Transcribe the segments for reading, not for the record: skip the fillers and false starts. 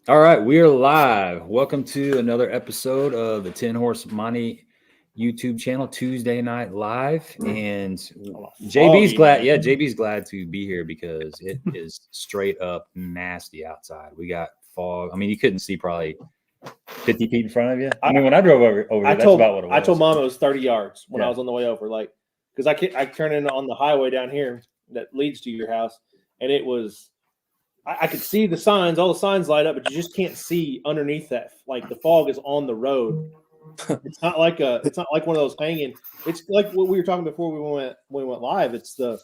All right, we are live. Welcome to another episode of the 10 Horse Money YouTube channel, Tuesday Night Live. And JB's glad. Yeah, JB's glad to be here because it is straight up nasty outside. We got fog. I mean, you couldn't see probably 50 feet in front of you. I mean, when I drove over here, that's about what it was. I told Mom it was 30 yards when I was on the way over, like, because I turned in on the highway down here that leads to your house, and it was. I could see the signs, all the signs light up, but you just can't see underneath that. Like the fog is on the road. It's not like one of those hanging. It's like what we were talking before we went live. It's the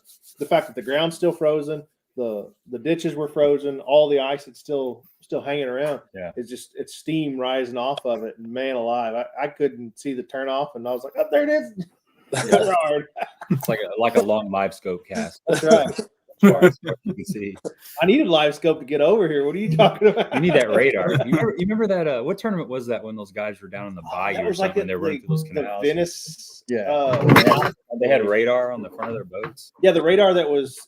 fact that the ground's still frozen, the ditches were frozen, all the ice that's still hanging around. Yeah, it's steam rising off of it. And man alive, I couldn't see the turn off, and I was like, oh, there it is. It's like a long LiveScope cast. That's right. You can see. I needed LiveScope to get over here. What are you talking about? You need that radar. You remember that? What tournament was that when those guys were down in the bayou or something? They were running through those canals. The Venice. They had radar on the front of their boats. Yeah, the radar that was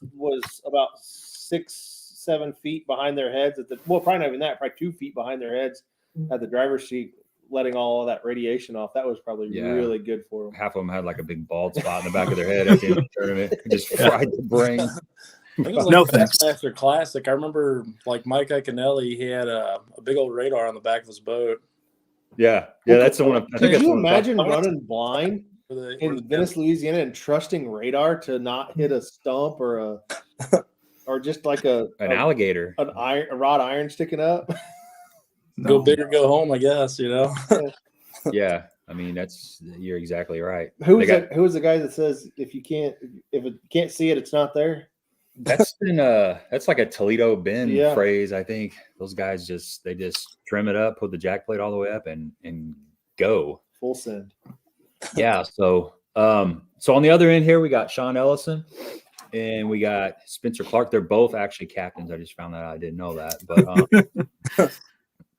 about 6-7 feet behind their heads. Probably not even that. Probably 2 feet behind their heads at the driver's seat, letting all of that radiation off. That was probably really good for them. Half of them had like a big bald spot in the back of their head at the end of the tournament. Just fried the brain. I think it was like Bassmaster Classic. I remember like Mike Iaconelli, he had a big old radar on the back of his boat. Yeah, that's the one. Could you imagine running blind in Venice, Louisiana, and trusting radar to not hit a stump or just like an alligator, a rod iron sticking up? Go big or go home, I guess. Yeah, I mean you're exactly right. Who is the guy that says if it can't see it, it's not there? That's like a Toledo Bend phrase. I think those guys just trim it up, put the jack plate all the way up, and go full send. Yeah. So on the other end here we got Sean Ellison and we got Spencer Clark. They're both actually captains. I just found that out. I didn't know that, but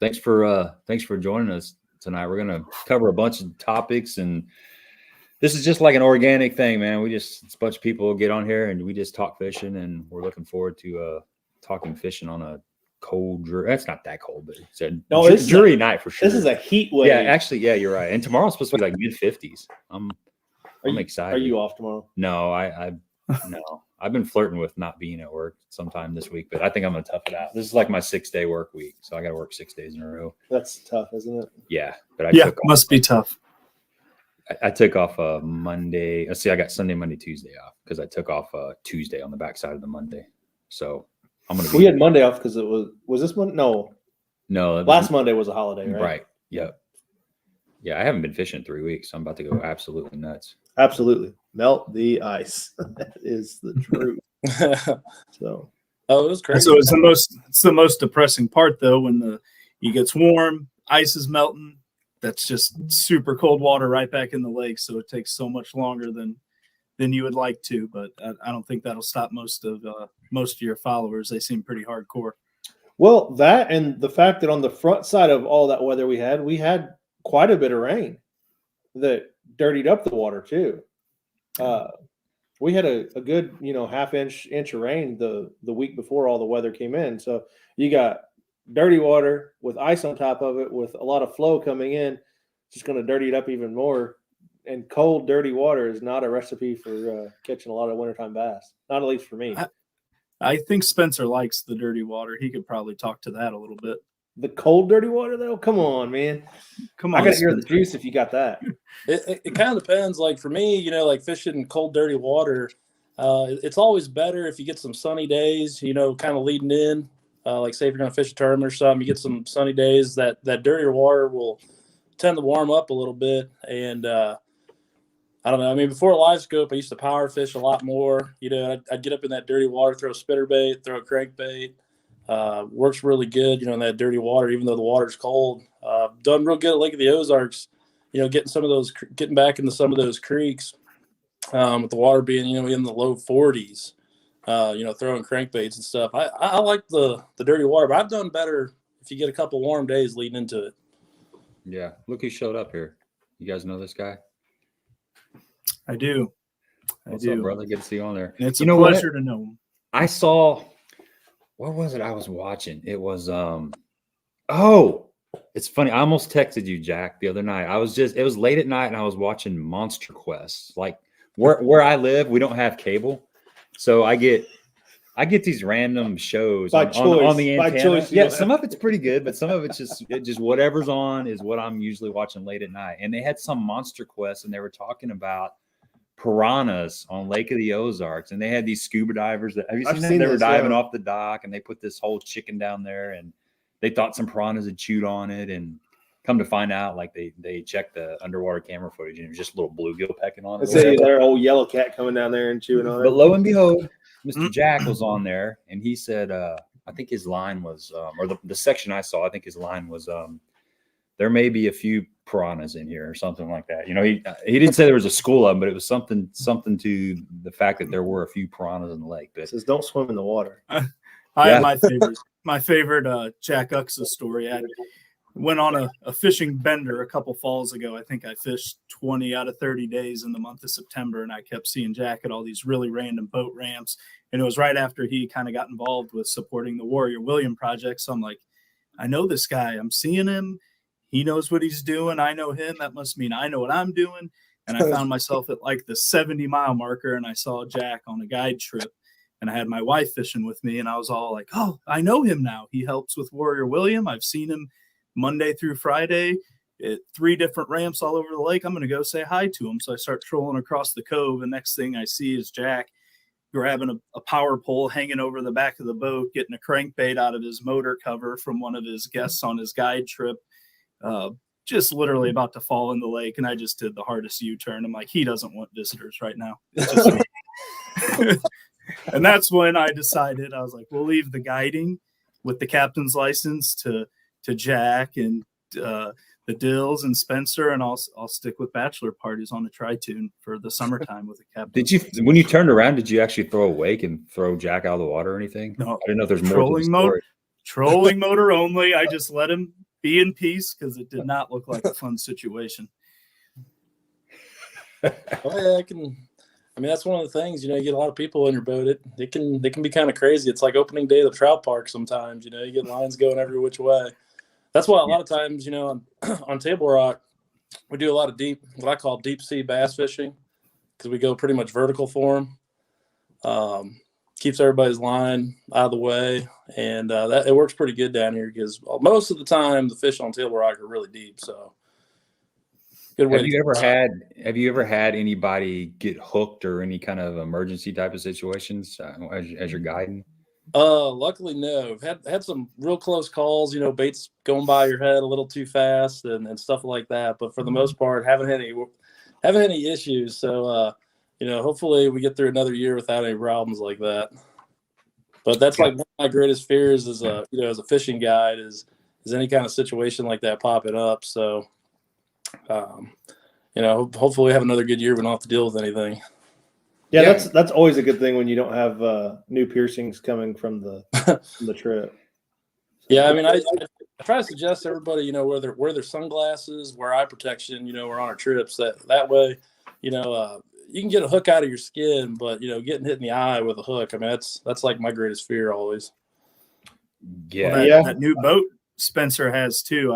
thanks for joining us tonight. We're gonna cover a bunch of topics, and this is just like an organic thing, man. It's a bunch of people get on here and we just talk fishing, and we're looking forward to talking fishing on a cold. That's not that cold, but it's a jury night for sure. This is a heat wave. Yeah, actually, yeah, you're right. And tomorrow's supposed to be like mid-50s. I'm excited. Are you off tomorrow? No, no. I've been flirting with not being at work sometime this week, but I think I'm gonna tough it out. This is like my 6-day work week, so I got to work 6 days in a row. That's tough, isn't it? Yeah, but must be tough. I took off Monday. Let's see, I got Sunday, Monday, Tuesday off because I took off Tuesday on the backside of the Monday. So I'm gonna. We had Monday off because it was this Monday? No. Last Monday was a holiday, right? Right. Yep. Yeah, I haven't been fishing in 3 weeks, so I'm about to go absolutely nuts. Absolutely, melt the ice. That is the truth. So, it was crazy. So it's the most depressing part though when it gets warm, ice is melting. That's just super cold water right back in the lake. So it takes so much longer than you would like to. But I don't think that'll stop most of your followers. They seem pretty hardcore. Well, that and the fact that on the front side of all that weather we had quite a bit of rain that dirtied up the water too. We had a good half inch of rain the week before all the weather came in. So you got dirty water with ice on top of it with a lot of flow coming in, just going to dirty it up even more. And cold, dirty water is not a recipe for catching a lot of wintertime bass, not at least for me. I think Spencer likes the dirty water. He could probably talk to that a little bit. The cold, dirty water, though? Come on, man. Come on. I got to hear the juice if you got that. It kind of depends. Like for me, like fishing in cold, dirty water, it's always better if you get some sunny days, kind of leading in. Like say if you're going to fish a tournament or something, you get some sunny days, that dirtier water will tend to warm up a little bit. And I don't know. I mean, before LiveScope, I used to power fish a lot more. I'd get up in that dirty water, throw a spinnerbait, throw a crankbait. Works really good, in that dirty water, even though the water's cold. Done real good at Lake of the Ozarks, getting back into some of those creeks with the water being, in the low 40s. Throwing crankbaits and stuff. I like the dirty water, but I've done better if you get a couple warm days leading into it. Yeah. Look who showed up here. You guys know this guy? I do. What's up, brother? Good to see you on there. And it's a pleasure to know him. I saw, what was it I was watching? It was Oh, it's funny. I almost texted you, Jack, the other night. It was late at night and I was watching Monster Quest. Like where I live, we don't have cable. So I get these random shows By on choice. the By antenna. choice, you Yeah, don't some of it's pretty good, but some of it's just whatever's on is what I'm usually watching late at night. And they had some Monster Quest and they were talking about piranhas on Lake of the Ozarks, and they had these scuba divers that I've seen they were this, diving yeah. off the dock, and they put this whole chicken down there, and they thought some piranhas had chewed on it, and come to find out, like they checked the underwater camera footage, and it was just a little bluegill pecking on I it. see their old yellow cat coming down there and chewing on But it. lo and behold, Mr. Jack was on there, and he said, I think his line was, or the section I saw, I think his line was, there may be a few piranhas in here or something like that. You know, he didn't say there was a school of them, but it was something to the fact that there were a few piranhas in the lake. But It says don't swim in the water. I have my favorite Jack Ux's story. I went on a fishing bender a couple falls ago. I think I fished 20 out of 30 days in the month of September, and I kept seeing Jack at all these really random boat ramps. And it was right after he kind of got involved with supporting the Warrior William project. So I'm like, I know this guy. I'm seeing him. He knows what he's doing. I know him. That must mean I know what I'm doing. And I found myself at like the 70-mile marker, and I saw Jack on a guide trip, and I had my wife fishing with me, and I was all like, oh, I know him now. He helps with Warrior William. I've seen him Monday through Friday at 3 different ramps all over the lake. I'm going to go say hi to him. So I start trolling across the cove, and next thing I see is Jack grabbing a power pole hanging over the back of the boat, getting a crankbait out of his motor cover from one of his guests on his guide trip. Just literally about to fall in the lake, and I just did the hardest U-turn. I'm like, he doesn't want visitors right now. It's just me. And that's when I decided, I was like, we'll leave the guiding with the captain's license to Jack and the Dills and Spencer, and I'll stick with bachelor parties on the Tri-Tune for the summertime with the captain. When you turned around, did you actually throw a wake and throw Jack out of the water or anything? No, I didn't know if there's more to the story. Trolling motor only. I just let him be in peace because it did not look like a fun situation. Oh, yeah, I mean, that's one of the things, you know, you get a lot of people in your boat. They can be kind of crazy. It's like opening day of the trout park sometimes, you know, you get lines going every which way. That's why a lot of times, you know, on Table Rock, we do a lot of what I call deep sea bass fishing, because we go pretty much vertical for them. Keeps everybody's line out of the way, and that it works pretty good down here because most of the time the fish on Table Rock are really deep. So, good way. Have you ever had anybody get hooked or any kind of emergency type of situations as you're guiding? Luckily, no. I've had some real close calls. You know, baits going by your head a little too fast and stuff like that. But for the most part, haven't had any issues. So. You know, hopefully we get through another year without any problems like that. But that's like one of my greatest fears as a fishing guide is any kind of situation like that popping up. So, you know, hopefully we have another good year. We don't have to deal with anything. Yeah, that's always a good thing when you don't have new piercings coming from the trip. Yeah, I mean, I try to suggest to everybody, you know, wear their sunglasses, wear eye protection, you know, we're on our trips. That way, you know, you can get a hook out of your skin, but, you know, getting hit in the eye with a hook, I mean, that's like my greatest fear always. Yeah. That new boat Spencer has too.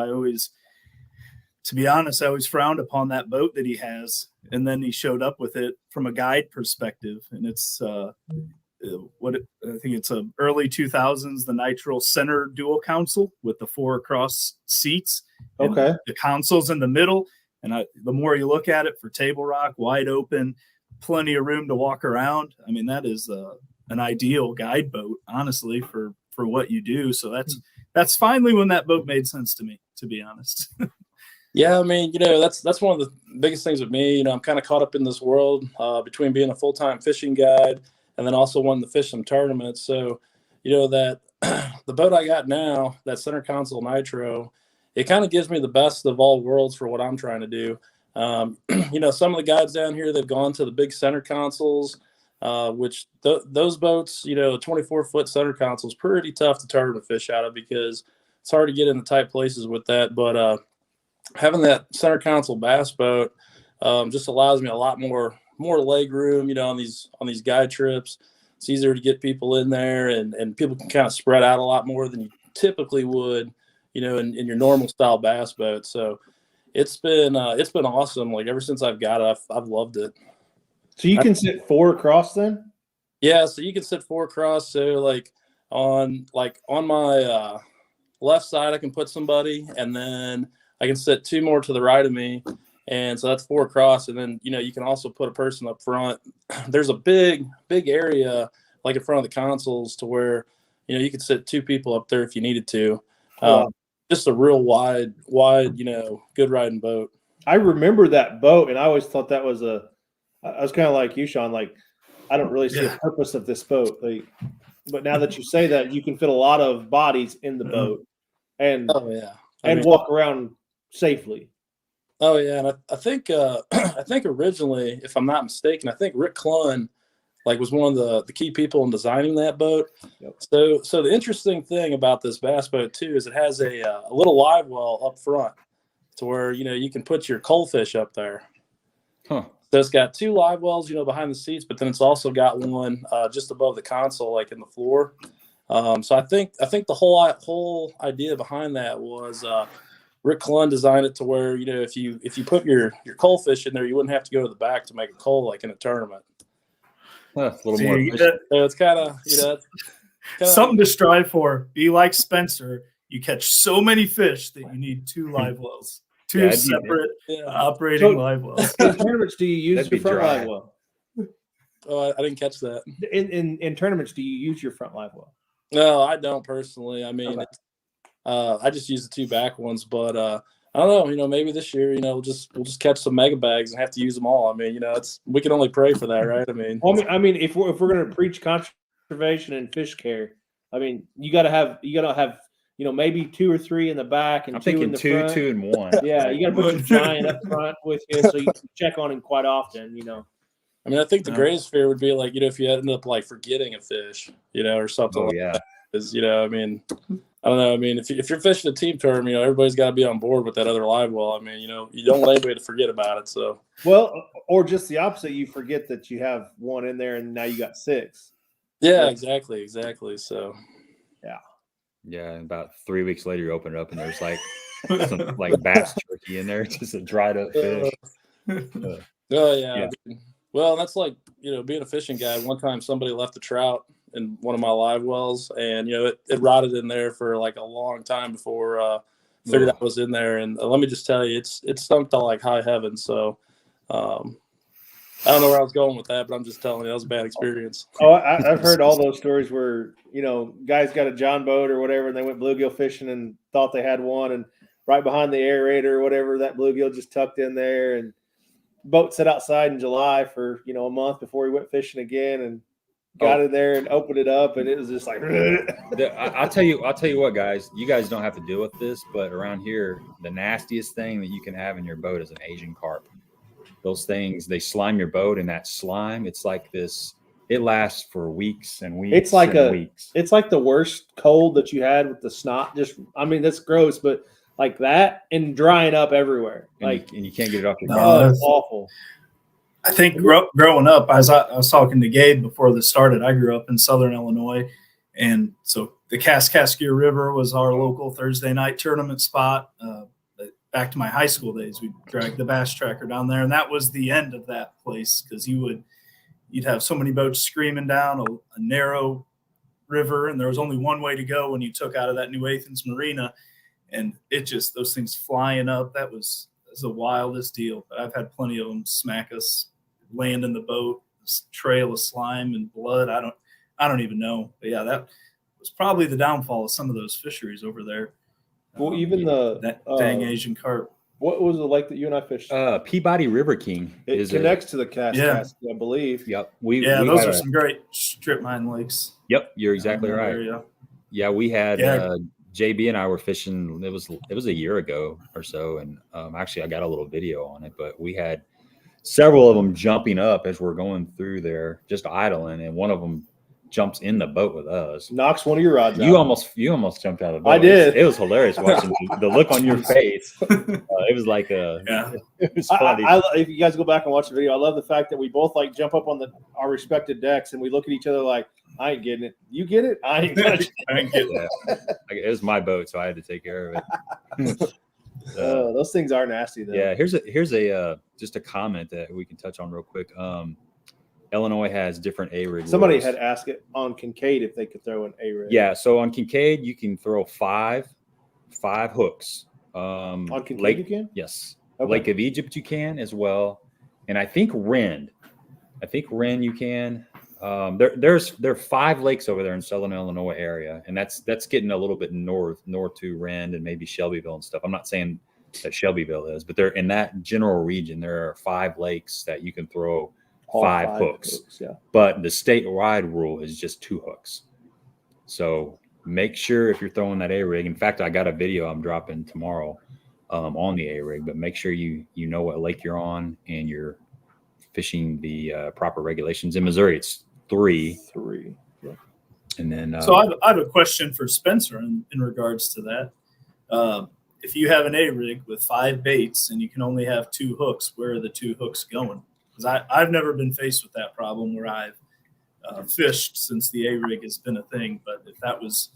To be honest, I always frowned upon that boat that he has. And then he showed up with it from a guide perspective. And it's I think it's a early 2000s, the Nitro Center dual console with the 4 cross seats. Okay. The console's in the middle. And the more you look at it for Table Rock, wide open, plenty of room to walk around. I mean, that is an ideal guide boat, honestly, for what you do. So that's finally when that boat made sense to me, to be honest. Yeah, I mean, you know, that's one of the biggest things with me. You know, I'm kind of caught up in this world between being a full-time fishing guide and then also wanting to fish some tournaments. So, you know, that the boat I got now, that center console Nitro, it kind of gives me the best of all worlds for what I'm trying to do. You know, some of the guys down here, they've gone to the big center consoles, which those boats, you know, a 24-foot center console is pretty tough to tournament fish out of because it's hard to get into tight places with that. But having that center console bass boat just allows me a lot more leg room, you know, on these guide trips. It's easier to get people in there, and people can kind of spread out a lot more than you typically would, in your normal style bass boat. So it's been awesome. Like ever since I've got it, I've loved it. So you can sit 4 across then? Yeah, so you can sit 4 across. So like on my left side, I can put somebody, and then I can sit 2 more to the right of me, and so that's 4 across. And then you can also put a person up front. There's a big area like in front of the consoles to where you could sit 2 people up there if you needed to. Just a real wide, good riding boat. I remember that boat, and I always thought that was I was kind of like you, Sean. Like, I don't really see the purpose of this boat. Like, but now that you say that, you can fit a lot of bodies in the boat, and walk around safely. Oh yeah, and I think I think originally, if I'm not mistaken, I think Rick Clunn was one of the key people in designing that boat. Yep. So the interesting thing about this bass boat too is it has a little live well up front to where you can put your coalfish up there. Huh. So it's got 2 live wells, behind the seats, but then it's also got one just above the console, like in the floor. So I think the whole idea behind that was Rick Clunn designed it to where if you put your coalfish in there, you wouldn't have to go to the back to make a coal like in a tournament. A little more. So it's kind of something to strive for. Be like Spencer. You catch so many fish that you need 2 live wells, 2 separate operating live wells. In tournaments, do you use your front live well? Oh, I didn't catch that. In tournaments, do you use your front live well? No, I don't personally. I mean, I just use the 2 back ones, but I don't know. Maybe this year, we'll just catch some mega bags and have to use them all. I mean, we can only pray for that, right? I mean, if we're going to preach conservation and fish care, I mean, you got to have maybe 2 or 3 in the back and I'm 2 thinking in the 2, front. 2 and 1. Yeah, you got to put your giant up front with you so you can check on him quite often. I mean, I think the greatest fear would be if you end up forgetting a fish, or something. Oh yeah. Because I mean, I don't know. I mean, if you're fishing a team tournament, everybody's got to be on board with that other live well. I mean, you don't want anybody to forget about it. So or just the opposite, you forget that you have 1 in there and now you got 6. Yeah, exactly. So yeah. And about 3 weeks later, you open it up and there's some bass turkey in there, just a dried up fish. Oh yeah. Well, that's being a fishing guy. One time somebody left a trout in one of my live wells, and it rotted in there for a long time before figured out it was in there. And let me just tell you, it stunk to high heaven. So I don't know where I was going with that, but I'm just telling you that was a bad experience. Oh, I've heard all those stories where guys got a John boat or whatever, and they went bluegill fishing and thought they had one, and right behind the aerator or whatever, that bluegill just tucked in there, and boat sat outside in July for a month before he went fishing again, and got in there and opened it up, and it was just like I'll tell you what, guys, you guys don't have to deal with this, but around here, the nastiest thing that you can have in your boat is an Asian carp. Those things, they slime your boat, and that slime, it's like this, it lasts for weeks and weeks. It's like weeks. It's like the worst cold that you had with the snot. That's gross, but like that and drying up everywhere. And you can't get it off your car. It's awful. I think growing up, as I was talking to Gabe before this started, I grew up in Southern Illinois. And so the Kaskaskia River was our local Thursday night tournament spot. Back to my high school days, we'd drag the bass tracker down there. And that was the end of that place because you'd have so many boats screaming down a narrow river. And there was only one way to go when you took out of that New Athens Marina. And those things flying up, that was the wildest deal. But I've had plenty of them smack us, land in the boat, this trail of slime and blood. I don't even know. But yeah, that was probably the downfall of some of those fisheries over there. Well, even that dang Asian carp. What was the lake that you and I fished? Peabody River King. It connects to the Kaskaskia, I believe. Yep. Those are some great strip mine lakes. Yep, you're exactly right. Area. Yeah, we had JB and I were fishing. It was a year ago or so, and actually I got a little video on it. But we had several of them jumping up as we're going through there, just idling, and one of them jumps in the boat with us. Knocks one of your rods out. You almost jumped out of the boat. I did. It was hilarious watching the look on your face. It was like it was funny. If you guys go back and watch the video, I love the fact that we both jump up on our respective decks and we look at each other like, I ain't getting it. You get it? I ain't touching it. I ain't getting it. It was my boat, so I had to take care of it. Those things are nasty, though. Yeah, here's a just a comment that we can touch on real quick. Illinois has different A-rig. Somebody rules. had asked it on Kincaid if they could throw an A-rig. Yeah, so on Kincaid you can throw five hooks. On Kincaid you can? Yes. Okay. Lake of Egypt you can as well, and I think Rend you can. There are 5 lakes over there in Southern Illinois area, and that's getting a little bit north to Rend and maybe Shelbyville and stuff. I'm not saying that Shelbyville is, but they're in that general region. There are 5 lakes that you can throw five hooks. Yeah. But the statewide rule is just 2 hooks. So make sure if you're throwing that A-rig. In fact, I got a video I'm dropping tomorrow on the A-rig, but make sure you know what lake you're on and you're fishing the proper regulations. In Missouri, it's 3. Yeah. And then So I have a question for Spencer in regards to that. If you have an A-rig with 5 baits and you can only have 2 hooks, where are the 2 hooks going? Because I've never been faced with that problem where I've fished since the A-rig has been a thing. But if that was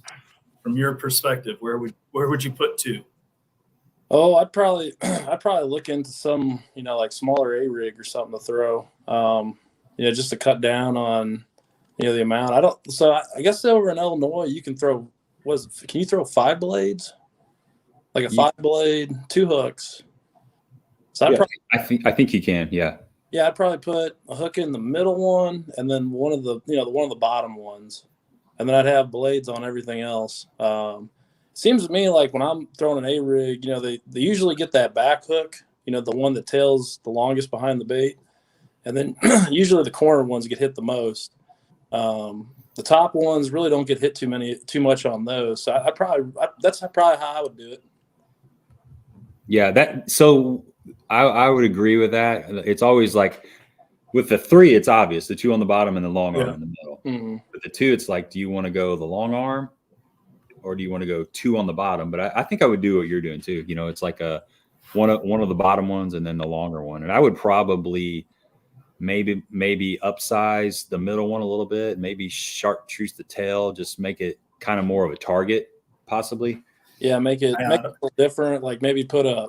from your perspective, where would you put 2? Oh, I'd probably look into some, like smaller A-rig or something to throw, just to cut down on, the amount. I guess over in Illinois, you can throw, can you throw 5 blades? Like a 5 blade, 2 hooks. So Yeah. I think you can. Yeah. Yeah, I'd probably put a hook in the middle one and then one of the bottom ones. And then I'd have blades on everything else. Seems to me like when I'm throwing an A-rig, they usually get that back hook, the one that tails the longest behind the bait. And then usually the corner ones get hit the most. The top ones really don't get hit too much on those. So that's probably how I would do it. Yeah, so I would agree with that. It's always like with the 3, it's obvious, the 2 on the bottom and the long arm in the middle. Mm-hmm. But the 2, it's like, do you want to go the long arm or do you want to go 2 on the bottom? But I think I would do what you're doing too. It's like one of the bottom ones and then the longer one. And I would probably maybe upsize the middle one a little bit, maybe chartreuse the tail, just make it kind of more of a target possibly. Yeah, make it a little different. Like maybe put a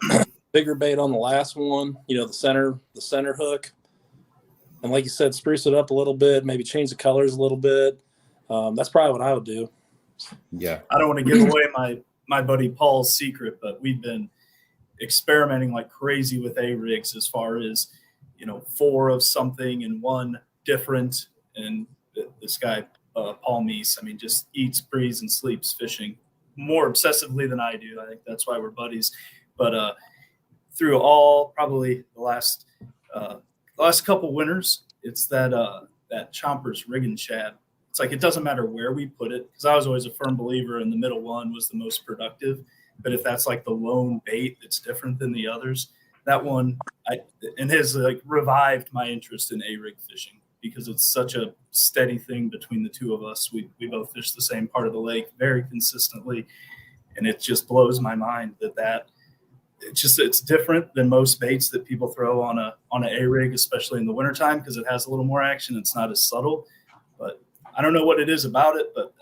bigger bait on the last one, the center hook. And like you said, spruce it up a little bit, maybe change the colors a little bit. That's probably what I would do. Yeah. I don't want to give away my buddy Paul's secret, but we've been experimenting like crazy with A-rigs as far as, 4 of something and 1 different. And this guy, Paul Meese, just eats, breathes, and sleeps fishing more obsessively than I do. I think that's why we're buddies. But through probably the last couple winters, it's that Chomper's rig and shad. It's like it doesn't matter where we put it, because I was always a firm believer in the middle one was the most productive. But if that's like the lone bait that's different than the others, that one has like revived my interest in A-rig fishing, because it's such a steady thing between the 2 of us. We both fish the same part of the lake very consistently, and it just blows my mind that it's different than most baits that people throw on an A-rig, especially in the wintertime, because it has a little more action. It's not as subtle, but I don't know what it is about it, but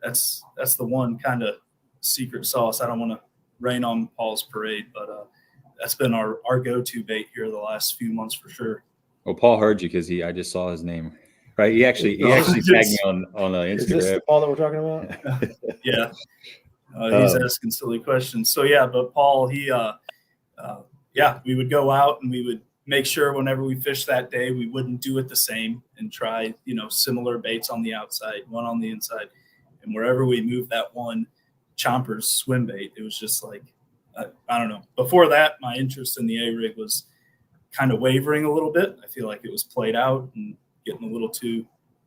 that's the one kind of secret sauce. I don't want to rain on Paul's parade, but that's been our go-to bait here the last few months for sure. Well, Paul heard you because I just saw his name. Right? He actually tagged me on Instagram. Is this the Paul that we're talking about? Yeah. He's asking silly questions. So yeah, but Paul, he we would go out and we would make sure whenever we fished that day, we wouldn't do it the same and try, similar baits on the outside, one on the inside. And wherever we moved that one Chomper's swim bait, it was just like, I don't know. Before that, my interest in the A-rig was kind of wavering a little bit. I feel like it was played out and getting a little too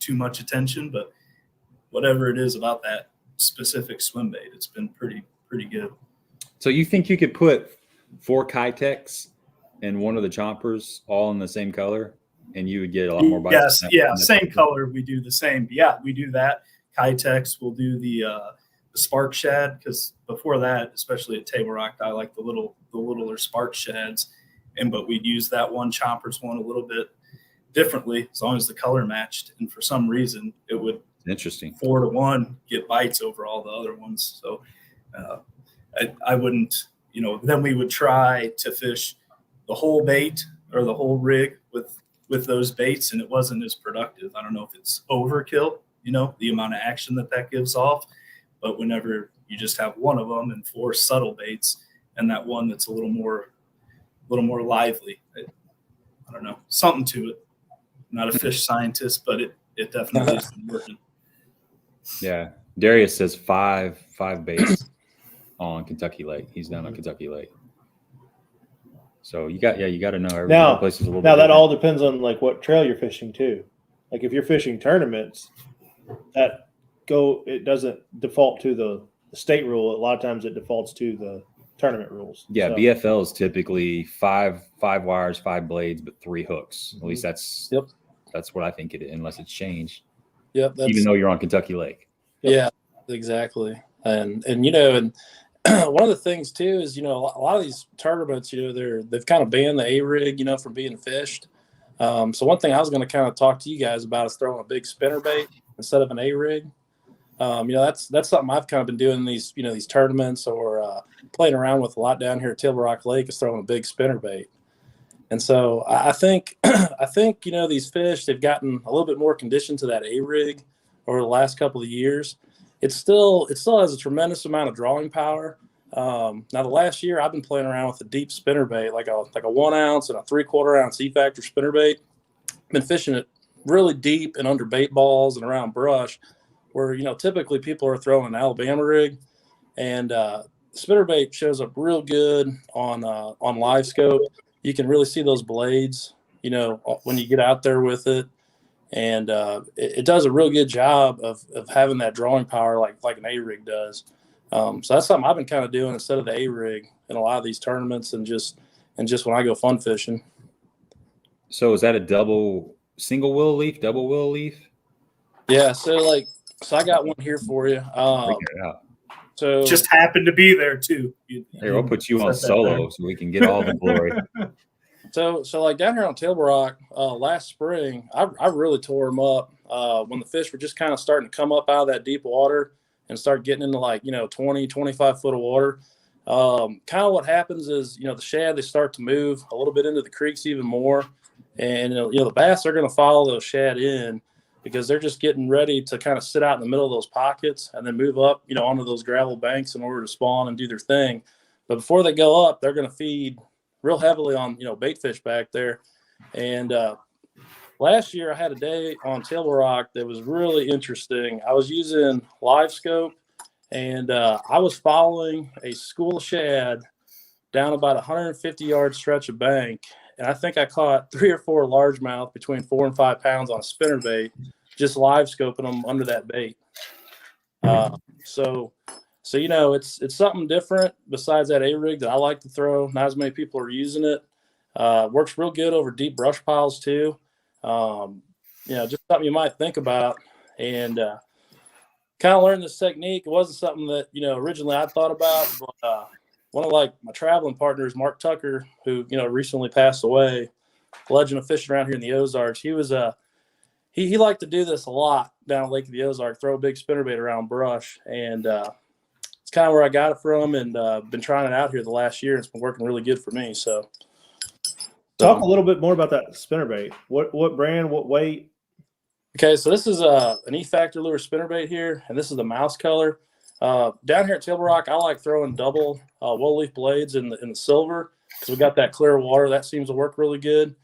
much attention, but whatever it is about that specific swim bait, it's been pretty good. So you think you could put 4 Kitex and one of the Chompers all in the same color and you would get a lot more bites? Yes, yeah, same color. We do the same. Yeah, we do that. Kitex, we'll do the spark shad, because before that, especially at Table Rock, I like the littler spark shads, but we'd use that one Chomper's one a little bit. differently as long as the color matched. And for some reason, it would Interesting. 4-to-1 get bites over all the other ones. So I wouldn't, then we would try to fish the whole bait or the whole rig with those baits, and it wasn't as productive. I don't know if it's overkill, the amount of action that gives off, but whenever you just have one of them and 4 subtle baits and that one that's a little more lively, I don't know, something to it. I'm not a fish scientist, but it definitely has been working. Yeah. Darius says 5 baits on Kentucky Lake. He's down on Kentucky Lake. So you got to know every place is a little bit that different. all depends on like what trail you're fishing too. Like if you're fishing tournaments, it doesn't default to the state rule. A lot of times it defaults to the tournament rules. Yeah, so. BFL is typically 5 wires, 5 blades, but 3 hooks. At least that's what I think it is, unless it's changed. Yep. Even though you're on Kentucky Lake. Yep. Yeah, exactly. And one of the things too is, a lot of these tournaments, they've kind of banned the A-rig, from being fished. So one thing I was going to kind of talk to you guys about is throwing a big spinnerbait instead of an A-rig. That's something I've kind of been doing in these tournaments or playing around with a lot down here at Table Rock Lake is throwing a big spinnerbait. And so I think these fish, they've gotten a little bit more conditioned to that A-rig over the last couple of years. It still has a tremendous amount of drawing power. Now the last year I've been playing around with a deep spinnerbait, like a 1 ounce and a 3/4 ounce E-Factor spinnerbait. Been fishing it really deep and under bait balls and around brush where, typically people are throwing an Alabama rig, and spinnerbait shows up real good on LiveScope. You can really see those blades, when you get out there with it. And it does a real good job of having that drawing power like an A-rig does. So that's something I've been kind of doing instead of the A-rig in a lot of these tournaments and just when I go fun fishing. So is that a single willow leaf, double willow leaf? Yeah. So I got one here for you. So just happened to be there too. Here, I'll put you on solo so we can get all the glory. So like down here on Table Rock last spring, I really tore them up when the fish were just kind of starting to come up out of that deep water and start getting into 20, 25 foot of water. Kind of what happens is, the shad, they start to move a little bit into the creeks even more. And, the bass are going to follow those shad in because they're just getting ready to kind of sit out in the middle of those pockets and then move up, onto those gravel banks in order to spawn and do their thing. But before they go up, they're going to feed real heavily on, bait fish back there. And last year I had a day on Table Rock that was really interesting. I was using LiveScope, and I was following a school of shad down about 150-yard stretch of bank. And I think I caught 3 or 4 largemouth between 4 and 5 pounds on a spinnerbait, just LiveScoping them under that bait. So it's something different besides that A-rig that I like to throw. Not as many people are using it. Works real good over deep brush piles too. Just something you might think about. And kind of learned this technique. It wasn't something that, originally I thought about, but one of my traveling partners, Mark Tucker, who, recently passed away, legend of fishing around here in the Ozarks. He was he liked to do this a lot down at Lake of the Ozarks, throw a big spinnerbait around brush. And it's kind of where I got it from, and been trying it out here the last year. It's been working really good for me. So talk a little bit more about that spinnerbait. What brand, what weight? Okay, so this is an E-Factor lure spinnerbait here, and this is the mouse color. Down here at Table Rock, I like throwing double wool leaf blades in the silver because we got that clear water. That seems to work really good.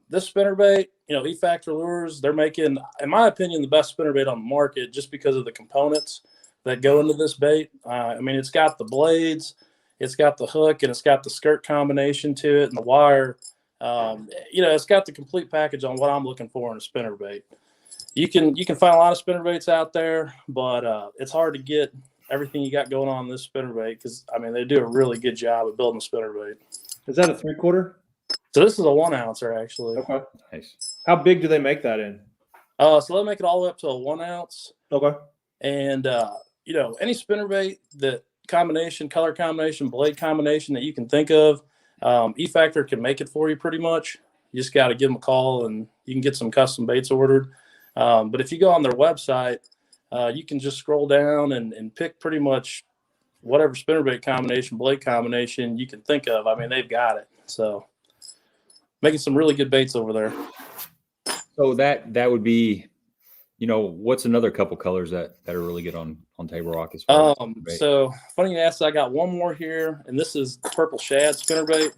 This spinnerbait, E-Factor lures, they're making, in my opinion, the best spinnerbait on the market just because of the components that go into this bait. It's got the blades, it's got the hook, and it's got the skirt combination to it and the wire. It's got the complete package on what I'm looking for in a spinnerbait. You can find a lot of spinnerbaits out there, but it's hard to get everything you got going on in this spinnerbait because, they do a really good job of building a spinnerbait. Is that a 3/4? So this is a 1 ouncer, actually. Okay. Nice. How big do they make that in? So they'll make it all the way up to a 1 ounce. Okay. And, any spinnerbait, that color combination, blade combination that you can think of, E-Factor can make it for you pretty much. You just got to give them a call and you can get some custom baits ordered. But if you go on their website, you can just scroll down and pick pretty much whatever spinnerbait combination, blade combination you can think of. I mean, they've got it. So making some really good baits over there. So that would be, what's another couple colors that are really good on Table Rock as far as so funny you asked, I got one more here, and this is purple shad spinnerbait.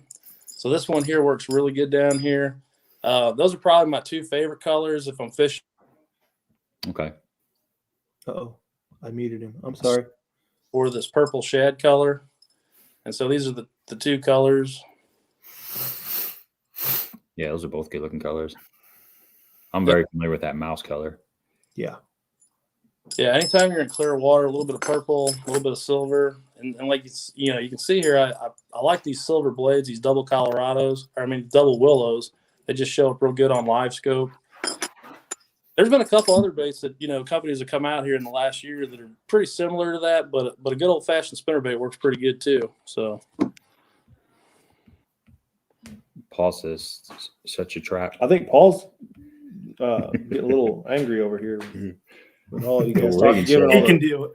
So this one here works really good down here. Those are probably my two favorite colors if I'm fishing. Okay. Uh-oh, I muted him. I'm sorry. Or this purple shad color. And so these are the two colors. Yeah, those are both good looking colors. I'm very familiar with that mouse color. Yeah. Yeah, anytime you're in clear water, a little bit of purple, a little bit of silver. And like, you can see here, I like these silver blades, these double Colorados, double willows. They just show up real good on LiveScope. There's been a couple other baits that, companies have come out here in the last year that are pretty similar to that, but a good old-fashioned spinnerbait works pretty good too. So Paul says such a trap. I think Paul's getting a little angry over here with all you guys talking. He can deal with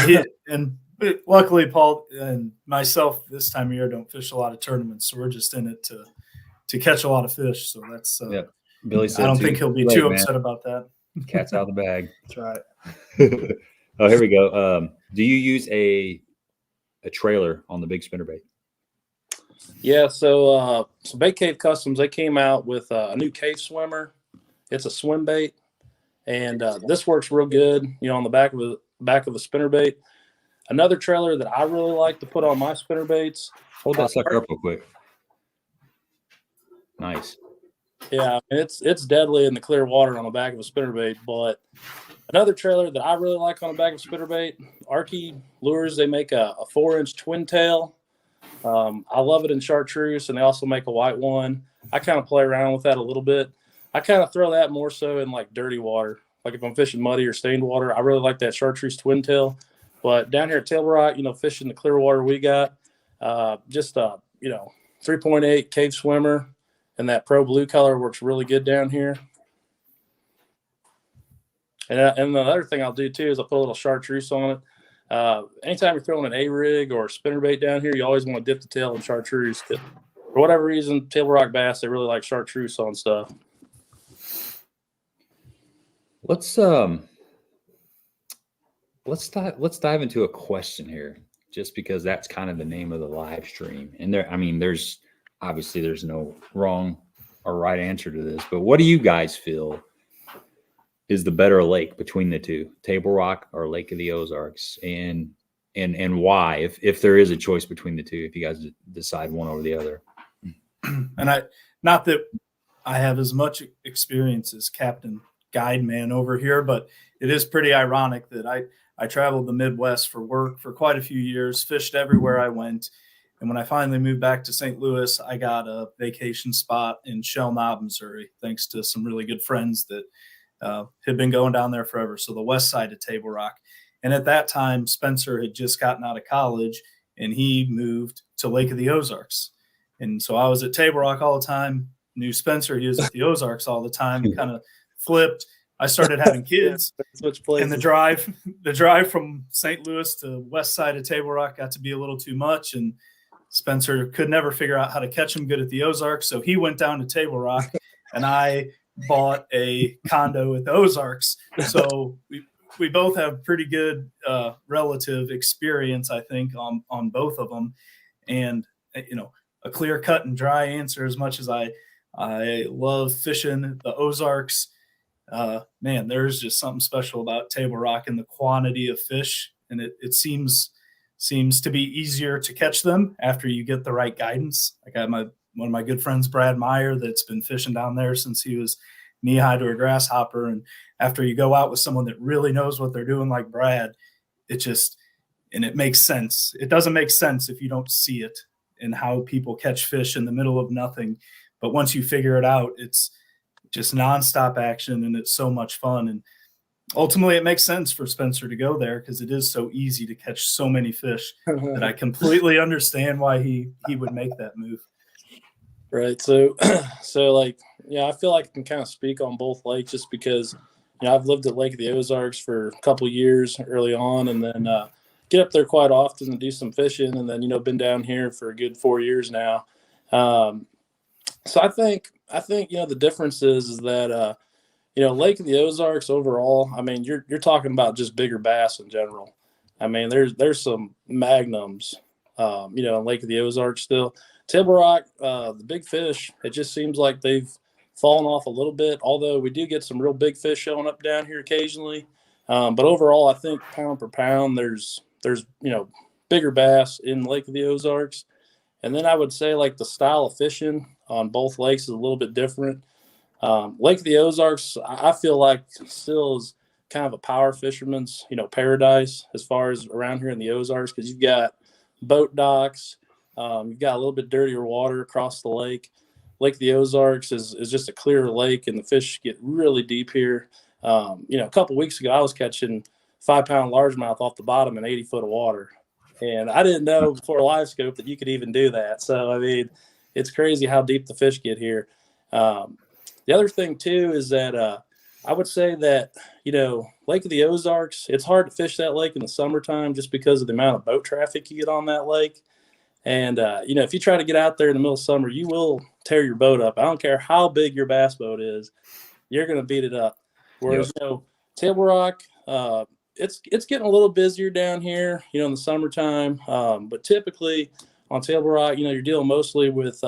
it. And luckily, Paul and myself this time of year don't fish a lot of tournaments, so we're just in it to catch a lot of fish. So that's Billy said I don't think he'll be too upset about that. Cat's out of the bag. That's right. Oh, here we go. Do you use a trailer on the big spinnerbait? Yeah, so Bait Cave Customs, they came out with a new cave swimmer. It's a swim bait, and this works real good, on the back of a spinnerbait. Another trailer that I really like to put on my spinnerbaits. Hold that sucker up real quick. Nice. Yeah, it's deadly in the clear water on the back of a spinnerbait. But another trailer that I really like on the back of a spinnerbait, Arky Lures, they make a 4-inch twin tail. I love it in chartreuse, and they also make a white one. I kind of play around with that a little bit. I kind of throw that more so in like dirty water. Like if I'm fishing muddy or stained water, I really like that chartreuse twin tail. But down here at Table Rock, fishing the clear water we got, just 3.8 cave swimmer. And that pro blue color works really good down here. And the other thing I'll do too is I'll put a little chartreuse on it. Anytime you're throwing an A-rig or a spinnerbait down here, you always want to dip the tail in chartreuse. For whatever reason, Table Rock bass, they really like chartreuse on stuff. Let's dive into a question here, just because that's kind of the name of the live stream. And there's obviously there's no wrong or right answer to this, but what do you guys feel is the better lake between the two, Table Rock or Lake of the Ozarks, and why, if there is a choice between the two, if you guys decide one over the other? And not that I have as much experience as Captain Guide Man over here, but it is pretty ironic that I traveled the Midwest for work for quite a few years, fished everywhere I went. And when I finally moved back to St. Louis, I got a vacation spot in Shell Knob, Missouri, thanks to some really good friends that had been going down there forever. So the west side of Table Rock. And at that time, Spencer had just gotten out of college and he moved to Lake of the Ozarks. And so I was at Table Rock all the time, knew Spencer, he was at the Ozarks all the time, kind of flipped. I started having kids, and the drive from St. Louis to west side of Table Rock got to be a little too much, and Spencer could never figure out how to catch him good at the Ozarks, so he went down to Table Rock, and I bought a condo at the Ozarks. So we both have pretty good relative experience, I think, on both of them, and a clear cut and dry answer. As much as I love fishing the Ozarks, man, there's just something special about Table Rock and the quantity of fish, and it seems to be easier to catch them after you get the right guidance. I got one of my good friends, Brad Meyer, that's been fishing down there since he was knee high to a grasshopper. And after you go out with someone that really knows what they're doing, like Brad, it makes sense. It doesn't make sense if you don't see it and how people catch fish in the middle of nothing. But once you figure it out, it's just nonstop action, and it's so much fun. And ultimately, it makes sense for Spencer to go there because it is so easy to catch so many fish that I completely understand why he would make that move. Right. So, so like, yeah, I feel like I can kind of speak on both lakes just because, I've lived at Lake of the Ozarks for a couple of years early on, and then get up there quite often and do some fishing, and then been down here for a good 4 years now. Um, so I think the difference is that Lake of the Ozarks overall. I mean, you're talking about just bigger bass in general. I mean, there's some magnums, in Lake of the Ozarks still. Table Rock, the big fish, it just seems like they've fallen off a little bit, although we do get some real big fish showing up down here occasionally. But overall, I think pound per pound, there's bigger bass in Lake of the Ozarks. And then I would say like the style of fishing on both lakes is a little bit different. Lake of the Ozarks, I feel like still is kind of a power fisherman's, paradise as far as around here in the Ozarks, because you've got boat docks, you've got a little bit dirtier water across the lake. Lake of the Ozarks is just a clearer lake, and the fish get really deep here. A couple weeks ago, I was catching 5-pound largemouth off the bottom in 80 foot of water. And I didn't know before LiveScope that you could even do that. So, I mean, it's crazy how deep the fish get here. The other thing, too, is that I would say that, Lake of the Ozarks, it's hard to fish that lake in the summertime just because of the amount of boat traffic you get on that lake. And, if you try to get out there in the middle of summer, you will tear your boat up. I don't care how big your bass boat is, you're going to beat it up. Whereas, Table Rock, it's getting a little busier down here, in the summertime. But typically on Table Rock, you're dealing mostly with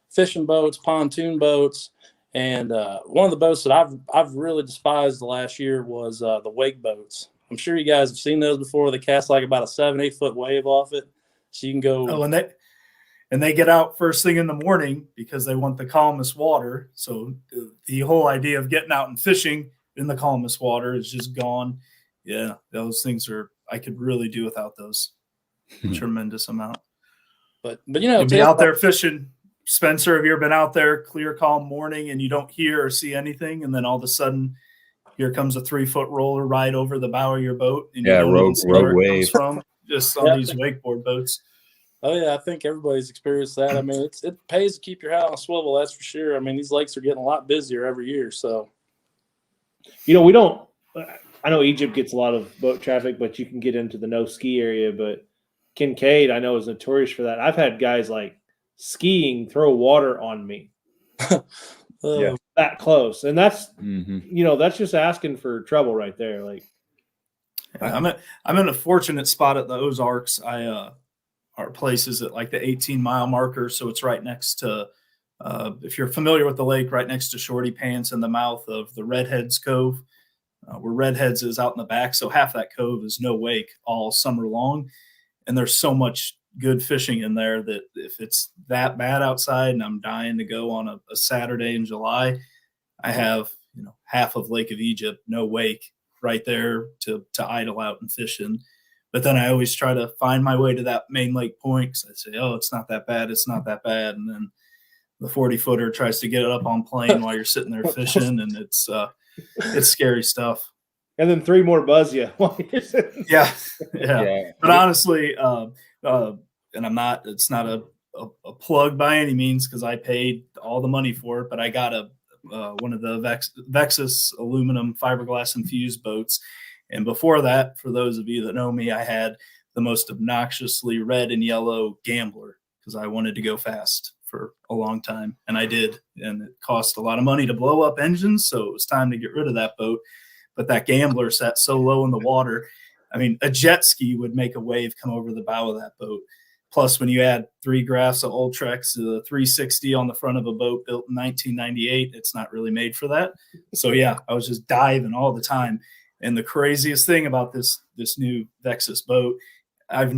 fishing boats, pontoon boats. And one of the boats that I've really despised the last year was the wake boats. I'm sure you guys have seen those before. They cast like about a 7-8 foot wave off it. So you can go. Oh, and they get out first thing in the morning because they want the calmest water. So the whole idea of getting out and fishing in the calmest water is just gone. Yeah, those things I could really do without those. Tremendous amount. But you'd be out there fishing. Spencer, have you ever been out there clear, calm morning and you don't hear or see anything, and then all of a sudden here comes a 3-foot roller right over the bow of your boat? And rogue wave from just on these wakeboard boats. Oh yeah, I think everybody's experienced that. I mean, it pays to keep your head on a swivel, that's for sure. I mean, these lakes are getting a lot busier every year. So, we don't. I know Egypt gets a lot of boat traffic, but you can get into the no ski area. But Kincaid, I know, is notorious for that. I've had guys like skiing throw water on me that close, and that's that's just asking for trouble right there. Like, I'm in a fortunate spot at the Ozarks. Our place is at like the 18-mile marker, so it's right next to if you're familiar with the lake, right next to Shorty Pants and the mouth of the Redheads Cove, where Redheads is out in the back. So half that cove is no wake all summer long, and there's so much good fishing in there that if it's that bad outside and I'm dying to go on a Saturday in July, I have half of Lake of Egypt no wake right there to idle out and fish in. But then I always try to find my way to that main lake point because I say, oh, it's not that bad, it's not that bad, and then the 40-footer tries to get it up on plane while you're sitting there fishing, and it's scary stuff. And then 3 more buzz you while you're sitting. Yeah. But honestly, and it's not a plug by any means because I paid all the money for it, but I got one of the Vexus aluminum fiberglass infused boats. And before that, for those of you that know me, I had the most obnoxiously red and yellow Gambler because I wanted to go fast for a long time, and I did. And it cost a lot of money to blow up engines, so it was time to get rid of that boat. But that Gambler sat so low in the water. I mean, a jet ski would make a wave come over the bow of that boat. Plus, when you add 3 graphs of Ultrex to the 360 on the front of a boat built in 1998, it's not really made for that. So, yeah, I was just diving all the time. And the craziest thing about this new Vexus boat, I've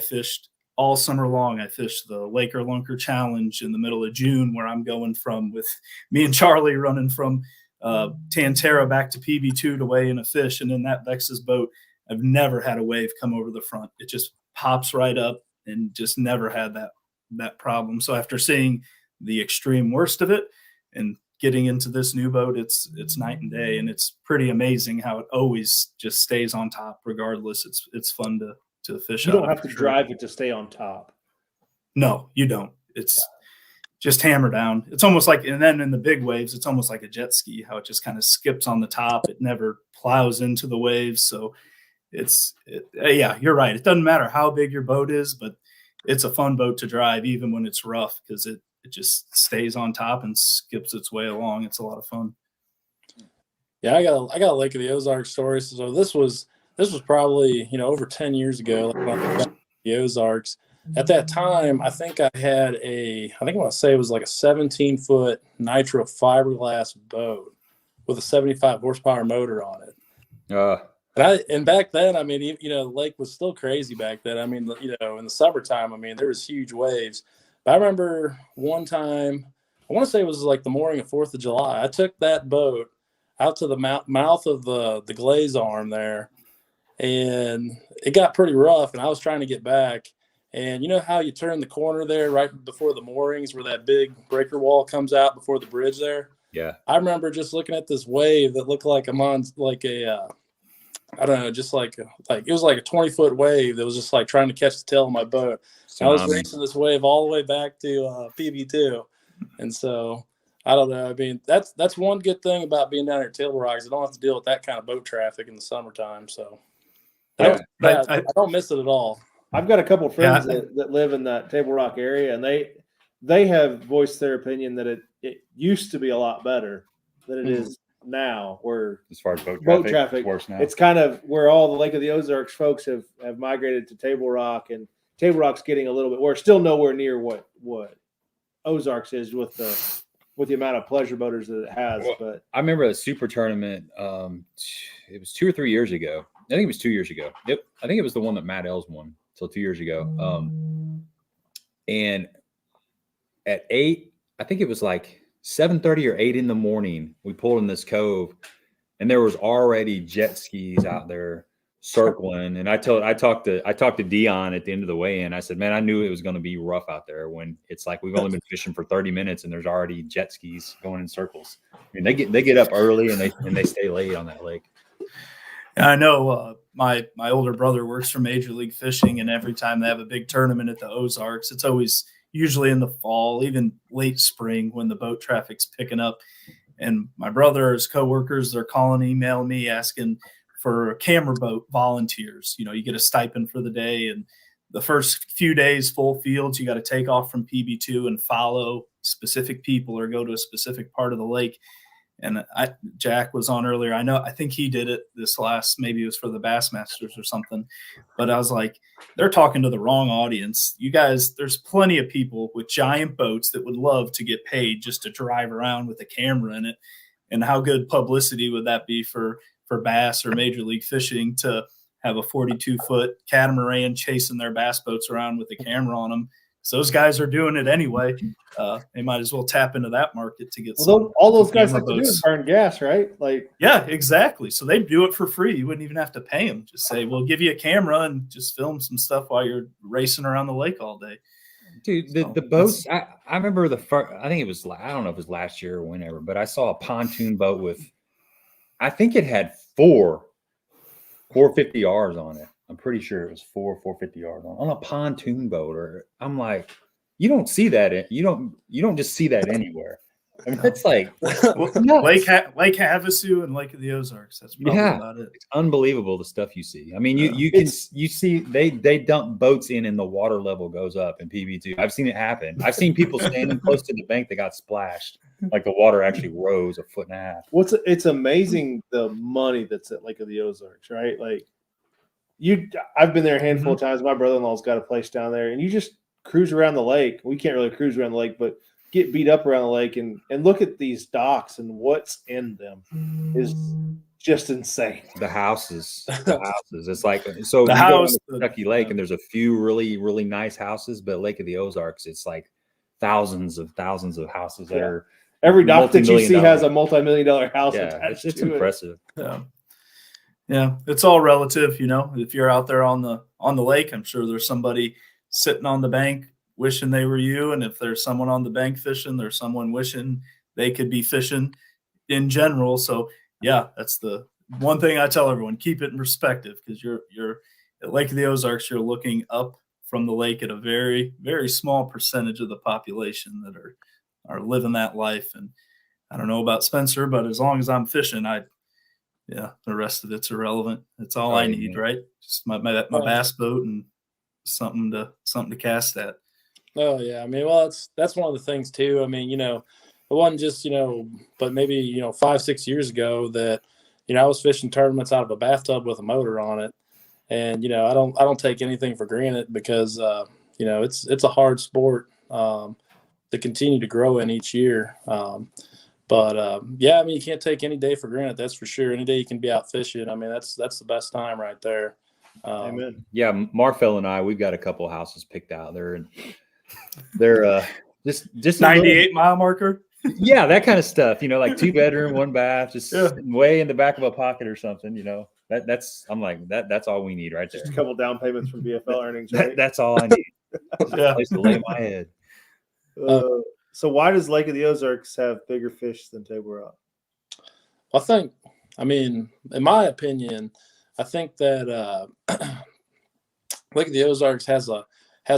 fished all summer long. I fished the Laker Lunker Challenge in the middle of June, where I'm going from with me and Charlie running from Tantera back to PB2 to weigh in a fish. And in that Vexus boat, I've never had a wave come over the front. It just pops right up and just never had that problem. So after seeing the extreme worst of it and getting into this new boat, it's night and day, and it's pretty amazing how it always just stays on top regardless. It's fun to fish. You don't have to drive it to stay on top. No, you don't. It's just hammer down. It's almost like, and then in the big waves, it's almost like a jet ski, how it just kind of skips on the top. It never plows into the waves. So yeah, you're right. It doesn't matter how big your boat is, but it's a fun boat to drive even when it's rough, because it just stays on top and skips its way along. It's a lot of fun. Yeah, I got a Lake of the Ozarks story. So this was probably, over 10 years ago, like the Ozarks. At that time, I think I had I want to say it was like a 17-foot nitro fiberglass boat with a 75 horsepower motor on it. And back then, I mean, the lake was still crazy back then. I mean, in the summertime, I mean, there was huge waves. But I remember one time, I want to say it was like the morning of 4th of July. I took that boat out to the mouth of the glaze arm there, and it got pretty rough, and I was trying to get back. And you know how you turn the corner there right before the moorings where that big breaker wall comes out before the bridge there? Yeah. I remember just looking at this wave that looked like I'm on like a, I don't know, just like it was like a 20-foot wave that was just like trying to catch the tail of my boat. I was racing this wave all the way back to PB2. And so I don't know. I mean, that's one good thing about being down here at Table Rocks. I don't have to deal with that kind of boat traffic in the summertime. So I don't miss it at all. I've got a couple of friends that live in that Table Rock area, and they have voiced their opinion that it used to be a lot better than it is now, where as far as boat traffic it's worse now. It's kind of where all the Lake of the Ozarks folks have migrated to Table Rock, and Table Rock's getting a little bit worse. Still nowhere near what Ozarks is with the amount of pleasure boaters that it has. Well, but I remember a super tournament. It was 2 or 3 years ago. I think it was 2 years ago. Yep, I think it was the one that Matt Els won till 2 years ago. And at 8, I think it was like 7:30 or 8 in the morning, we pulled in this cove, and there was already jet skis out there circling. And I talked to Dion at the end of the weigh-in. I said, man, I knew it was going to be rough out there when it's like we've only been fishing for 30 minutes and there's already jet skis going in circles. I mean, they get up early and they stay late on that lake. I know my older brother works for Major League Fishing, and every time they have a big tournament at the Ozarks, it's always usually in the fall, even late spring when the boat traffic's picking up. And my brother, his coworkers, they're calling, emailing me asking for camera boat volunteers. You get a stipend for the day, and the first few days, full fields, you got to take off from PB2 and follow specific people or go to a specific part of the lake. And Jack was on earlier. I think he did it this last, maybe it was for the Bassmasters or something. But I was like, they're talking to the wrong audience. You guys, there's plenty of people with giant boats that would love to get paid just to drive around with a camera in it. And how good publicity would that be for Bass or Major League Fishing to have a 42-foot catamaran chasing their bass boats around with a camera on them? So those guys are doing it anyway. They might as well tap into that market to get all those guys have to do is burn gas, right? Like, yeah, exactly. So they do it for free. You wouldn't even have to pay them. Just say, we'll give you a camera and just film some stuff while you're racing around the lake all day. Dude, the boats. I remember the first. I think it was. I don't know if it was last year or whenever, but I saw a pontoon boat with. I think it had 450Rs on it. I'm pretty sure it was 450Rs on a pontoon boat. Or I'm like, you don't see that. You don't just see that anywhere. I mean, it's like Lake Havasu and Lake of the Ozarks. That's probably about it. It's unbelievable the stuff you see. I mean, you see they dump boats in and the water level goes up in PB2. I've seen it happen. I've seen people standing close to the bank that got splashed, like the water actually rose 1.5 feet. It's amazing the money that's at Lake of the Ozarks, right? Like I've been there a handful of times. My brother-in-law's got a place down there, and you just cruise around the lake. We can't really cruise around the lake, but get beat up around the lake and look at these docks and what's in them is just insane. The houses. It's like, so the house, Kentucky Lake, and there's a few really, really nice houses, but Lake of the Ozarks, it's like thousands of houses that are every dock that you see has a multi-million-dollar house attached it's to impressive. Yeah, it's all relative, If you're out there on the lake, I'm sure there's somebody sitting on the bank wishing they were you, and if there's someone on the bank fishing, there's someone wishing they could be fishing in general. So yeah, that's the one thing I tell everyone: keep it in perspective, because you're at Lake of the Ozarks, you're looking up from the lake at a very, very small percentage of the population that are are living that life. And I don't know about Spencer, but as long as I'm fishing, the rest of it's irrelevant. It's all I need, right? Just my bass boat and something to cast at. Oh yeah, I mean, well, that's one of the things too. I mean, it wasn't just but maybe 5-6 years ago that I was fishing tournaments out of a bathtub with a motor on it, and I don't take anything for granted because it's a hard sport to continue to grow in each year. But I mean, you can't take any day for granted. That's for sure. Any day you can be out fishing, I mean, that's the best time right there. Amen. Yeah, Marfell and I, we've got a couple of houses picked out there, and they're just 98-mile marker. Yeah, that kind of stuff. Like 2-bedroom, 1 bath, just way in the back of a pocket or something. That's I'm like that's all we need right there. Just a couple down payments from VFL earnings. Right? That's all I need. A place to lay my head. So why does Lake of the Ozarks have bigger fish than Table Rock? I mean, in my opinion, I think that Lake of the Ozarks has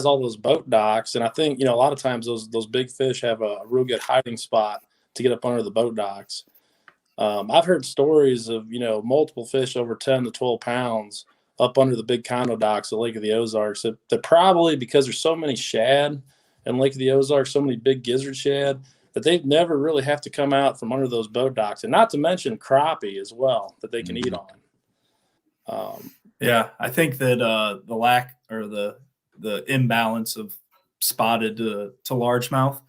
all those boat docks, and I think a lot of times those big fish have a real good hiding spot to get up under the boat docks. I've heard stories of multiple fish over 10 to 12 pounds up under the big condo docks at Lake of the Ozarks. That probably because there's so many shad in Lake of the Ozarks, so many big gizzard shad, that they never really have to come out from under those boat docks, and not to mention crappie as well that they can eat on. I think that the lack or the imbalance of spotted to largemouth,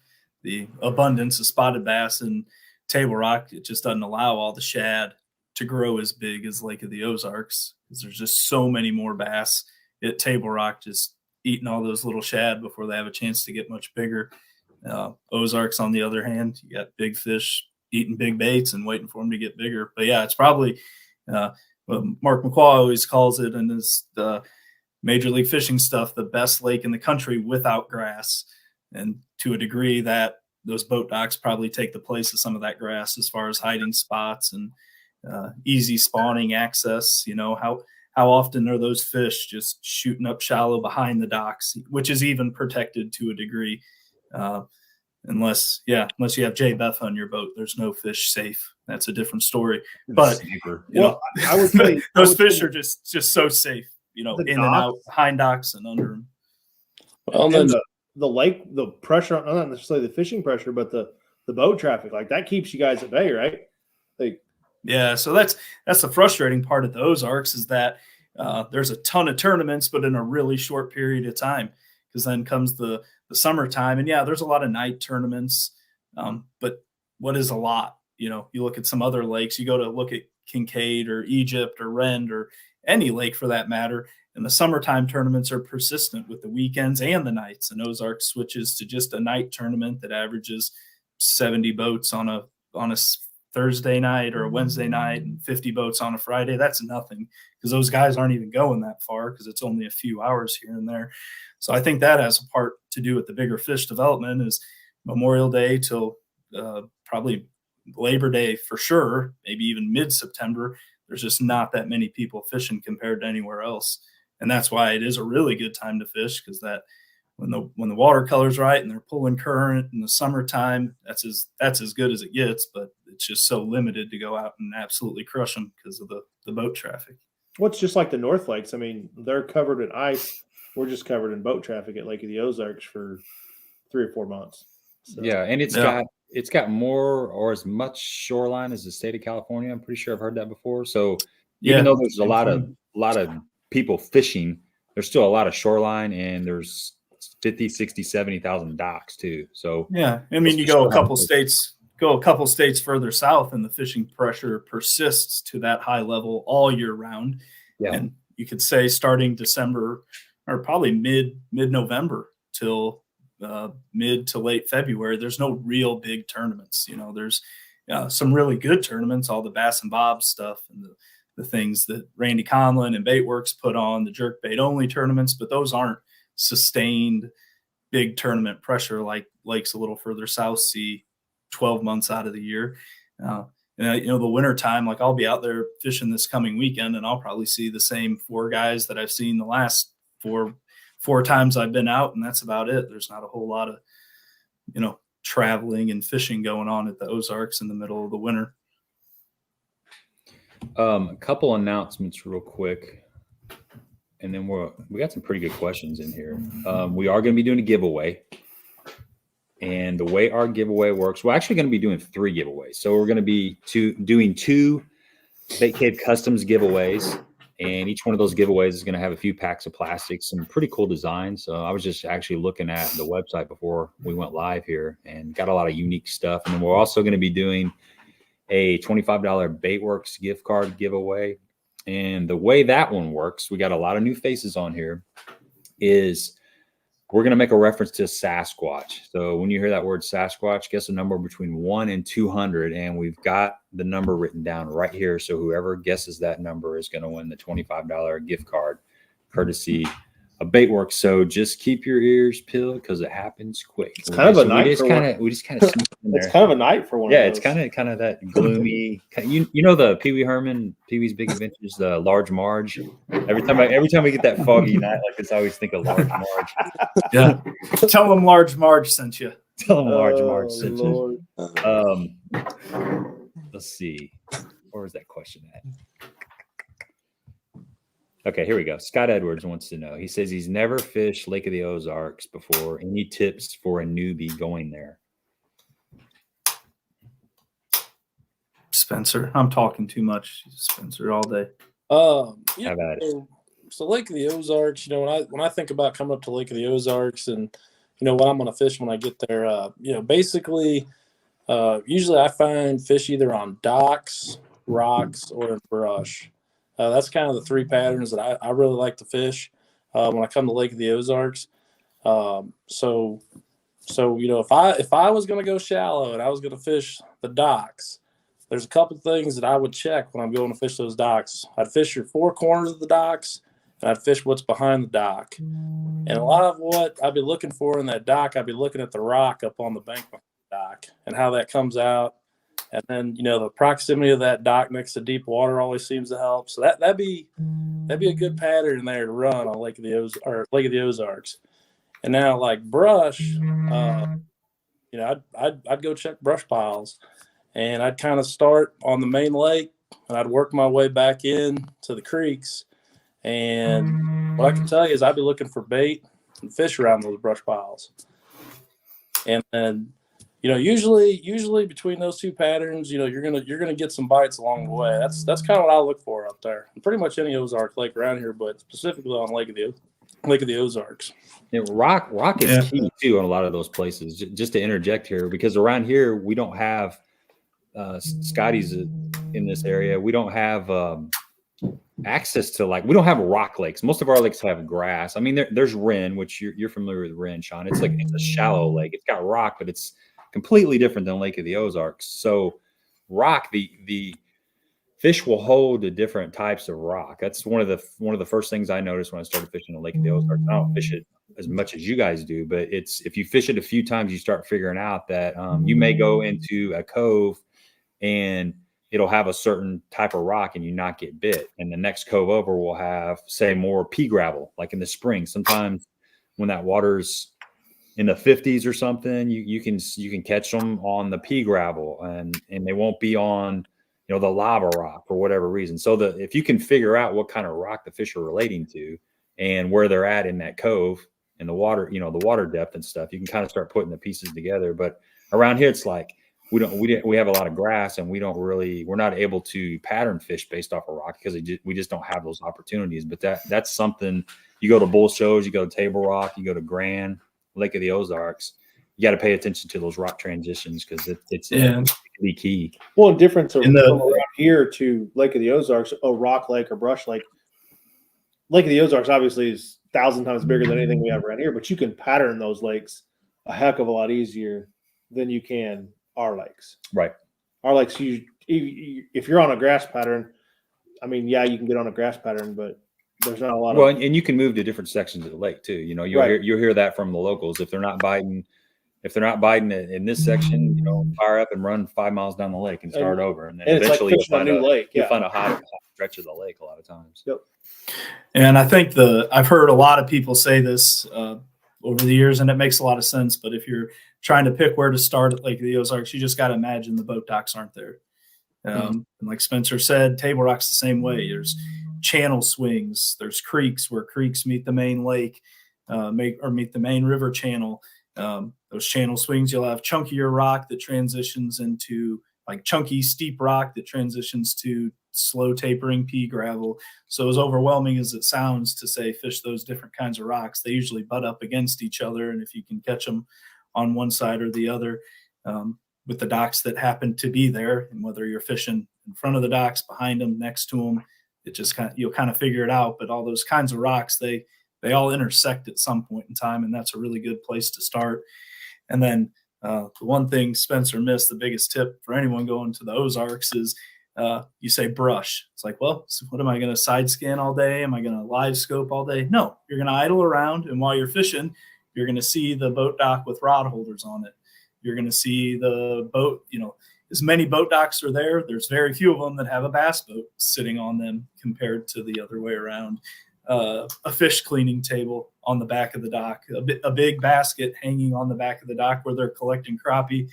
the abundance of spotted bass in Table Rock, it just doesn't allow all the shad to grow as big as Lake of the Ozarks, because there's just so many more bass at Table Rock just eating all those little shad before they have a chance to get much bigger. Ozarks, on the other hand, you got big fish eating big baits and waiting for them to get bigger. But yeah, it's probably what Mark McQuaw always calls it in his Major League Fishing stuff, the best lake in the country without grass. And to a degree, that those boat docks probably take the place of some of that grass as far as hiding spots and easy spawning access. How often are those fish just shooting up shallow behind the docks, which is even protected to a degree. Unless you have Jay Beth on your boat, there's no fish safe. That's a different story. But I would say those fish are just so safe, in docks, and out, behind docks and under them. Well, then the lake, the pressure, not necessarily the fishing pressure, but the boat traffic, like that keeps you guys at bay, right? So that's the frustrating part of the Ozarks is that there's a ton of tournaments, but in a really short period of time, because then comes the summertime, and there's a lot of night tournaments. But what is a lot? You look at some other lakes, you go to look at Kincaid or Egypt or Rend or any lake for that matter, and the summertime tournaments are persistent with the weekends and the nights. And Ozark switches to just a night tournament that averages 70 boats on a Thursday night or a Wednesday night and 50 boats on a Friday. That's nothing, because those guys aren't even going that far because it's only a few hours here and there. So I think that has a part to do with the bigger fish development is Memorial Day till probably Labor Day for sure, maybe even mid-September. There's just not that many people fishing compared to anywhere else. And that's why it is a really good time to fish, because that when the watercolor's right and they're pulling current in the summertime, that's as good as it gets, but it's just so limited to go out and absolutely crush them because of the boat traffic. Well, it's just like the North Lakes. I mean, they're covered in ice. We're just covered in boat traffic at Lake of the Ozarks for 3 or 4 months. So. Yeah, and it's got more or as much shoreline as the state of California. I'm pretty sure I've heard that before. So even though there's a lot of people fishing, there's still a lot of shoreline, and there's 50, 60, 70,000 docks too. So I mean, you go a couple states further south, and the fishing pressure persists to that high level all year round. Yeah. And you could say starting December or probably mid-November till mid to late February, there's no real big tournaments. There's some really good tournaments, all the Bass and Bob stuff and the things that Randy Conlon and Baitworks put on, the jerk bait only tournaments, but those aren't sustained big tournament pressure like lakes a little further south see 12 months out of the year. The winter time, like I'll be out there fishing this coming weekend, and I'll probably see the same 4 guys that I've seen the last four times I've been out, and that's about it. There's not a whole lot of traveling and fishing going on at the Ozarks in the middle of the winter. A couple announcements real quick, and then we got some pretty good questions in here. We are going to be doing a giveaway, and the way our giveaway works, we're actually going to be doing 3 giveaways. So we're going to be doing 2 Bait Cave Customs giveaways, and each one of those giveaways is going to have a few packs of plastics, some pretty cool designs. I was just actually looking at the website before we went live here and got a lot of unique stuff. And then we're also going to be doing a $25 Baitworks gift card giveaway. And the way that one works, we got a lot of new faces on here, is we're going to make a reference to Sasquatch. So when you hear that word Sasquatch, guess a number between 1 and 200. And we've got the number written down right here. So whoever guesses that number is going to win the $25 gift card, courtesy of Baitworks. So just keep your ears peeled because it happens quick. It's kind of a night. We just kind of it's kind of a night for one. Yeah, of those. It's kind of that gloomy. You know the Pee Wee Herman, Pee Wee's Big Adventures, the Large Marge. Every time we get that foggy night like this, I always think of Large Marge. Yeah, tell them Large Marge sent you. Tell them Large Marge sent Lord. you. Let's see, where was that question at? Okay, here we go. Scott Edwards wants to know. He says he's never fished Lake of the Ozarks before. Any tips for a newbie going there? Spencer, I'm talking too much. Spencer all day. Yeah, Have at it. so Lake of the Ozarks, you know, when I think about coming up to Lake of the Ozarks and, you know, what I'm going to fish when I get there, you know, basically, usually I find fish either on docks, rocks, or in brush. That's kind of the 3 patterns that I really like to fish when I come to Lake of the Ozarks. So you know, if I was going to go shallow and I was going to fish the docks, there's a couple things that I would check when I'm going to fish those docks. I'd fish your 4 corners of the docks, and I'd fish what's behind the dock. And a lot of what I'd be looking for in that dock, I'd be looking at the rock up on the bank behind the dock and how that comes out. And then, you know, the proximity of that dock next to deep water always seems to help. So that'd be a good pattern there to run on Lake of the Ozarks. And now, like brush, you know, I'd go check brush piles, and I'd kind of start on the main lake, and I'd work my way back in to the creeks. And what I can tell you is I'd be looking for bait and fish around those brush piles. And then, you know, usually between those 2 patterns, you know, you're gonna get some bites along the way. That's kind of what I look for up there. And pretty much any Ozark lake around here, but specifically on Lake of the Ozarks. Yeah, rock is key too on a lot of those places. Just to interject here, because around here we don't have Scotty's in this area. We don't have access to, like, we don't have rock lakes. Most of our lakes have grass. I mean, there's Wren, which you're familiar with Wren, Sean. It's a shallow lake. It's got rock, but it's completely different than Lake of the Ozarks. So rock, the fish will hold to different types of rock. That's one of the first things I noticed when I started fishing the Lake of the Ozarks. I don't fish it as much as you guys do, but if you fish it a few times, you start figuring out that you may go into a cove and it'll have a certain type of rock and you not get bit. And the next cove over will have, say, more pea gravel, like in the spring. Sometimes when that water's in the 50s or something, you can catch them on the pea gravel, and they won't be on, you know, the lava rock for whatever reason. So if you can figure out what kind of rock the fish are relating to and where they're at in that cove and the water, you know, the water depth and stuff, you can kind of start putting the pieces together. But around here, it's like we have a lot of grass, and we're not able to pattern fish based off of rock because we just don't have those opportunities. But that's something. You go to bull shows, you go to Table Rock, you go to Grand, Lake of the Ozarks, you got to pay attention to those rock transitions because it's be key. Well, difference from around here to Lake of the Ozarks, a rock lake or brush lake. Lake of the Ozarks obviously is 1,000 times bigger than anything we have around here, but you can pattern those lakes a heck of a lot easier than you can our lakes. Right. Our lakes, if you're on a grass pattern, I mean, yeah, you can get on a grass pattern, but there's not a lot of. And you can move to different sections of the lake too. You know, you'll hear that from the locals. If they're not biting in this section, you know, fire up and run 5 miles down the lake and start over, and then eventually you'll find a hot stretch of the lake a lot of times. Yep. And I think I've heard a lot of people say this. over the years, and it makes a lot of sense. But if you're trying to pick where to start at Lake of the Ozarks, you just got to imagine the boat docks aren't there. And like Spencer said, Table Rock's the same way. There's channel swings, there's creeks where creeks meet the main lake, meet the main river channel. Those channel swings, you'll have chunkier rock that transitions into like chunky, steep rock that transitions to slow tapering pea gravel. So as overwhelming as it sounds to say fish those different kinds of rocks, they usually butt up against each other. And if you can catch them on one side or the other, with the docks that happen to be there, and whether you're fishing in front of the docks, behind them, next to them, it just you'll kind of figure it out. But all those kinds of rocks, they all intersect at some point in time, and that's a really good place to start. And then the one thing Spencer missed, the biggest tip for anyone going to the Ozarks is you say brush. It's like, well, so what am I going to side scan all day? Am I going to live scope all day? No, you're going to idle around, and while you're fishing, you're going to see the boat dock with rod holders on it. You're going to see the boat, as many boat docks are there. There's very few of them that have a bass boat sitting on them compared to the other way around. A fish cleaning table on the back of the dock, a big basket hanging on the back of the dock where they're collecting crappie.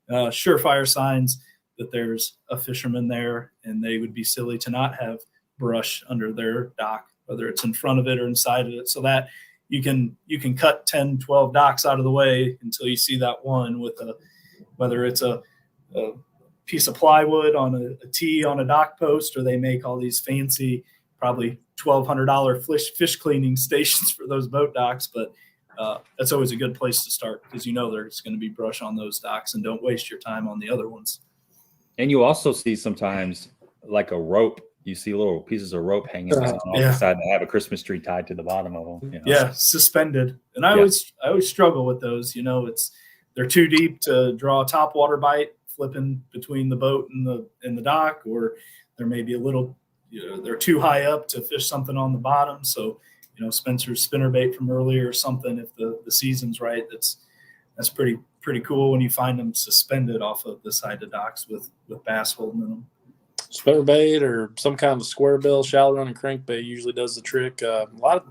Surefire signs that there's a fisherman there, and they would be silly to not have brush under their dock, whether it's in front of it or inside of it, so that you can cut 10, 12 docks out of the way until you see that one with whether it's a piece of plywood on a T on a dock post, or they make all these fancy, probably $1,200 fish cleaning stations for those boat docks. But that's always a good place to start, because there's going to be brush on those docks, and don't waste your time on the other ones. And you also see sometimes like a rope. You see little pieces of rope hanging down off the side and have a Christmas tree tied to the bottom of them. Yeah, suspended. And I always struggle with those. They're too deep to draw a top water bite flipping between the boat and the dock, or there may be a little, they're too high up to fish something on the bottom. So, Spencer's spinnerbait from earlier or something, if the season's right, that's pretty cool when you find them suspended off of the side of docks with bass holding them. Spinnerbait or some kind of square bill, shallow running crankbait usually does the trick. A lot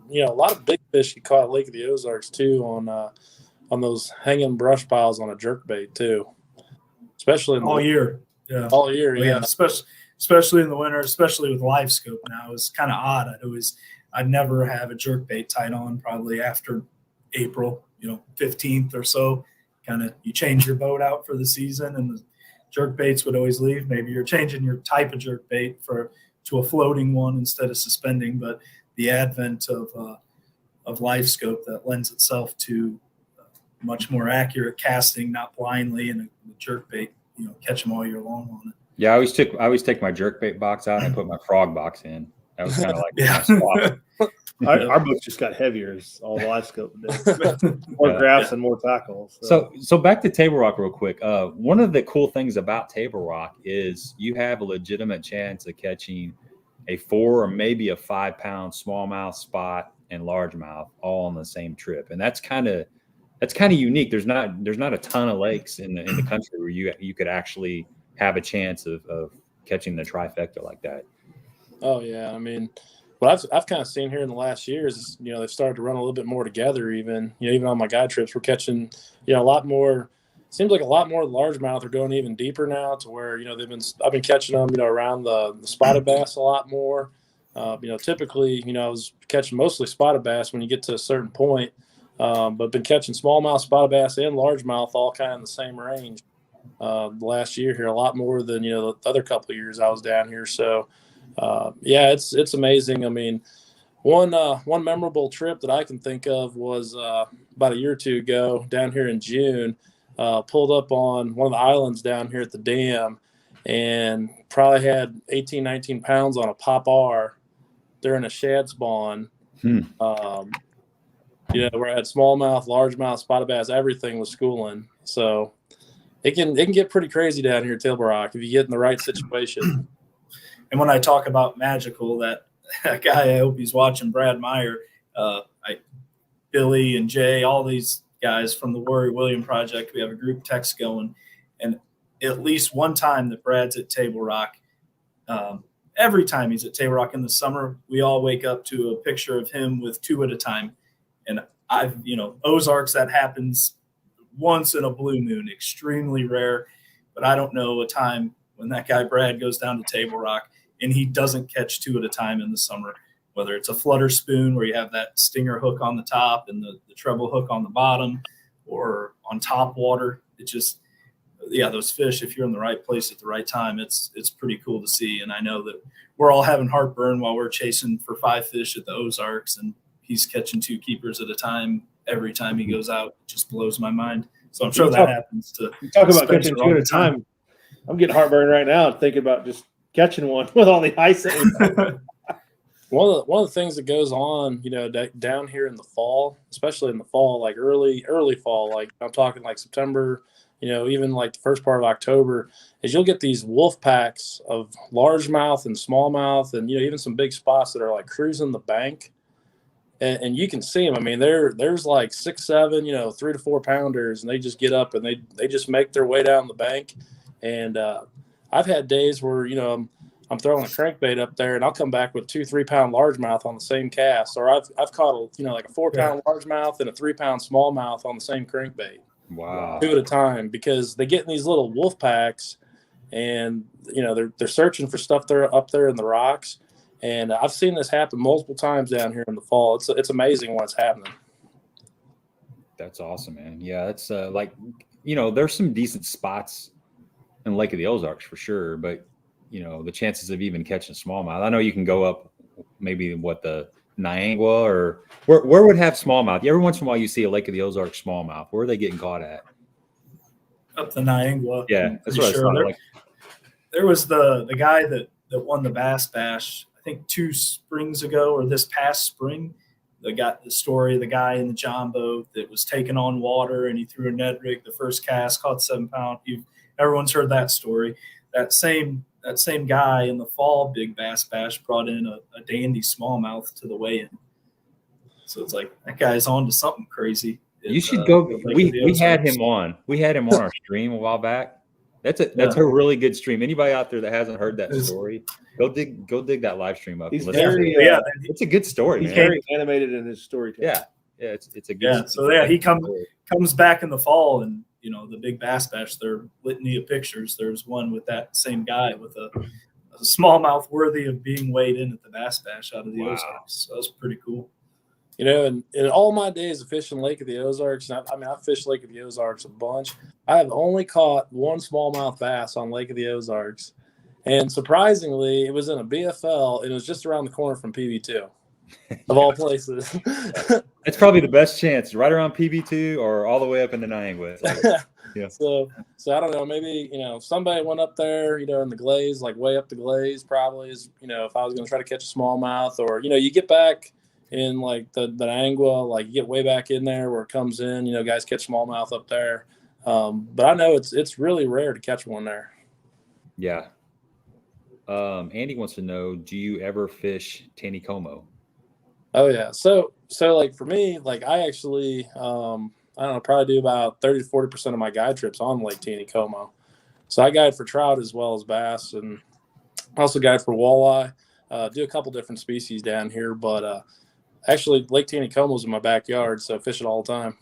of big fish you caught at Lake of the Ozarks too on those hanging brush piles on a jerkbait too, especially all year. Yeah, all year. Yeah, especially in the winter, especially with LiveScope now. It's kind of odd. I'd never have a jerkbait tied on probably after April, 15th or so. Kind of you change your boat out for the season, and the jerk baits would always leave. Maybe you're changing your type of jerk bait to a floating one instead of suspending. But the advent of LiveScope that lends itself to much more accurate casting, not blindly, and a jerk bait, catch them all year long on it. Yeah, I always take my jerk bait box out and I put my frog box in. That was kind of like our boat just got heavier as all LiveScope did. More graphs and more tackles. So back to Table Rock real quick. One of the cool things about Table Rock is you have a legitimate chance of catching a 4 or maybe a 5 pound smallmouth, spot, and largemouth all on the same trip, and that's kind of unique. There's not a ton of lakes in the country where you could actually have a chance of catching the trifecta like that. Oh yeah, I mean, what I've kind of seen here in the last years is, they've started to run a little bit more together. Even on my guide trips, we're catching, a lot more. Seems like a lot more largemouth are going even deeper now, to where I've been catching them, around the spotted bass a lot more. Typically, I was catching mostly spotted bass when you get to a certain point, but been catching smallmouth, spotted bass, and largemouth all kind of in the same range. Last year here, a lot more than the other couple of years I was down here. So. It's amazing. I mean, one memorable trip that I can think of was about a year or two ago down here in June. Pulled up on one of the islands down here at the dam, and probably had 18, 19 pounds on a pop R during a shad spawn. Where I had smallmouth, largemouth, spotted bass, everything was schooling. So it can get pretty crazy down here at Table Rock if you get in the right situation. And when I talk about magical, that guy, I hope he's watching, Brad Meyer, Billy and Jay, all these guys from the Warrior William Project, we have a group text going. And at least one time that Brad's at Table Rock, every time he's at Table Rock in the summer, we all wake up to a picture of him with 2 at a time. And Ozarks, that happens once in a blue moon, extremely rare. But I don't know a time when that guy Brad goes down to Table Rock and he doesn't catch 2 at a time in the summer, whether it's a flutter spoon where you have that stinger hook on the top and the treble hook on the bottom, or on top water. It just, those fish, if you're in the right place at the right time, it's pretty cool to see. And I know that we're all having heartburn while we're chasing for 5 fish at the Ozarks, and he's catching 2 keepers at a time every time he goes out. It just blows my mind. So I'm sure that happens to. You talk about catching 2 at a time. I'm getting heartburn right now thinking about just catching one with all the ice. One of the things that goes on, down here in the fall, especially in the fall, like early fall, like I'm talking like September, even like the first part of October, is you'll get these wolf packs of largemouth and smallmouth, and even some big spots that are like cruising the bank, and you can see them. I mean, there's like 6, 7, 3 to 4 pounders, and they just get up and they just make their way down the bank. And I've had days where I'm throwing a crankbait up there, and I'll come back with 2-3 pound largemouth on the same cast, or I've caught like a 4 pound largemouth and a 3 pound smallmouth on the same crankbait. Wow. 2 at a time, because they get in these little wolf packs, and they're searching for stuff there up there in the rocks. And I've seen this happen multiple times down here in the fall. It's amazing when it's happening. That's awesome, man. Yeah, it's there's some decent spots in Lake of the Ozarks for sure, but the chances of even catching smallmouth, I know you can go up maybe the Niangua, or where would have smallmouth. Every once in a while you see a Lake of the Ozarks smallmouth. Where are they getting caught at? Up the Niangua. Yeah, that's what I thought. There was the guy that won the Bass Bash, I think 2 springs ago, or this past spring. They got the story of the guy in the John boat that was taking on water, and he threw a Ned rig the first cast, caught 7 pound. Everyone's heard that story. That same guy in the fall Big Bass Bash brought in a dandy smallmouth to the weigh-in. So it's like, that guy's on to something crazy. You should go. We had him on. We had him on our stream a while back. That's a really good stream. Anybody out there that hasn't heard that story, go dig that live stream up. He's it's a good story. He's man. very animated in his storytelling. Yeah, it's a good. He comes back in the fall, and the Big Bass Bash, their litany of pictures. There's one with that same guy with a smallmouth worthy of being weighed in at the Bass Bash out of the Ozarks. So that's pretty cool. And in all my days of fishing Lake of the Ozarks, and I've fished Lake of the Ozarks a bunch, I have only caught 1 smallmouth bass on Lake of the Ozarks. And surprisingly, it was in a BFL, and it was just around the corner from PB2, of all places. That's probably the best chance, right around PB2 or all the way up into Niangua. Yeah. So I don't know, maybe, somebody went up there, in the glaze, like way up the glaze probably is, if I was going to try to catch a smallmouth, or, you get back in like the Niangua, like you get way back in there where it comes in, guys catch smallmouth up there. But I know it's really rare to catch one there. Yeah. Andy wants to know, do you ever fish Taneycomo? Oh yeah. So like for me, like I actually, I don't know, probably do about 30 to 40% of my guide trips on Lake Taneycomo. So I guide for trout as well as bass, and also guide for walleye. Do a couple different species down here, but actually Lake Taneycomo is in my backyard, so I fish it all the time.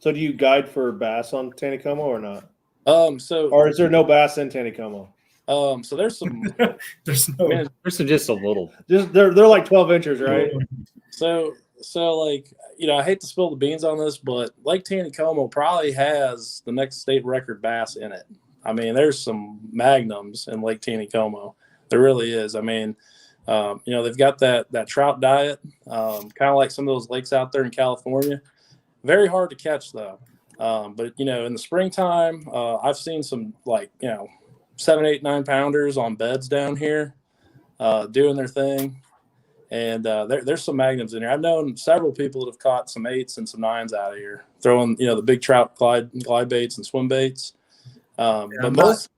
So do you guide for bass on Taneycomo or not? Or is there no bass in Taneycomo? So there's some. there's some just a little. Just they're like 12 inches, right? So like, I hate to spill the beans on this, but Lake Taneycomo probably has the next state record bass in it. I mean, there's some magnums in Lake Taneycomo. There really is. I mean, they've got that trout diet, kind of like some of those lakes out there in California. Very hard to catch though. But in the springtime, I've seen some 7, 8, 9 pounders on beds down here, doing their thing. And there's some magnums in here. I've known several people that have caught some 8s and some 9s out of here, throwing the big trout glide baits and swim baits. I was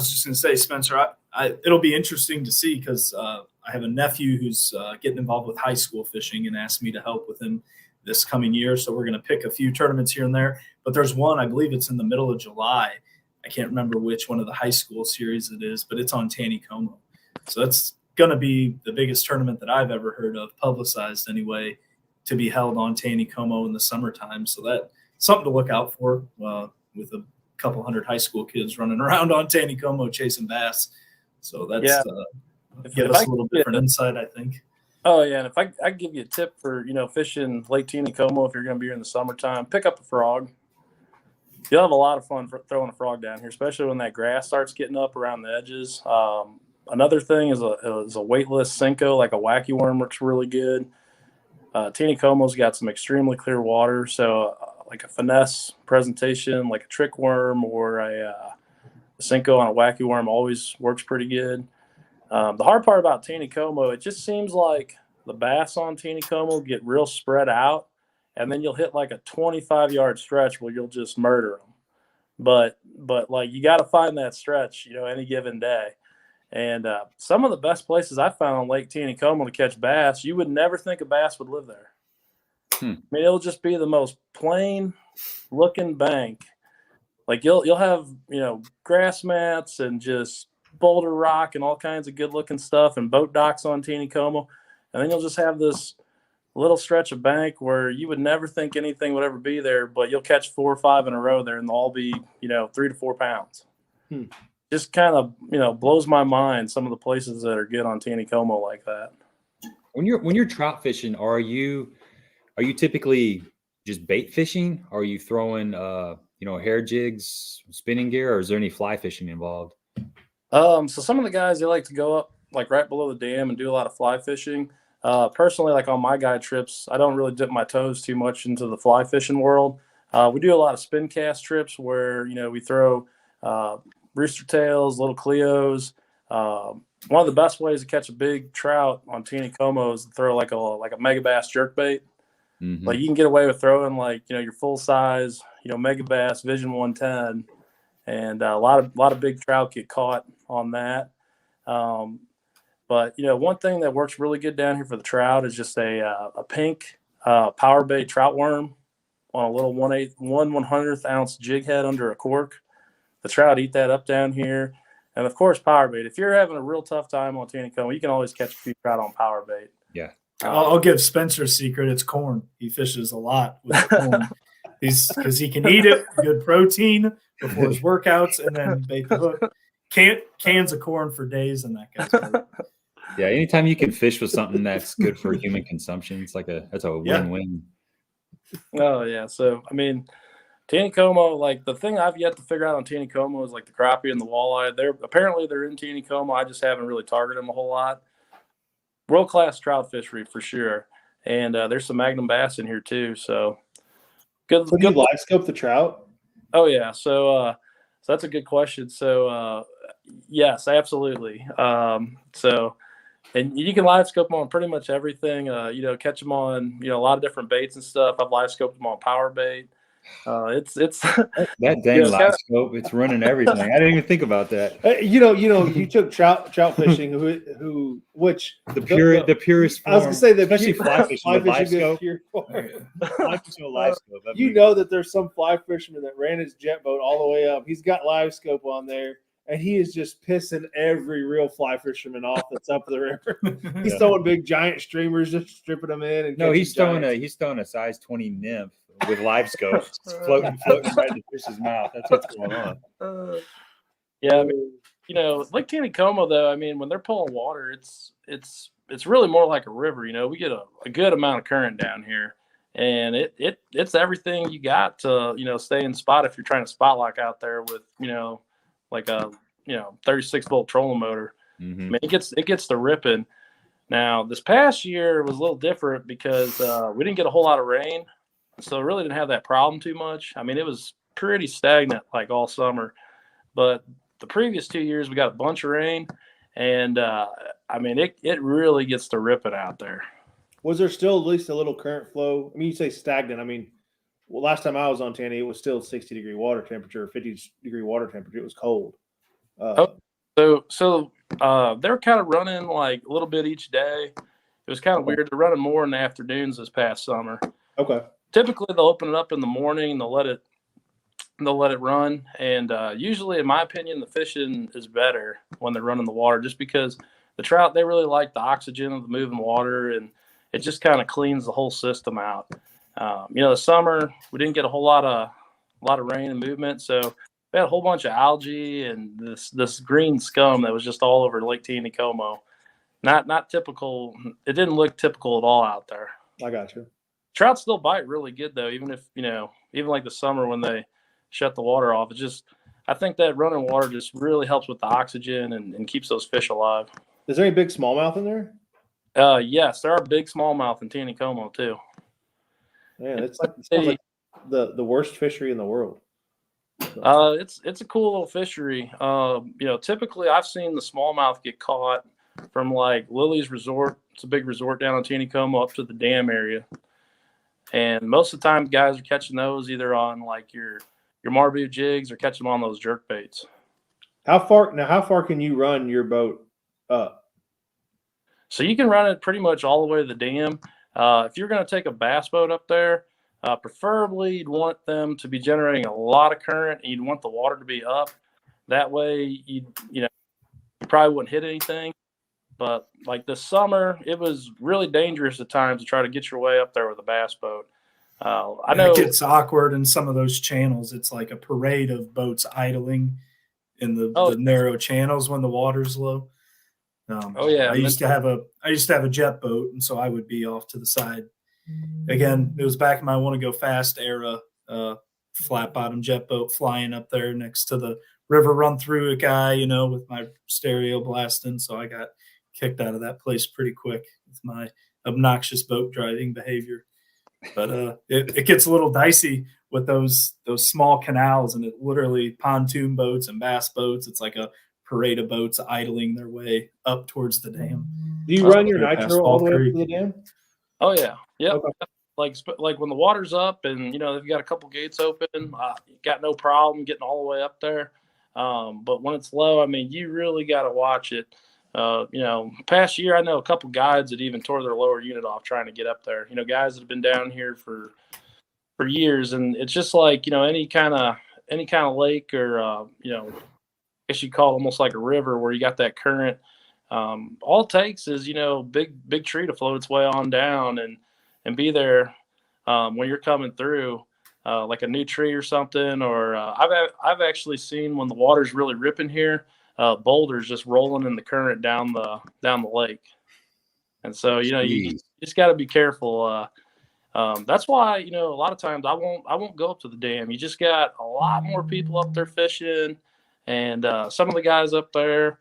just going to say, Spencer, it'll be interesting to see, because I have a nephew who's getting involved with high school fishing and asked me to help with him this coming year. So we're going to pick a few tournaments here and there. But there's one, I believe it's in the middle of July. I can't remember which one of the high school series it is, but it's on Taneycomo. So going to be the biggest tournament that I've ever heard of, publicized anyway, to be held on Taneycomo in the summertime. So that's something to look out for, with a couple hundred high school kids running around on Taneycomo chasing bass. So that's give us a little different insight, I think. Oh yeah, and if I give you a tip for fishing Lake Taneycomo, if you're going to be here in the summertime, pick up a frog. You'll have a lot of fun throwing a frog down here, especially when that grass starts getting up around the edges. Another thing is a weightless Senko, like a wacky worm, works really good. Taneycomo's got some extremely clear water, so like a finesse presentation, like a trick worm or a Senko on a wacky worm always works pretty good. The hard part about Taneycomo, it just seems like the bass on Taneycomo get real spread out, and then you'll hit like a 25-yard stretch where you'll just murder them. But like you got to find that stretch, any given day. And some of the best places I found on Lake Taneycomo to catch bass, you would never think a bass would live there. I mean, it'll just be the most plain looking bank. Like you'll have, grass mats and just boulder rock and all kinds of good looking stuff and boat docks on Taneycomo. And then you'll just have this little stretch of bank where you would never think anything would ever be there, but you'll catch 4 or 5 in a row there and they'll all be, 3 to 4 pounds. Just kind of, blows my mind some of the places that are good on Taneycomo like that. When you're trout fishing, are you typically just bait fishing? Are you throwing hair jigs, spinning gear, or is there any fly fishing involved? So some of the guys, they like to go up like right below the dam and do a lot of fly fishing. Personally, like on my guide trips, I don't really dip my toes too much into the fly fishing world. We do a lot of spin cast trips where, we throw rooster tails, little Cleos. One of the best ways to catch a big trout on Taneycomo is to throw like a mega bass jerk bait. Mm-hmm. Like you can get away with throwing your full size, mega bass Vision 110, and a lot of big trout get caught on that. But one thing that works really good down here for the trout is just a pink power bait trout worm on a little 1/100th ounce jig head under a cork. The trout eat that up down here. And, of course, power bait. If you're having a real tough time on Taneycomo, you can always catch a few trout on power bait. Yeah. I'll give Spencer a secret. It's corn. He fishes a lot with corn. Because he can eat it, good protein before his workouts, and then bait the hook. Cans of corn for days, and that guy's good. Yeah, anytime you can fish with something that's good for human consumption, that's a win-win. Oh, yeah. So, I mean – Taneycomo, like the thing I've yet to figure out on Taneycomo is like the crappie and the walleye. They're in Taneycomo. I just haven't really targeted them a whole lot. World-class trout fishery for sure. And there's some magnum bass in here too. So good. So do you live scope the trout? Oh yeah. So that's a good question. So yes, absolutely. And you can live scope them on pretty much everything. Catch them on a lot of different baits and stuff. I've live scoped them on power bait. It's that dang LiveScope. It's running everything. I didn't even think about that. You took trout fishing, which the purest form. I was gonna say especially fly fishing with LiveScope. Fly fishing with LiveScope. That there's some fly fisherman that ran his jet boat all the way up. He's got LiveScope on there, and he is just pissing every real fly fisherman off that's up the river. He's throwing big giant streamers, just stripping them in. And he's throwing a size 20 nymph with LiveScope floating right in the fish's mouth. That's what's going on. Yeah, I mean, Lake Taneycomo though. I mean, when they're pulling water, it's really more like a river. We get a good amount of current down here, and it's everything you got to stay in spot if you're trying to spot lock out there with like a 36-volt trolling motor. Mm-hmm. I mean, it gets to ripping. Now this past year was a little different because we didn't get a whole lot of rain. So really didn't have that problem too much. I mean, it was pretty stagnant like all summer. But the previous 2 years, we got a bunch of rain. And, I mean, it really gets to rip it out there. Was there still at least a little current flow? I mean, you say stagnant. I mean, last time I was on Taney, it was still 60-degree water temperature, 50-degree water temperature. It was cold. So they're kind of running like a little bit each day. It was kind of weird. They're running more in the afternoons this past summer. Okay. Typically, they'll open it up in the morning and they'll let it run. And usually, in my opinion, the fishing is better when they're running the water, just because the trout, they really like the oxygen of the moving water, and it just kind of cleans the whole system out. The summer we didn't get a lot of rain and movement, so we had a whole bunch of algae and this green scum that was just all over Lake Taneycomo. Not typical. It didn't look typical at all out there. I got you. Trout still bite really good though, even if even like the summer when they shut the water off. It's just, I think that running water just really helps with the oxygen and keeps those fish alive. Is there any big smallmouth in there? Yes, there are big smallmouth in Taneycomo too. Man, it sounds like the worst fishery in the world. It's a cool little fishery. Typically I've seen the smallmouth get caught from like Lily's Resort. It's a big resort down in Taneycomo up to the dam area. And most of the time guys are catching those either on like your Marbu jigs or catch them on those jerk baits. How far can you run your boat up? So you can run it pretty much all the way to the dam. If you're going to take a bass boat up there, preferably you'd want them to be generating a lot of current, and you'd want the water to be up. That way you probably wouldn't hit anything. But like this summer, it was really dangerous at times to try to get your way up there with a bass boat. I know it gets awkward in some of those channels. It's like a parade of boats idling in the narrow channels when the water's low. I used to have a jet boat, and so I would be off to the side. Again, it was back in my want to go fast era. Flat bottom jet boat flying up there next to the river run through a guy, with my stereo blasting. So I got kicked out of that place pretty quick with my obnoxious boat driving behavior. But it gets a little dicey with those small canals, and it literally pontoon boats and bass boats. It's like a parade of boats idling their way up towards the dam. Do you run your nitro all the way up to the dam? Oh yeah, yeah. Okay. Like when the water's up and they've got a couple gates open, you got no problem getting all the way up there. But when it's low, I mean, you really got to watch it. Past year, I know a couple guides that even tore their lower unit off trying to get up there. Guys that have been down here for years, and it's just like any kind of lake or I guess you call it almost like a river where you got that current. All it takes is big tree to float its way on down and be there when you're coming through, like a new tree or something. Or I've actually seen when the water's really ripping here. Boulders just rolling in the current down the lake, and so you just got to be careful. That's why a lot of times I won't go up to the dam. You just got a lot more people up there fishing, and some of the guys up there,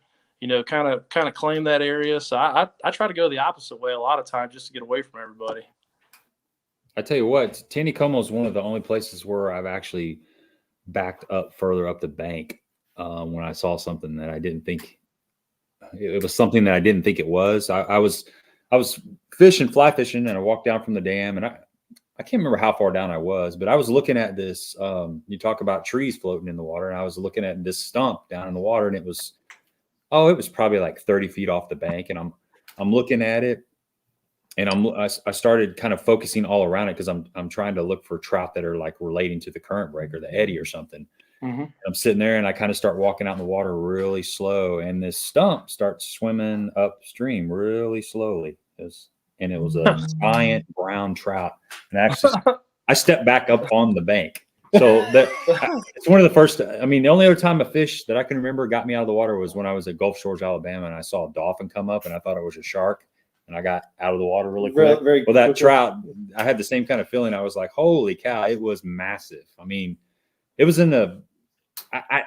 kind of claim that area. So I try to go the opposite way a lot of times just to get away from everybody. I tell you what, Taneycomo is one of the only places where I've actually backed up further up the bank. When I saw something that I didn't think it was something that I didn't think it was. I was fly fishing, and I walked down from the dam, and I can't remember how far down I was, but I was looking at this. You talk about trees floating in the water, and I was looking at this stump down in the water, and it was probably like 30 feet off the bank, and I'm looking at it, and I started kind of focusing all around it because I'm trying to look for trout that are like relating to the current break or the eddy or something. Mm-hmm. I'm sitting there, and I kind of start walking out in the water really slow, and this stump starts swimming upstream really slowly. And it was a giant brown trout. And actually, I stepped back up on the bank. So it's one of the first. I mean, the only other time a fish that I can remember got me out of the water was when I was at Gulf Shores, Alabama, and I saw a dolphin come up, and I thought it was a shark, and I got out of the water really quick. Well, that trout, I had the same kind of feeling. I was like, "Holy cow!" It was massive. I mean, it was in the.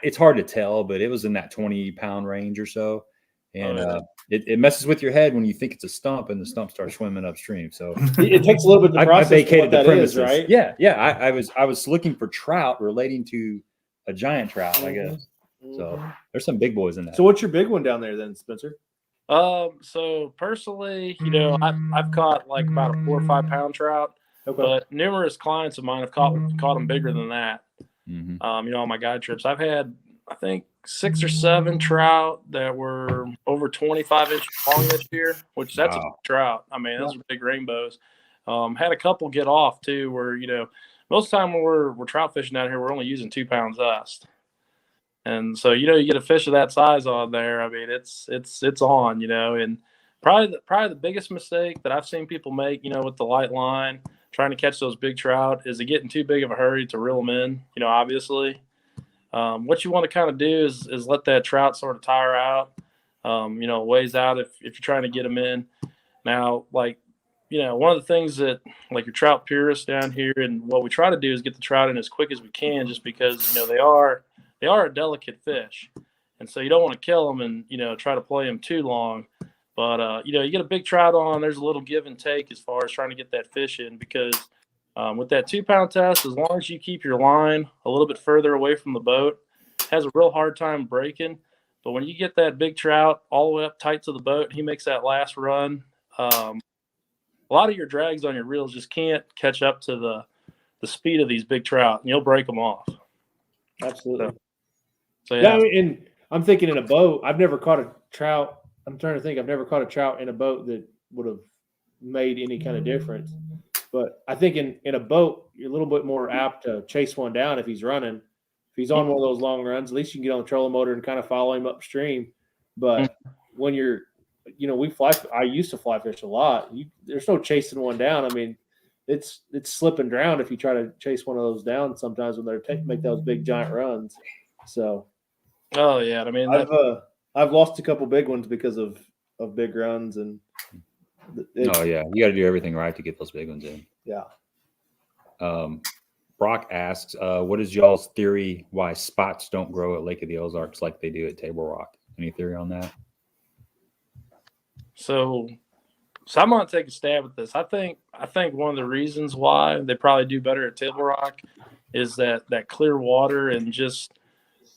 It's hard to tell, but it was in that 20-pound range or so. And it messes with your head when you think it's a stump and the stump starts swimming upstream. So it takes a little bit to process. I vacated the premises, right? Yeah. I was looking for trout relating to a giant trout, I guess. So there's some big boys in that. So what's your big one down there then, Spencer? So personally, I've caught like about a 4 or 5 pound trout, but numerous clients of mine have caught them bigger than that. Mm-hmm. On my guide trips, I've had, I think, 6 or 7 trout that were over 25 inches long this year, which that's a big trout. I mean, those are big rainbows. Had a couple get off too, where most of the time when we're trout fishing down here, we're only using 2 pound zest. And so, you get a fish of that size on there. I mean, it's on, and probably the biggest mistake that I've seen people make, with the light line, trying to catch those big trout, is they get in too big of a hurry to reel them in, obviously. What you want to kind of do is let that trout sort of tire out, ways out if you're trying to get them in. Now, like, one of the things that, like, your trout purists down here, and what we try to do is get the trout in as quick as we can, just because, they are a delicate fish. And so you don't want to kill them and, try to play them too long. But, you get a big trout on, there's a little give and take as far as trying to get that fish in, because with that 2-pound test, as long as you keep your line a little bit further away from the boat, it has a real hard time breaking. But when you get that big trout all the way up tight to the boat, he makes that last run. A lot of your drags on your reels just can't catch up to the speed of these big trout, and you'll break them off. Absolutely. So yeah. I mean, and I'm thinking in a boat, I've never caught a trout. I'm trying to think. I've never caught a trout in a boat that would have made any kind of difference. But I think in a boat, you're a little bit more apt to chase one down if he's running. If he's on one of those long runs, at least you can get on the trolling motor and kind of follow him upstream. But when you're, I used to fly fish a lot. There's no chasing one down. I mean, it's slip and drown if you try to chase one of those down sometimes when they're make those big giant runs. So, oh yeah, I mean, I've lost a couple big ones because of big runs, and oh yeah, you got to do everything right to get those big ones in. Yeah. Brock asks, what is y'all's theory why spots don't grow at Lake of the Ozarks like they do at Table Rock? Any theory on that? So I'm gonna take a stab at this. I think one of the reasons why they probably do better at Table Rock is that clear water, and just,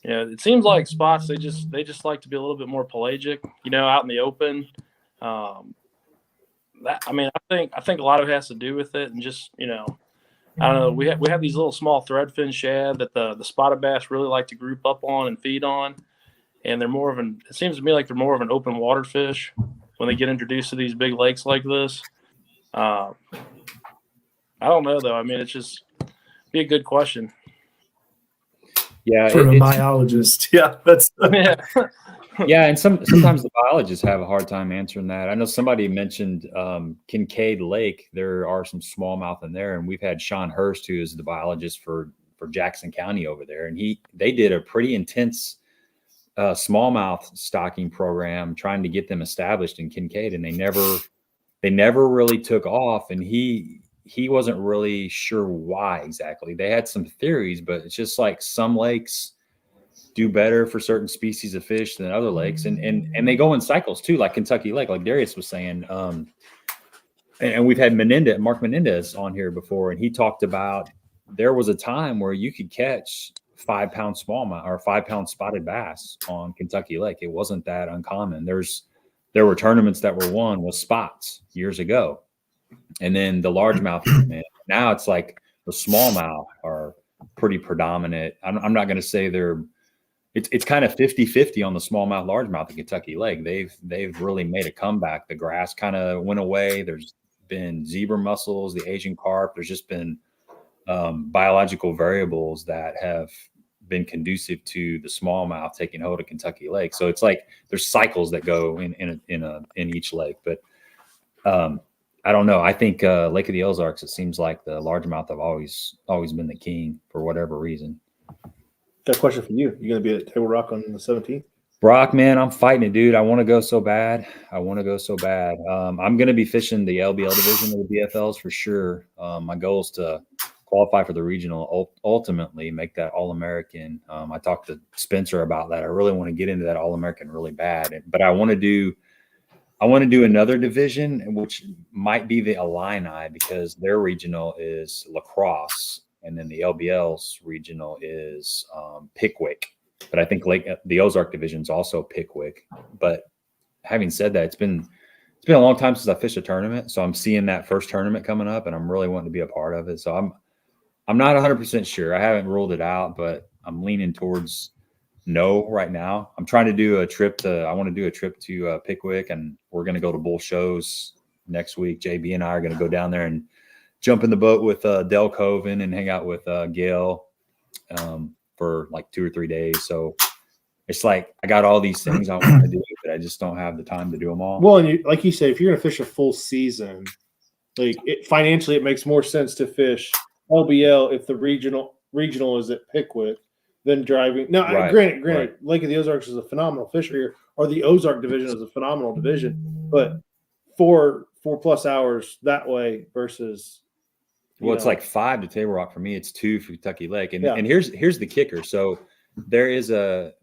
it seems like spots, they just like to be a little bit more pelagic, out in the open. I think a lot of it has to do with it, and just, I don't know. We have these little small threadfin shad that the spotted bass really like to group up on and feed on, and it seems to me like they're more of an open water fish when they get introduced to these big lakes like this. I don't know though. I mean, it's just be a good question. Yeah, for a biologist. Yeah, that's Yeah. Yeah, and sometimes the biologists have a hard time answering that. I know somebody mentioned Kincaid Lake. There are some smallmouth in there, and we've had Sean Hurst, who is the biologist for Jackson County over there, and they did a pretty intense smallmouth stocking program trying to get them established in Kincaid, and they never really took off, and he wasn't really sure why exactly. They had some theories, but it's just like some lakes do better for certain species of fish than other lakes, and they go in cycles too, like Kentucky Lake, like Darius was saying. And we've had Mark Menendez on here before, and he talked about there was a time where you could catch 5-pound smallmouth or 5-pound spotted bass on Kentucky Lake. It wasn't that uncommon. There were tournaments that were won with spots years ago, and then the largemouth came in. Now it's like the smallmouth are pretty predominant. I'm not going to say it's kind of 50-50 on the smallmouth largemouth in Kentucky Lake. They've really made a comeback. The grass kind of went away. There's been zebra mussels, the Asian carp. There's just been biological variables that have been conducive to the smallmouth taking hold of Kentucky Lake. So it's like there's cycles that go in each lake. But I don't know. I think Lake of the Ozarks, it seems like the largemouth have always been the king for whatever reason. Got a question for you. You going to be at Table Rock on the 17th? Brock, man, I'm fighting it, dude. I want to go so bad. I'm going to be fishing the LBL division of the BFLs for sure. My goal is to qualify for the regional, ultimately make that All-American. I talked to Spencer about that. I really want to get into that All-American really bad, but I want to do another division, which might be the Illini, because their regional is La Crosse, and then the LBL's regional is Pickwick. But I think the Ozark division is also Pickwick. But having said that, it's been a long time since I fished a tournament, so I'm seeing that first tournament coming up, and I'm really wanting to be a part of it. So I'm not 100% sure. I haven't ruled it out, but I'm leaning towards no right now. I'm trying to do a trip to Pickwick, and we're going to go to Bull Shows next week. JB and I are going to go down there and jump in the boat with Del Coven and hang out with Gail for like 2 or 3 days. So it's like I got all these things I want to do, but I just don't have the time to do them all. Well, and like you said, if you're going to fish a full season, like financially, it makes more sense to fish LBL if the regional is at Pickwick than driving. Now, granted, right. Lake of the Ozarks is a phenomenal fishery, or the Ozark division is a phenomenal division, but 4+ hours that way versus. Well, it's like 5 to Table Rock for me. It's 2 for Kentucky Lake, and Yeah. and here's the kicker. So there's the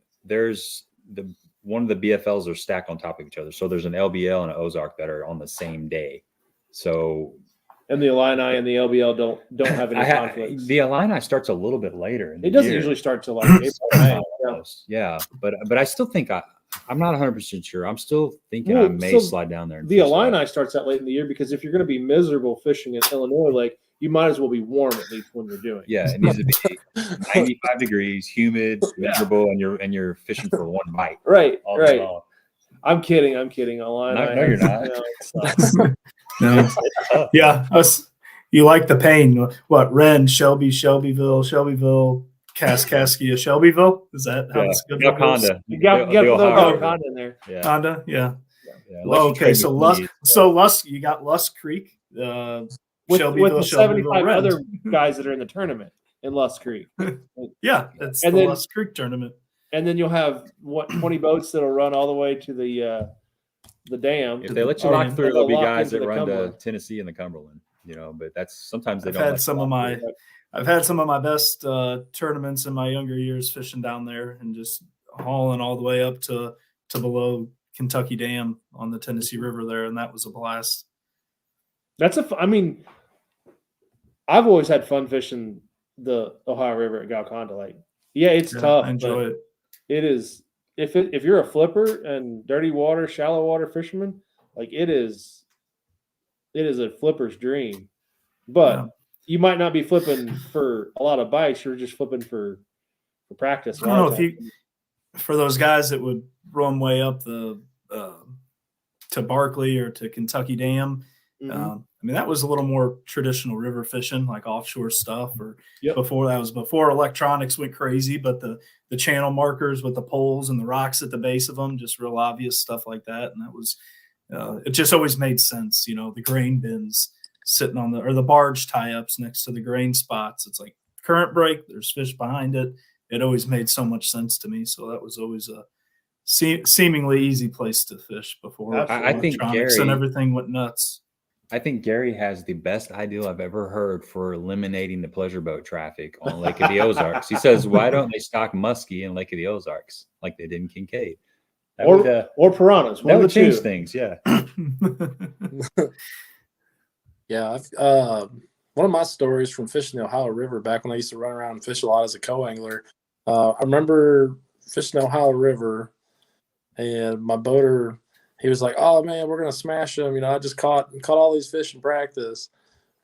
one of the BFLs are stacked on top of each other. So there's an LBL and an Ozark that are on the same day. So and the Illini and the LBL don't have any conflicts. The Illini starts a little bit later. In the it doesn't year. usually start till like April, May. Yeah, but I still think I'm not 100% sure. I'm still thinking I may slide down there. The Illini starts out late in the year because if you're going to be miserable fishing in Illinois Lake, you might as well be warm at least when you're doing it. Yeah, it needs to be 95 degrees, humid, miserable, and you're fishing for one bite. Right. I'm kidding. Illini. No, you're not. No. Yeah, you like the pain. What, Wren, Shelbyville, Kaskaskia, Shelbyville? Is that how it's good? Honda. You got to throw Honda in there. Yeah. Honda, yeah. Well, okay, so Lusk, you got Lusk Creek, with the 75 other guys that are in the tournament in Lusk Creek. Yeah, that's the Lusk Creek tournament. And then you'll have 20 boats that'll run all the way to the dam. If they let you lock through, there'll be guys that run to Tennessee and the Cumberland, but that's sometimes they don't. I've had some of my best tournaments in my younger years fishing down there and just hauling all the way up to below Kentucky Dam on the Tennessee River there, and that was a blast. I've always had fun fishing the Ohio River at Golconda Lake. Yeah, it's tough. I enjoy it. It is. If you're a flipper and dirty water, shallow water fisherman, like it is a flipper's dream. But you might not be flipping for a lot of bites. You're just flipping for practice. I don't know for those guys that would run way up to Barkley or to Kentucky Dam. That was a little more traditional river fishing, like offshore stuff, or before electronics went crazy, but the channel markers with the poles and the rocks at the base of them, just real obvious stuff like that. And that was, it just always made sense. The grain bins sitting on the barge tie-ups next to the grain spots. It's like current break, there's fish behind it. It always made so much sense to me. So that was always a seemingly easy place to fish before I think Gary and everything went nuts. I think Gary has the best idea I've ever heard for eliminating the pleasure boat traffic on Lake of the Ozarks. He says, why don't they stock muskie in Lake of the Ozarks like they did in Kincaid? Or piranhas. That would change things, yeah. Yeah. One of my stories from fishing the Ohio River back when I used to run around and fish a lot as a co-angler, I remember fishing the Ohio River, and my boater, he was like, "Oh man, we're gonna smash them." I just caught all these fish in practice.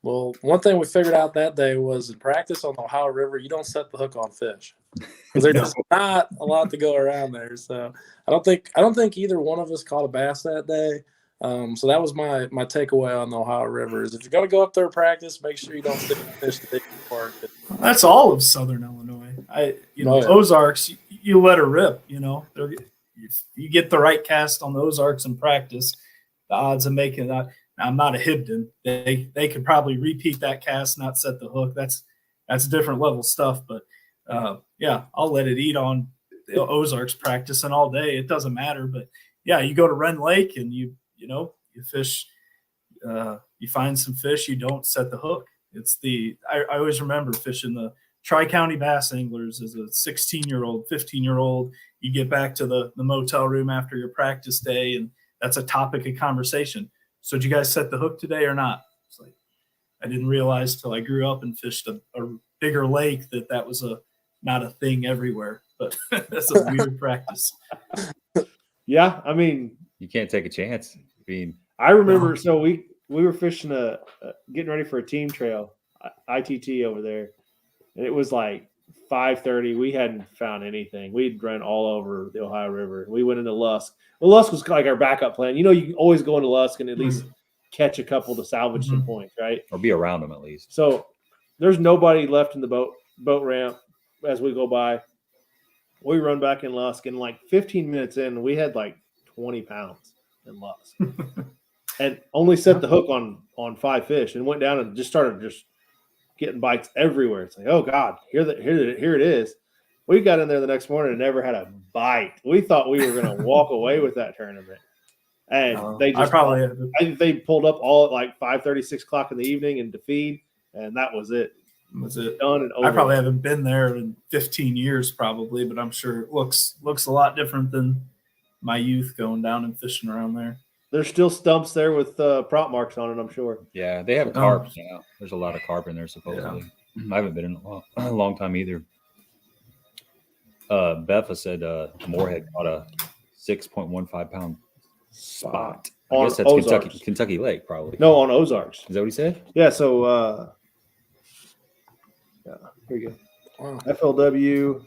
Well, one thing we figured out that day was in practice on the Ohio River, you don't set the hook on fish because there's just not a lot to go around there. So I don't think either one of us caught a bass that day. So that was my takeaway on the Ohio River is if you're gonna go up there and practice, make sure you don't stick the fish to the park. That's all of Southern Illinois. Ozarks, you let her rip. If you get the right cast on the Ozarks in practice, the odds of making that. Now, I'm not a Hibden. They could probably repeat that cast, not set the hook. That's different level stuff. But I'll let it eat on the Ozarks practicing all day. It doesn't matter. But yeah, you go to Wren Lake and you fish. You find some fish. You don't set the hook. I always remember fishing the Tri-County Bass Anglers as a 16-year-old, 15-year-old. You get back to the motel room after your practice day, and that's a topic of conversation. So did you guys set the hook today or not? It's like, I didn't realize till I grew up and fished a bigger lake that was not a thing everywhere, but that's a weird practice. Yeah. You can't take a chance. I remember, so we were fishing getting ready for a team trail, ITT over there. And it was like 5:30. We hadn't found anything. We'd run all over the Ohio River. We went into Lusk. Well, Lusk was like our backup plan. You can always go into Lusk and at least catch a couple to salvage some points, right? Or be around them at least. So there's nobody left in the boat ramp as we go by. we run back in Lusk, and like 15 minutes in, we had like 20 pounds in Lusk, and only set the hook on 5 fish, and went down and just started getting bites everywhere. It's like, oh God, here it is. We got in there the next morning and never had a bite. We thought we were going to walk away with that tournament. And they just I think they pulled up all at like 5:30, 6 o'clock in the evening and to feed, and that was it. Was it done and over? I probably haven't been there in 15 years, probably, but I'm sure it looks a lot different than my youth going down and fishing around there. There's still stumps there with prop marks on it, I'm sure. Yeah, they have carp. Yeah, there's a lot of carp in there supposedly. Yeah. I haven't been in a long time either. Betha said Moorhead caught a 6.15 pound spot. I guess that's Kentucky Lake, probably. No, on Ozarks. Is that what he said? Yeah. So, yeah, here you go. Wow. FLW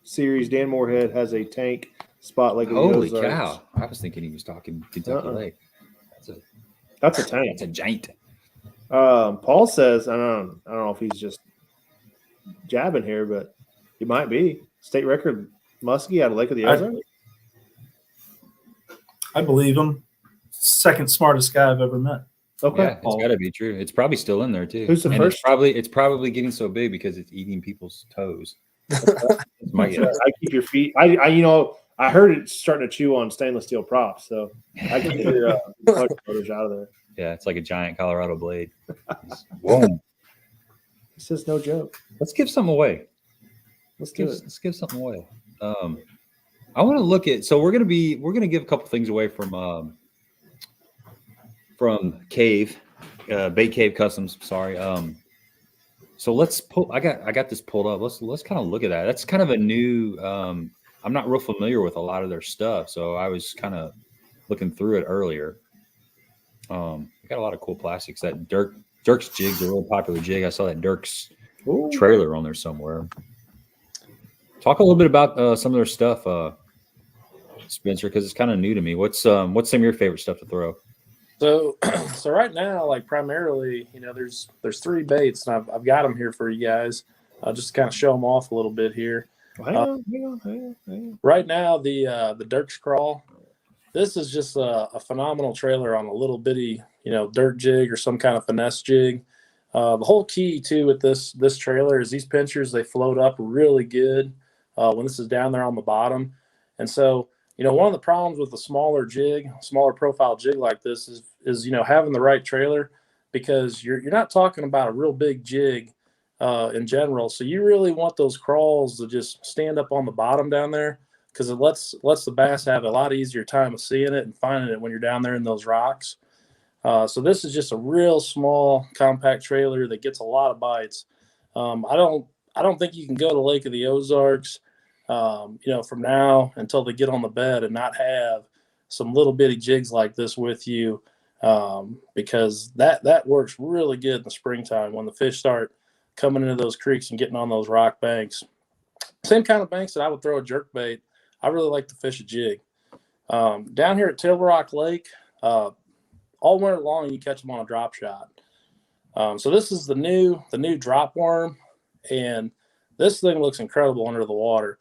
series. Dan Moorhead has a tank spot like holy cow! I was thinking he was talking Kentucky Lake. That's a tank. That's a giant. Paul says, I don't know if he's just jabbing here, but he might be state record muskie out of Lake of the Ozarks. I believe him. Second smartest guy I've ever met. Okay, yeah, it's got to be true. It's probably still in there too. Who's the first? It's probably getting so big because it's eating people's toes. I keep your feet. I heard it starting to chew on stainless steel props, so I keep your motors out of there. Yeah, it's like a giant Colorado blade. Boom. This is no joke. Let's give something away. Let's give something away. I want to look at. So we're gonna give a couple things away from Cave, Bait Cave Customs. Sorry. So let's pull. I got this pulled up. Let's kind of look at that. That's kind of a new. I'm not real familiar with a lot of their stuff, so I was kind of looking through it earlier. We got a lot of cool plastics. That Dirk's jig's a real popular jig. I saw that Dirk's trailer on there somewhere. Talk a little bit about some of their stuff, Spencer, because it's kind of new to me. What's some of your favorite stuff to throw? So right now, like primarily, there's 3 baits, and I've got them here for you guys. I'll just kind of show them off a little bit here. Hang on. Right now, the Dirk's Crawl. This is just a phenomenal trailer on a little bitty, dirt jig or some kind of finesse jig. The whole key too with this trailer is these pinchers, they float up really good when this is down there on the bottom. And so, one of the problems with a smaller profile jig like this is having the right trailer, because you're not talking about a real big jig in general. So you really want those crawls to just stand up on the bottom down there, because it lets the bass have a lot easier time of seeing it and finding it when you're down there in those rocks. So this is just a real small, compact trailer that gets a lot of bites. I don't think you can go to Lake of the Ozarks, from now until they get on the bed and not have some little bitty jigs like this with you, because that works really good in the springtime when the fish start coming into those creeks and getting on those rock banks. Same kind of banks that I would throw a jerk bait. I really like to fish a jig. Down here at Table Rock Lake, all winter long, you catch them on a drop shot. So this is the new drop worm, and this thing looks incredible under the water.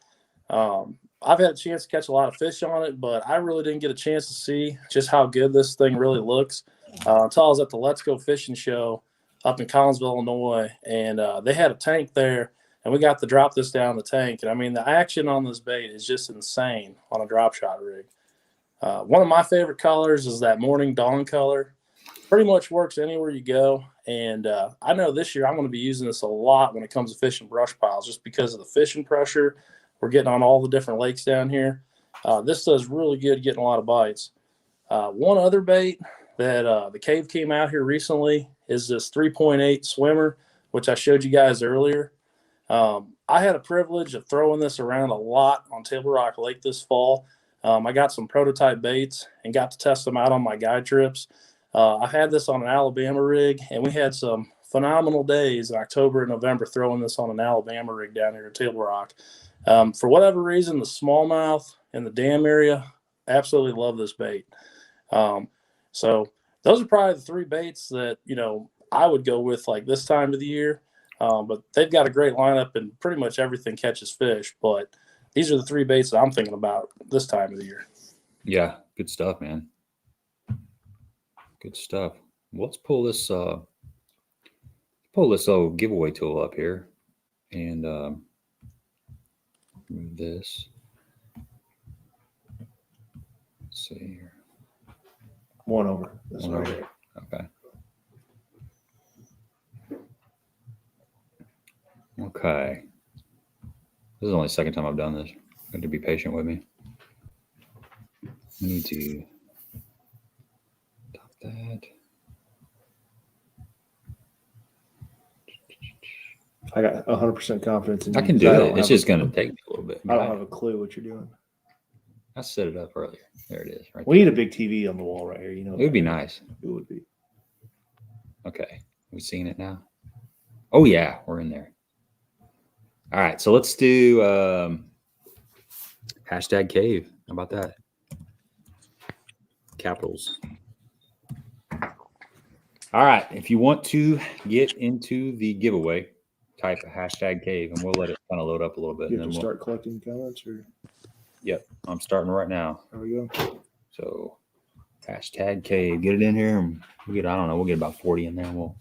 I've had a chance to catch a lot of fish on it, but I really didn't get a chance to see just how good this thing really looks until I was at the Let's Go Fishing Show up in Collinsville, Illinois, and they had a tank there, and we got to drop this down the tank. And I mean, the action on this bait is just insane on a drop shot rig. One of my favorite colors is that morning dawn color. Pretty much works anywhere you go. And I know this year I'm going to be using this a lot when it comes to fishing brush piles, just because of the fishing pressure we're getting on all the different lakes down here. This does really good getting a lot of bites. One other bait that the Cave came out here recently is this 3.8 swimmer, which I showed you guys earlier. I had a privilege of throwing this around a lot on Table Rock Lake this fall. I got some prototype baits and got to test them out on my guide trips. I had this on an Alabama rig, and we had some phenomenal days in October and November throwing this on an Alabama rig down here at Table Rock. For whatever reason, the smallmouth in the dam area absolutely love this bait. So those are probably the 3 baits that, I would go with like this time of the year. But they've got a great lineup, and pretty much everything catches fish. But these are the 3 baits that I'm thinking about this time of the year. Yeah, good stuff, man. Good stuff. Let's pull this old giveaway tool up here and move this. Let's see here. One over. This One right over. here. Okay. Okay. This is only the second time I've done this. You have to be patient with me. I need to stop that. I got 100% confidence in you. I can do it. It's just going to take me a little bit. I don't have a clue what you're doing. I set it up earlier. There it is. Right. We need a big TV on the wall right here. You know, It would be nice. It would be. Okay. We seeing it now? Oh yeah, we're in there. All right. So let's do hashtag cave. How about that? Capitals. All right. If you want to get into the giveaway, type hashtag cave and we'll let it kind of load up a little bit. You And have then to we'll, start collecting comments, or yep. I'm starting right now. there we go. So hashtag cave. Get it in here and we'll get, I don't know, we'll get about 40 in there and we'll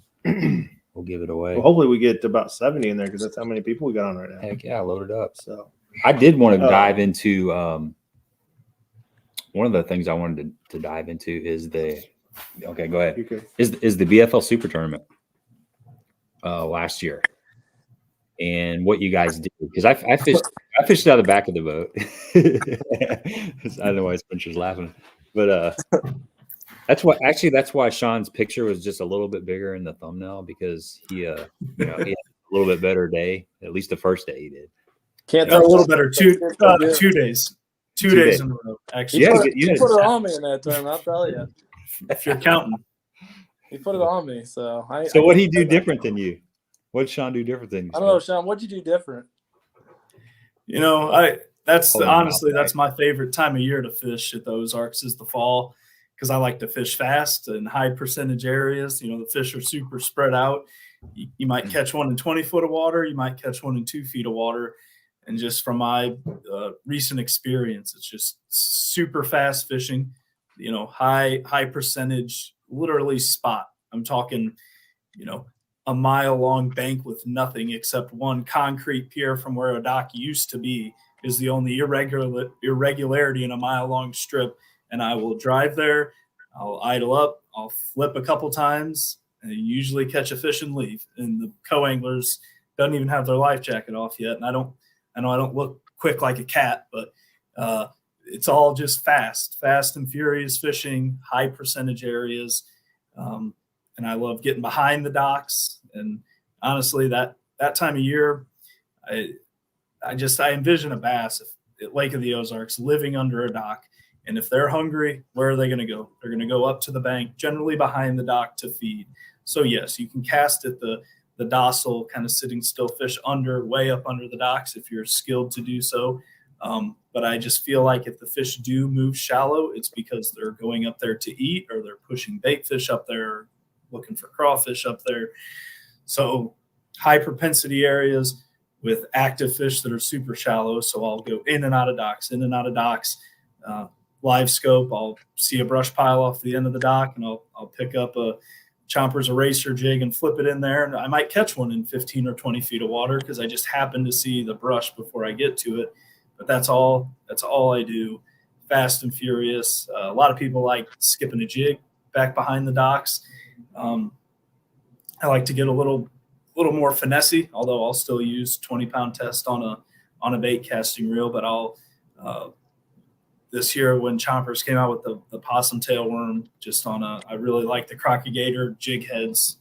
we'll give it away. Well, hopefully we get about 70 in there because that's how many people we got on right now. Heck yeah, load it up. So I did want to dive into one of the things I wanted to dive into is the okay, go ahead. okay. Is the BFL Super Tournament last year. And what you guys did, because I fished out of the back of the boat. I don't know why Spencer's laughing, but that's why Sean's picture was just a little bit bigger in the thumbnail, because he he had a little bit better day. At least the first day he did. Can't Yeah, a tell little better. 2 days. 2 days in a row. Actually, Yeah, you put it on me in that time. I'll tell you. if you're counting. He put it on me. So So what he do different than you? What did Sean do different than you? I don't know, Sean. What'd you do different? You know, that's Hold on, honestly, I'll that's my favorite time of year to fish at the Ozarks is the fall, because I like to fish fast and high percentage areas. You know, the fish are super spread out. You might catch one in 20 foot of water. You might catch one in 2 feet of water. And just from my recent experience, it's just super fast fishing, you know, high percentage, literally spot. I'm talking, you know, a mile long bank with nothing except one concrete pier from where a dock used to be is the only irregularity in a mile long strip. And I will drive there. I'll idle up. I'll flip a couple times and usually catch a fish and leave. And the co-anglers don't even have their life jacket off yet. And I know I don't look quick like a cat, but it's all just fast and furious fishing, high percentage areas. And I love getting behind the docks. And honestly, that time of year, I envision a bass at Lake of the Ozarks living under a dock. And if they're hungry, where are they going to go? They're going to go up to the bank, generally behind the dock to feed. So yes, you can cast at the docile, kind of sitting still fish way up under the docks if you're skilled to do so. But I just feel like if the fish do move shallow, it's because they're going up there to eat, or they're pushing bait fish up there, looking for crawfish up there. So high propensity areas with active fish that are super shallow. So I'll go in and out of docks. LiveScope, I'll see a brush pile off the end of the dock, and I'll pick up a Chomper's eraser jig and flip it in there. And I might catch one in 15 or 20 feet of water because I just happen to see the brush before I get to it. But that's all I do, fast and furious. A lot of people like skipping a jig back behind the docks. I like to get a little more finessey, although I'll still use 20-pound test on a bait casting reel. But I'll this year when Chompers came out with the possum tail worm, I really like the Crock Gator jig heads.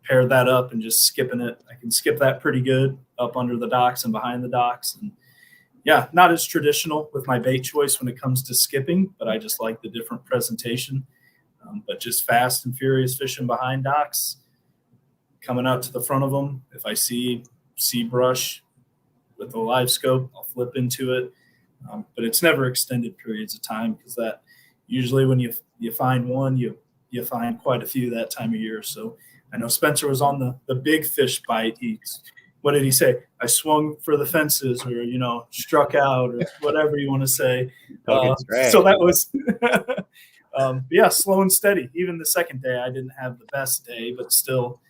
Paired that up and just skipping it. I can skip that pretty good up under the docks and behind the docks. And yeah, not as traditional with my bait choice when it comes to skipping, but I just like the different presentation. But just fast and furious fishing behind docks, coming out to the front of them. If I see brush with the LiveScope, I'll flip into it. But it's never extended periods of time, because that usually when you find one, you find quite a few that time of year. So I know Spencer was on the big fish bite. what did he say? I swung for the fences, or struck out, or whatever you want to say. So that was slow and steady. Even the second day, I didn't have the best day, but still,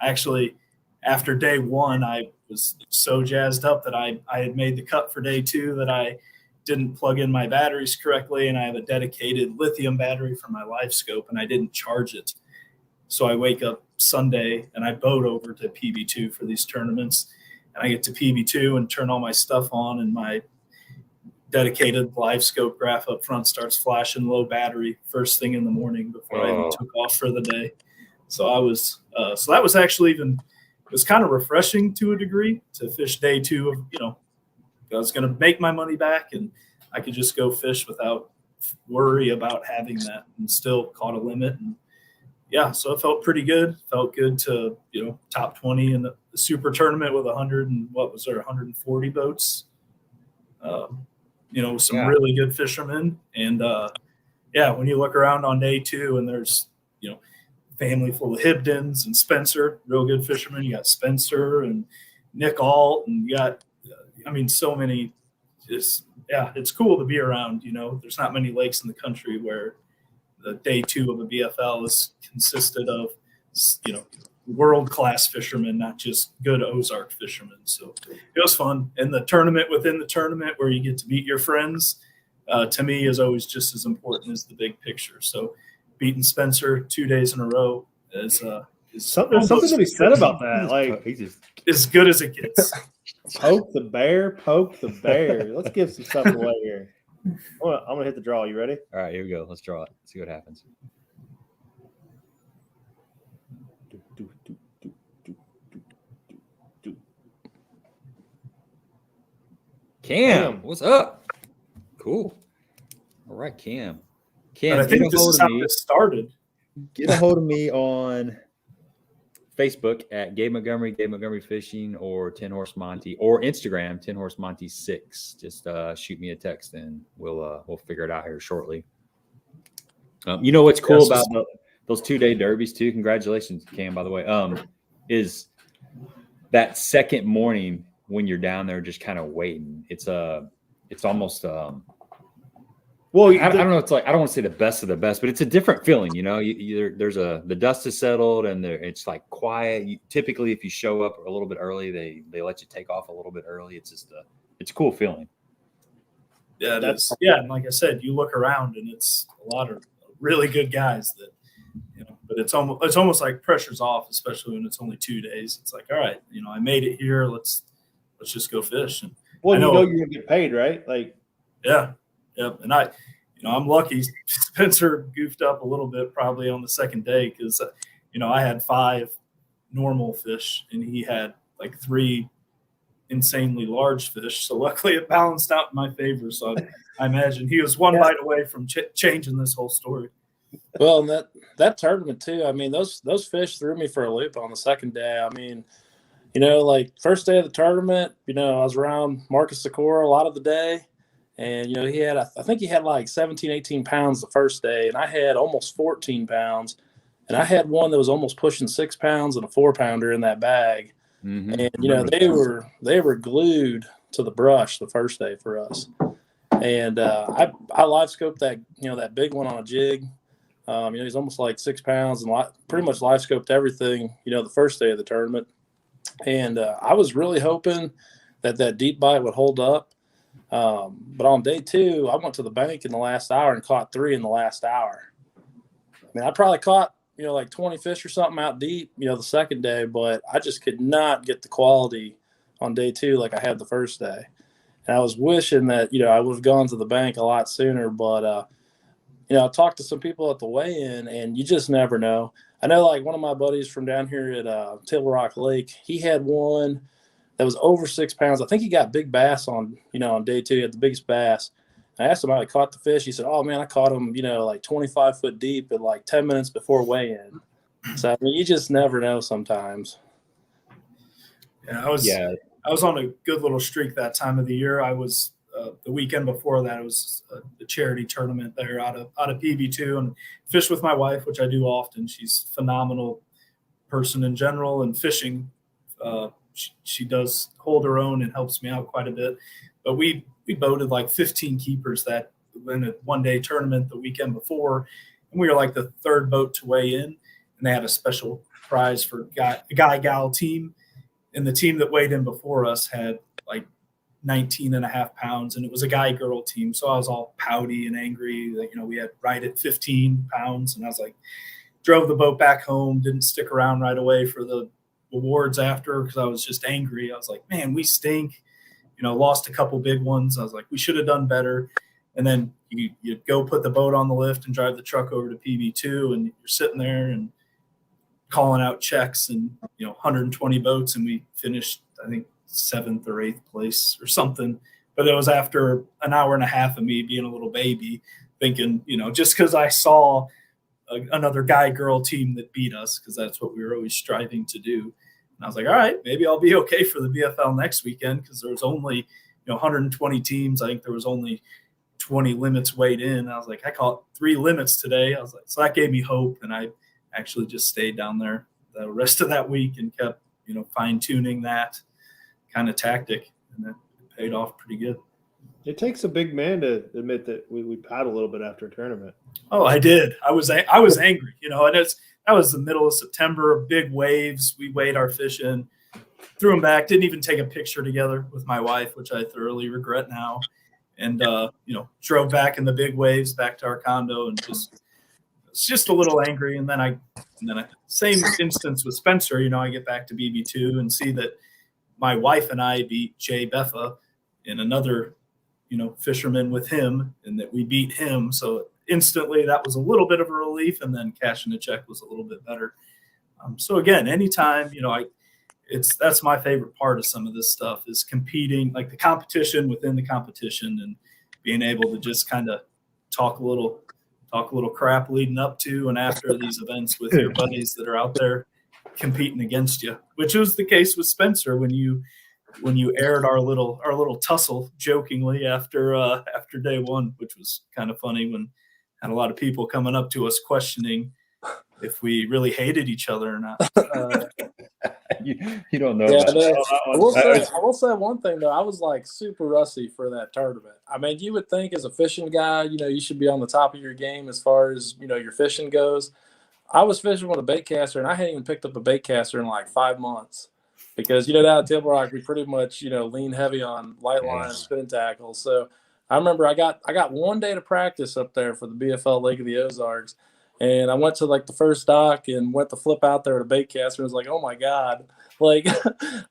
actually, after day one, I was so jazzed up that I had made the cut for day two that I didn't plug in my batteries correctly, and I have a dedicated lithium battery for my LiveScope, and I didn't charge it. So I wake up Sunday and I boat over to PB2 for these tournaments, and I get to PB2 and turn all my stuff on, and my dedicated LiveScope graph up front starts flashing low battery first thing in the morning before I even took off for the day. So I was so that was actually it was kind of refreshing to a degree to fish day two of, I was going to make my money back and I could just go fish without worry about having that, and still caught a limit. And yeah, so it felt pretty good. Felt good to, top 20 in the super tournament with 140 boats. Some really good fishermen. And when you look around on day two and there's, family full of Hibdons and Spencer, real good fishermen. You got Spencer and Nick Alt, and you got, so many. It's cool to be around. There's not many lakes in the country where the day two of a BFL is consisted of, world-class fishermen, not just good Ozark fishermen. So it was fun. And the tournament within the tournament where you get to meet your friends, to me, is always just as important as the big picture. So beating Spencer 2 days in a row is something to be said about that. Like, He just as good as it gets. poke the bear. Let's give some stuff away here. I'm gonna hit the draw. You ready? all right. Here we go. Let's draw it. See what happens. Cam, what's up? Cool. All right, Cam. And I think this is how this started. Get a hold of me on Facebook at Gabe Montgomery Fishing, or 10 Horse Monty, or Instagram 10 Horse Monty 6. Just shoot me a text and we'll figure it out here shortly. What's cool about those 2-day derbies too? Congratulations, Cam, by the way. Is that second morning when you're down there just kind of waiting. It's almost well, I don't know. It's like, I don't want to say the best of the best, but it's a different feeling. The dust is settled and it's like quiet. Typically, if you show up a little bit early, they let you take off a little bit early. It's just it's a cool feeling. Yeah, and like I said, you look around and it's a lot of really good guys that, but it's almost like pressure's off, especially when it's only 2 days. It's like, all right, I made it here. Let's just go fish. And you're gonna get paid, right? Like, yeah. Yep. And I'm lucky. Spencer goofed up a little bit probably on the second day because, I had 5 normal fish and he had like 3 insanely large fish. So luckily it balanced out in my favor. So I imagine he was one bite away from changing this whole story. Well, and that tournament too. Those fish threw me for a loop on the second day. Like first day of the tournament, I was around Marcus Sikora a lot of the day. And, I think he had like 17, 18 pounds the first day, and I had almost 14 pounds. And I had one that was almost pushing 6 pounds and a 4-pounder in that bag. Mm-hmm. And, they were glued to the brush the first day for us. And I LiveScoped that big one on a jig. He's almost like 6 pounds and pretty much LiveScoped everything, the first day of the tournament. And I was really hoping that deep bite would hold up. But on day 2, I went to the bank in the last hour and caught 3 in the last hour. I probably caught, like 20 fish or something out deep, the second day, but I just could not get the quality on day 2 like I had the first day. And I was wishing that, I would have gone to the bank a lot sooner, but, I talked to some people at the weigh-in and you just never know. I know like one of my buddies from down here at Table Rock Lake, he had one that was over 6 pounds. I think he got big bass on day 2. He had the biggest bass. I asked him how he caught the fish. He said, "Oh man, I caught him, like 25 foot deep at like 10 minutes before weigh-in." So you just never know sometimes. Yeah, I was on a good little streak that time of the year. I was the weekend before that. It was the charity tournament there out of PB2, and fished with my wife, which I do often. She's a phenomenal person in general, and fishing. she does hold her own and helps me out quite a bit. But we boated like 15 keepers that in a one-day tournament the weekend before, and we were like the third boat to weigh in, and they had a special prize for guy-gal team, and the team that weighed in before us had like 19 and a half pounds, and it was a guy-girl team, so I was all pouty and angry that, we had right at 15 pounds, and I was like, drove the boat back home, didn't stick around right away for the awards after because I was just angry. I was like, man, we stink. Lost a couple big ones. I was like, we should have done better. And then you go put the boat on the lift and drive the truck over to PB2, and you're sitting there and calling out checks and 120 boats, and we finished, I think, 7th or 8th place or something. But it was after an hour and a half of me being a little baby, thinking, just because I saw another guy-girl team that beat us, because that's what we were always striving to do. And I was like, all right, maybe I'll be okay for the BFL next weekend, because there was only 120 teams. I think there was only 20 limits weighed in. I was like, I caught 3 limits today. I was like, so that gave me hope, and I actually just stayed down there the rest of that week and kept fine-tuning that kind of tactic, and it paid off pretty good. It takes a big man to admit that we paddle a little bit after a tournament. Oh, I did. I was angry, and that was the middle of September, big waves. We weighed our fish in, threw them back, didn't even take a picture together with my wife, which I thoroughly regret now. And, drove back in the big waves back to our condo, and was just a little angry. And then I same instance with Spencer, I get back to BB2 and see that my wife and I beat Jay Beffa and another, fisherman with him, and that we beat him. So instantly that was a little bit of a relief, and then cashing the check was a little bit better. So again, anytime, that's my favorite part of some of this stuff is competing, like the competition within the competition, and being able to just kind of talk a little crap leading up to and after these events with your buddies that are out there competing against you, which was the case with Spencer when you aired our little tussle jokingly after day one, which was kind of funny, when had a lot of people coming up to us questioning if we really hated each other or not. You don't know. Yeah, I will say one thing though. I was like super rusty for that tournament. I mean, you would think as a fishing guy, you should be on the top of your game as far as your fishing goes. I was fishing with a bait caster, and I hadn't even picked up a bait caster in like 5 months, because down at Table Rock we pretty much lean heavy on light line and spinning tackle. So I remember I got 1 day to practice up there for the BFL Lake of the Ozarks. And I went to like the first dock and went to flip out there with a bait caster. I was like, oh my God. Like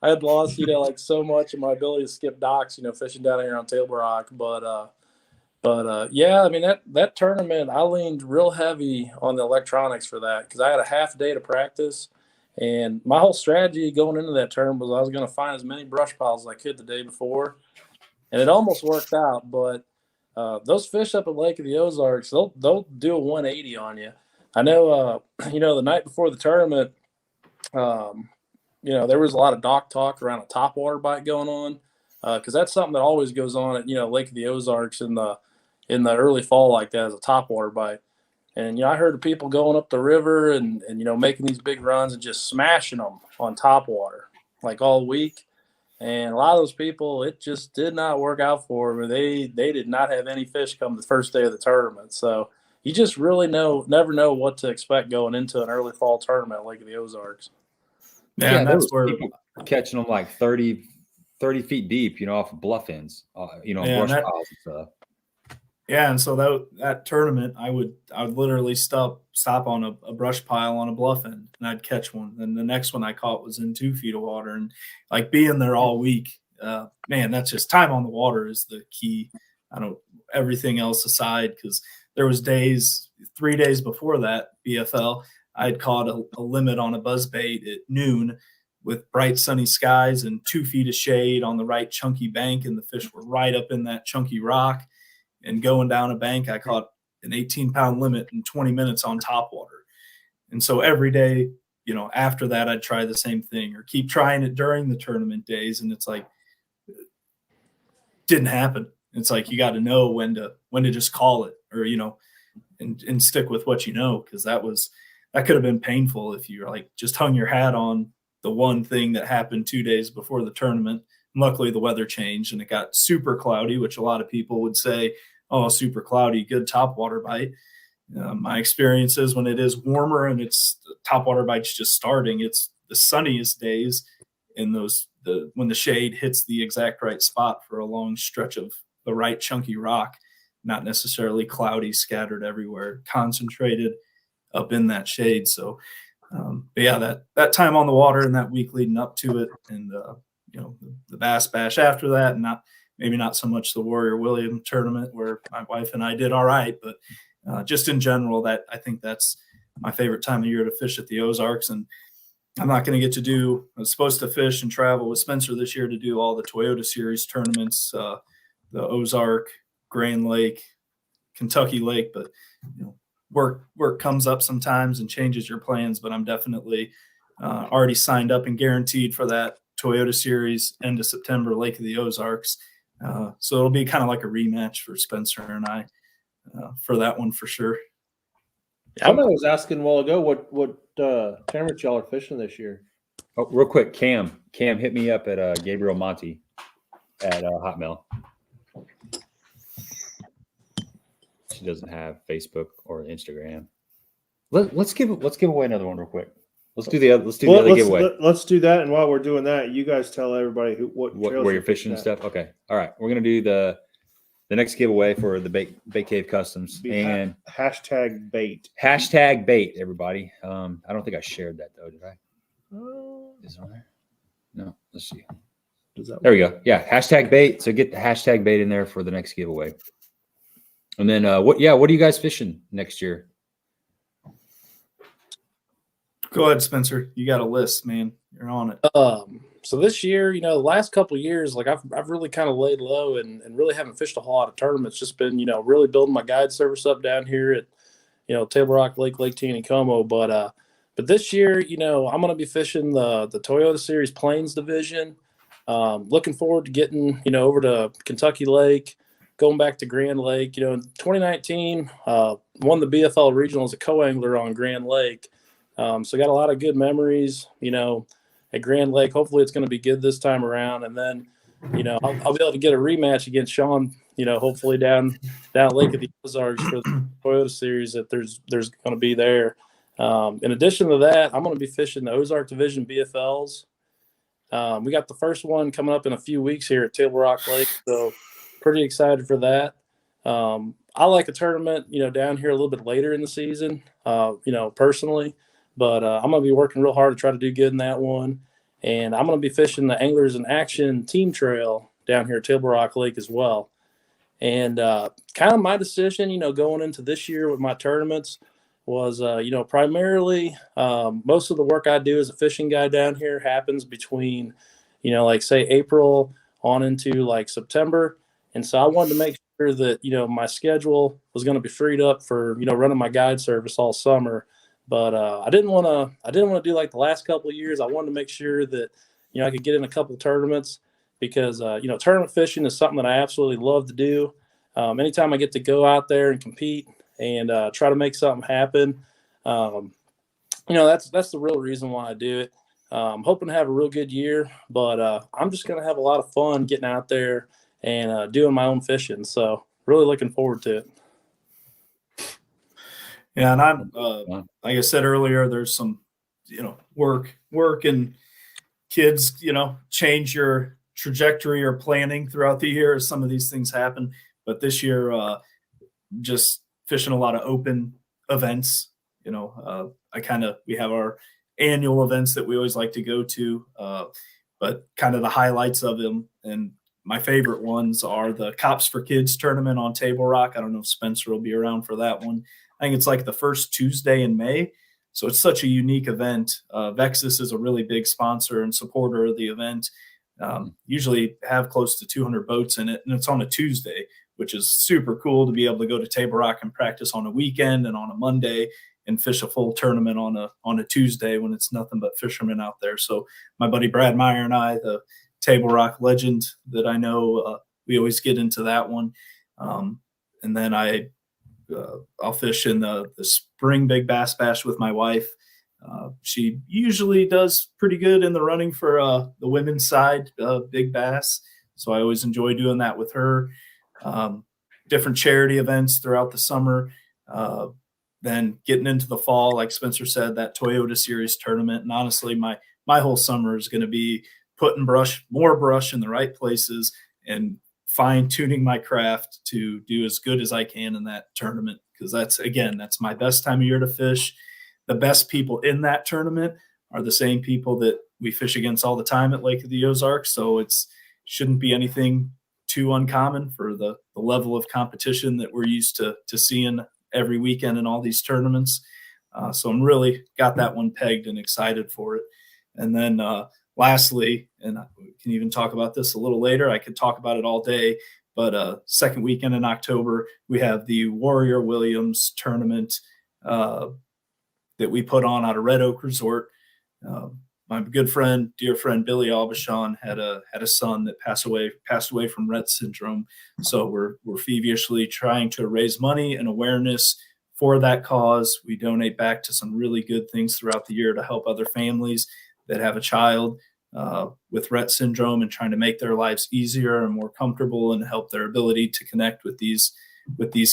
I had lost, like so much of my ability to skip docks, fishing down here on Table Rock. But yeah, I mean, that tournament, I leaned real heavy on the electronics for that, because I had a half day to practice. And my whole strategy going into that tournament was I was going to find as many brush piles as I could the day before. And it almost worked out, but those fish up at Lake of the Ozarks, they'll do a 180 on you. I know, the night before the tournament, there was a lot of dock talk around a topwater bite going on, because that's something that always goes on at Lake of the Ozarks in the early fall like that, as a topwater bite. And I heard of people going up the river and making these big runs and just smashing them on topwater like all week. And a lot of those people, it just did not work out for them. They did not have any fish come the first day of the tournament. So you just really never know what to expect going into an early fall tournament at Lake of the Ozarks. Yeah, that's where people catching them like 30 feet deep, off of bluff ends, brush piles and stuff. Yeah, and so that tournament, I would literally stop on a brush pile on a bluff end, and I'd catch one. And the next one I caught was in 2 feet of water, and like being there all week, man, that's just time on the water is the key. Everything else aside, because there was 3 days before that BFL, I had caught a limit on a buzzbait at noon with bright sunny skies and 2 feet of shade on the right chunky bank, and the fish were right up in that chunky rock. And going down a bank, I caught an 18-pound limit in 20 minutes on topwater. And so every day, after that, I'd try the same thing or keep trying it during the tournament days. And it's like, didn't happen. It's like, you got to know when to just call it, or, and stick with what because that could have been painful if you're like just hung your hat on the one thing that happened 2 days before the tournament. And luckily, the weather changed and it got super cloudy, which a lot of people would say, oh, super cloudy, good topwater bite. My experience is when it is warmer and it's topwater bites just starting, it's the sunniest days in when the shade hits the exact right spot for a long stretch of the right chunky rock, not necessarily cloudy, scattered everywhere, concentrated up in that shade. So, but yeah, that time on the water and that week leading up to it, and the Bass Bash after that, and maybe not so much the Warrior William tournament where my wife and I did all right, but just in general, I think that's my favorite time of year to fish at the Ozarks. And I'm not going to get to I was supposed to fish and travel with Spencer this year to do all the Toyota Series tournaments, the Ozark, Grand Lake, Kentucky Lake, but work comes up sometimes and changes your plans. But I'm definitely already signed up and guaranteed for that Toyota Series end of September, Lake of the Ozarks. So it'll be kind of like a rematch for Spencer and I for that one for sure. Somebody was asking a while ago what tournament y'all are fishing this year. Oh, real quick, Cam hit me up at Gabriel Monty at Hotmail. She doesn't have Facebook or Instagram. Let's give away another one real quick. Let's do the other giveaway. Let's do that, and while we're doing that, you guys tell everybody where you're fishing and stuff. Okay, all right. We're gonna do the next giveaway for the Bait Cave Customs and hashtag bait. Hashtag bait, everybody. I don't think I shared that though, did I? Is it on there? No. Let's see. There we go. Yeah, hashtag bait. So get the hashtag bait in there for the next giveaway. And then what are you guys fishing next year? Go ahead, Spencer. You got a list, man. You're on it. So this year, the last couple of years, like I've really kind of laid low and really haven't fished a whole lot of tournaments. Just been, really building my guide service up down here at, Table Rock Lake Taneycomo. But this year, I'm going to be fishing the Toyota Series Plains division. Looking forward to getting, over to Kentucky Lake, going back to Grand Lake. In 2019, won the BFL regional as a co-angler on Grand Lake. So got a lot of good memories, at Grand Lake. Hopefully it's going to be good this time around. And then, I'll be able to get a rematch against Sean, hopefully down Lake of the Ozarks for the Toyota Series that there's going to be there. In addition to that, I'm going to be fishing the Ozark Division BFLs. We got the first one coming up in a few weeks here at Table Rock Lake. So pretty excited for that. I like a tournament, down here a little bit later in the season, personally. But I'm going to be working real hard to try to do good in that one. And I'm going to be fishing the Anglers in Action team trail down here at Table Rock Lake as well. And kind of my decision, going into this year with my tournaments was, primarily most of the work I do as a fishing guide down here happens between, like say April on into like September. And so I wanted to make sure that, my schedule was going to be freed up for, running my guide service all summer. But I didn't want to do like the last couple of years. I wanted to make sure that, I could get in a couple of tournaments because, tournament fishing is something that I absolutely love to do. Anytime I get to go out there and compete and try to make something happen, that's the real reason why I do it. I'm hoping to have a real good year, but I'm just going to have a lot of fun getting out there and doing my own fishing. So really looking forward to it. Yeah, and I'm like I said earlier, there's some, work and kids, change your trajectory or planning throughout the year as some of these things happen. But this year, just fishing a lot of open events. We have our annual events that we always like to go to, but kind of the highlights of them. And my favorite ones are the Cops for Kids tournament on Table Rock. I don't know if Spencer will be around for that one. I think it's like the first Tuesday in May. So it's such a unique event. Vexus is a really big sponsor and supporter of the event. Usually have close to 200 boats in it, and it's on a Tuesday, which is super cool to be able to go to Table Rock and practice on a weekend and on a Monday and fish a full tournament on a Tuesday when it's nothing but fishermen out there. So my buddy Brad Meyer and I, the Table Rock legend that I know, we always get into that one. And then I'll fish in the spring Big Bass Bash with my wife. She usually does pretty good in the running for the women's side, big bass. So I always enjoy doing that with her. Different charity events throughout the summer. Then getting into the fall, like Spencer said, that Toyota Series tournament. And honestly, my whole summer is going to be putting more brush in the right places and fine tuning my craft to do as good as I can in that tournament. Because that's my best time of year to fish. The best people in that tournament are the same people that we fish against all the time at Lake of the Ozarks. So it's shouldn't be anything too uncommon for the level of competition that we're used to seeing every weekend in all these tournaments. So I'm really got that one pegged and excited for it. And then lastly, and we can even talk about this a little later, I could talk about it all day, but second weekend in October, we have the Warrior Williams tournament that we put on out of Red Oak Resort. My good friend, dear friend, Billy Aubuchon had a son that passed away from Rett syndrome. So we're feverishly trying to raise money and awareness for that cause. We donate back to some really good things throughout the year to help other families that have a child with Rett syndrome and trying to make their lives easier and more comfortable and help their ability to connect with these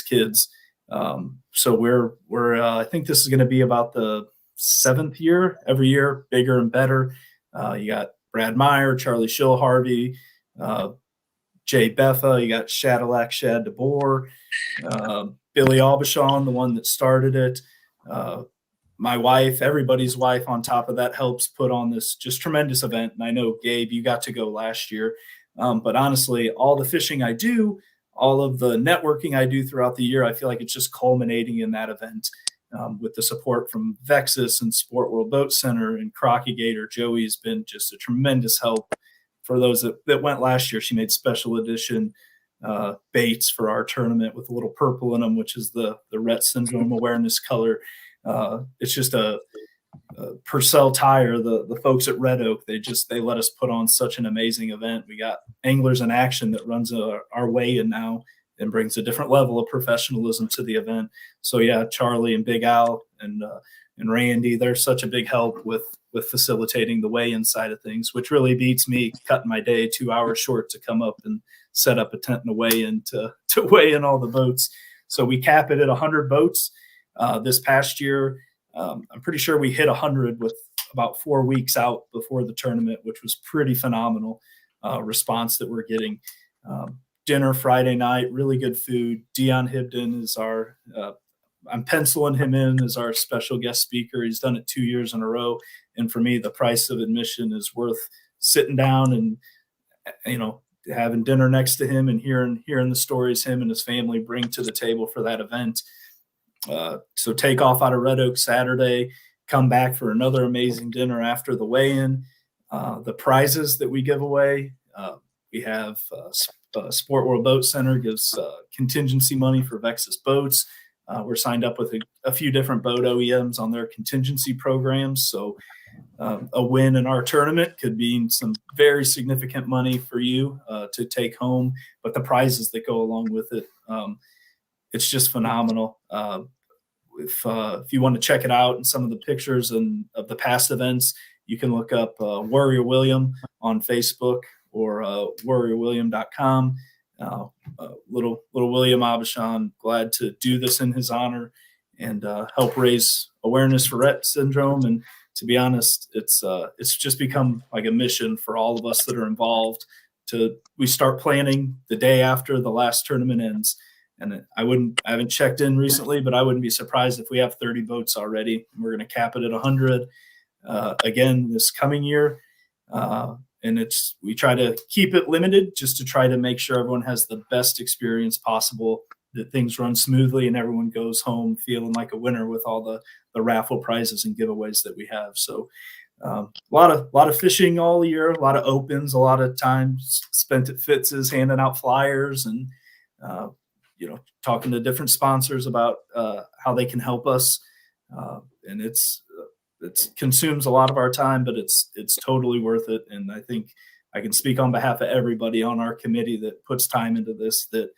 kids. So we're I think this is going to be about the 7th year, every year bigger and better. You got Brad Meyer, Charlie Schill, Harvey, Jay Betha, you got Shadalac Shad DeBoer, Billy Aubuchon, the one that started it. My wife, everybody's wife on top of that helps put on this just tremendous event. And I know, Gabe, you got to go last year. But honestly, all the fishing I do, all of the networking I do throughout the year, I feel like it's just culminating in that event. With the support from Vexus and Sport World Boat Center and Crock Gator. Joey has been just a tremendous help for those that went last year. She made special edition baits for our tournament with a little purple in them, which is the Rett syndrome awareness color. It's just a Purcell Tire, the folks at Red Oak, they let us put on such an amazing event. We got Anglers in Action that runs our weigh-in now and brings a different level of professionalism to the event. So yeah, Charlie and Big Al and Randy, they're such a big help with facilitating the weigh-in side of things, which really beats me cutting my day 2 hours short to come up and set up a tent and a weigh-in to weigh in all the boats. So we cap it at 100 boats. This past year, I'm pretty sure we hit 100 with about 4 weeks out before the tournament, which was pretty phenomenal response that we're getting. Dinner Friday night, really good food. Dion Hibden is I'm penciling him in as our special guest speaker. He's done it 2 years in a row. And for me, the price of admission is worth sitting down and, having dinner next to him and hearing the stories him and his family bring to the table for that event. So take off out of Red Oak Saturday, come back for another amazing dinner after the weigh-in. The prizes that we give away, we have Sport World Boat Center gives contingency money for Vexus boats. We're signed up with a few different boat OEMs on their contingency programs. So a win in our tournament could mean some very significant money for you to take home, but the prizes that go along with it, it's just phenomenal. If you want to check it out and some of the pictures of the past events, you can look up Warrior William on Facebook or warriorwilliam.com. Little William Aubuchon, glad to do this in his honor and help raise awareness for Rett syndrome. And to be honest, it's just become like a mission for all of us that are involved. We start planning the day after the last tournament ends. And I haven't checked in recently, but I wouldn't be surprised if we have 30 boats already. We're going to cap it at 100 again this coming year. And we try to keep it limited just to try to make sure everyone has the best experience possible, that things run smoothly and everyone goes home feeling like a winner with all the raffle prizes and giveaways that we have. So a lot of fishing all year, a lot of opens, a lot of time spent at Fitz's handing out flyers and, talking to different sponsors about how they can help us. And it consumes a lot of our time, but it's totally worth it. And I think I can speak on behalf of everybody on our committee that puts time into this, that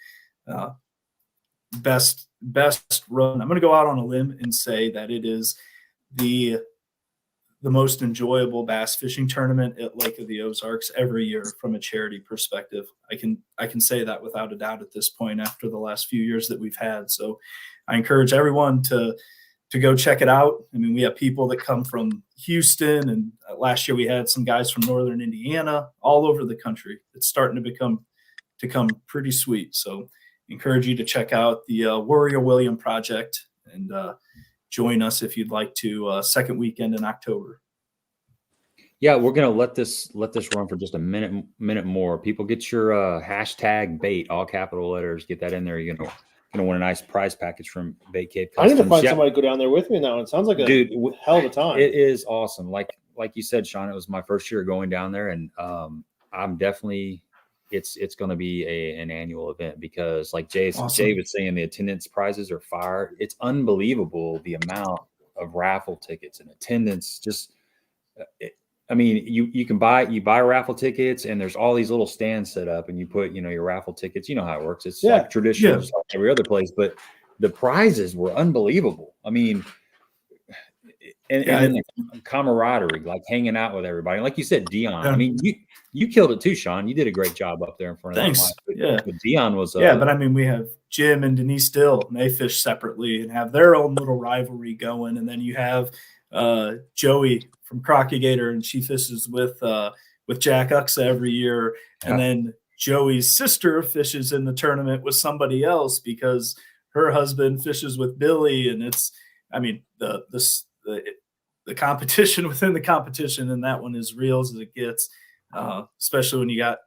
best run. I'm going to go out on a limb and say that it is the the most enjoyable bass fishing tournament at Lake of the Ozarks every year from a charity perspective. I can say that without a doubt at this point after the last few years that we've had. So I encourage everyone to go check it out. I mean, we have people that come from Houston, and last year we had some guys from Northern Indiana, all over the country. It's starting to become pretty sweet. So encourage you to check out the Warrior William Project and join us if you'd like to, second weekend in October. Yeah, we're gonna let this run for just a minute more. People, get your hashtag bait, all capital letters. Get that in there. You're gonna win a nice prize package from Bait Cave Customs. I need to find somebody to go down there with me now. It sounds like a hell of a time. It is awesome. Like you said, Sean, it was my first year going down there, and I'm definitely. It's going to be an annual event because, like Jay was saying, the attendance prizes are fire. It's unbelievable the amount of raffle tickets and attendance. Just, I mean, you buy raffle tickets, and there's all these little stands set up, and you put your raffle tickets. You know how it works. It's like traditional like every other place, but the prizes were unbelievable. I mean. And then the camaraderie, like hanging out with everybody. Like you said, Dion. I mean, you killed it too, Sean. You did a great job up there in front of Thanks. But Dion was but I mean, we have Jim and Denise Dill, and they fish separately and have their own little rivalry going. And then you have Joey from Crock Gator, and she fishes with Jack Uxa every year. And then Joey's sister fishes in the tournament with somebody else because her husband fishes with Billy, and it's, I mean, the competition within the competition, and that one is real as it gets, especially when you got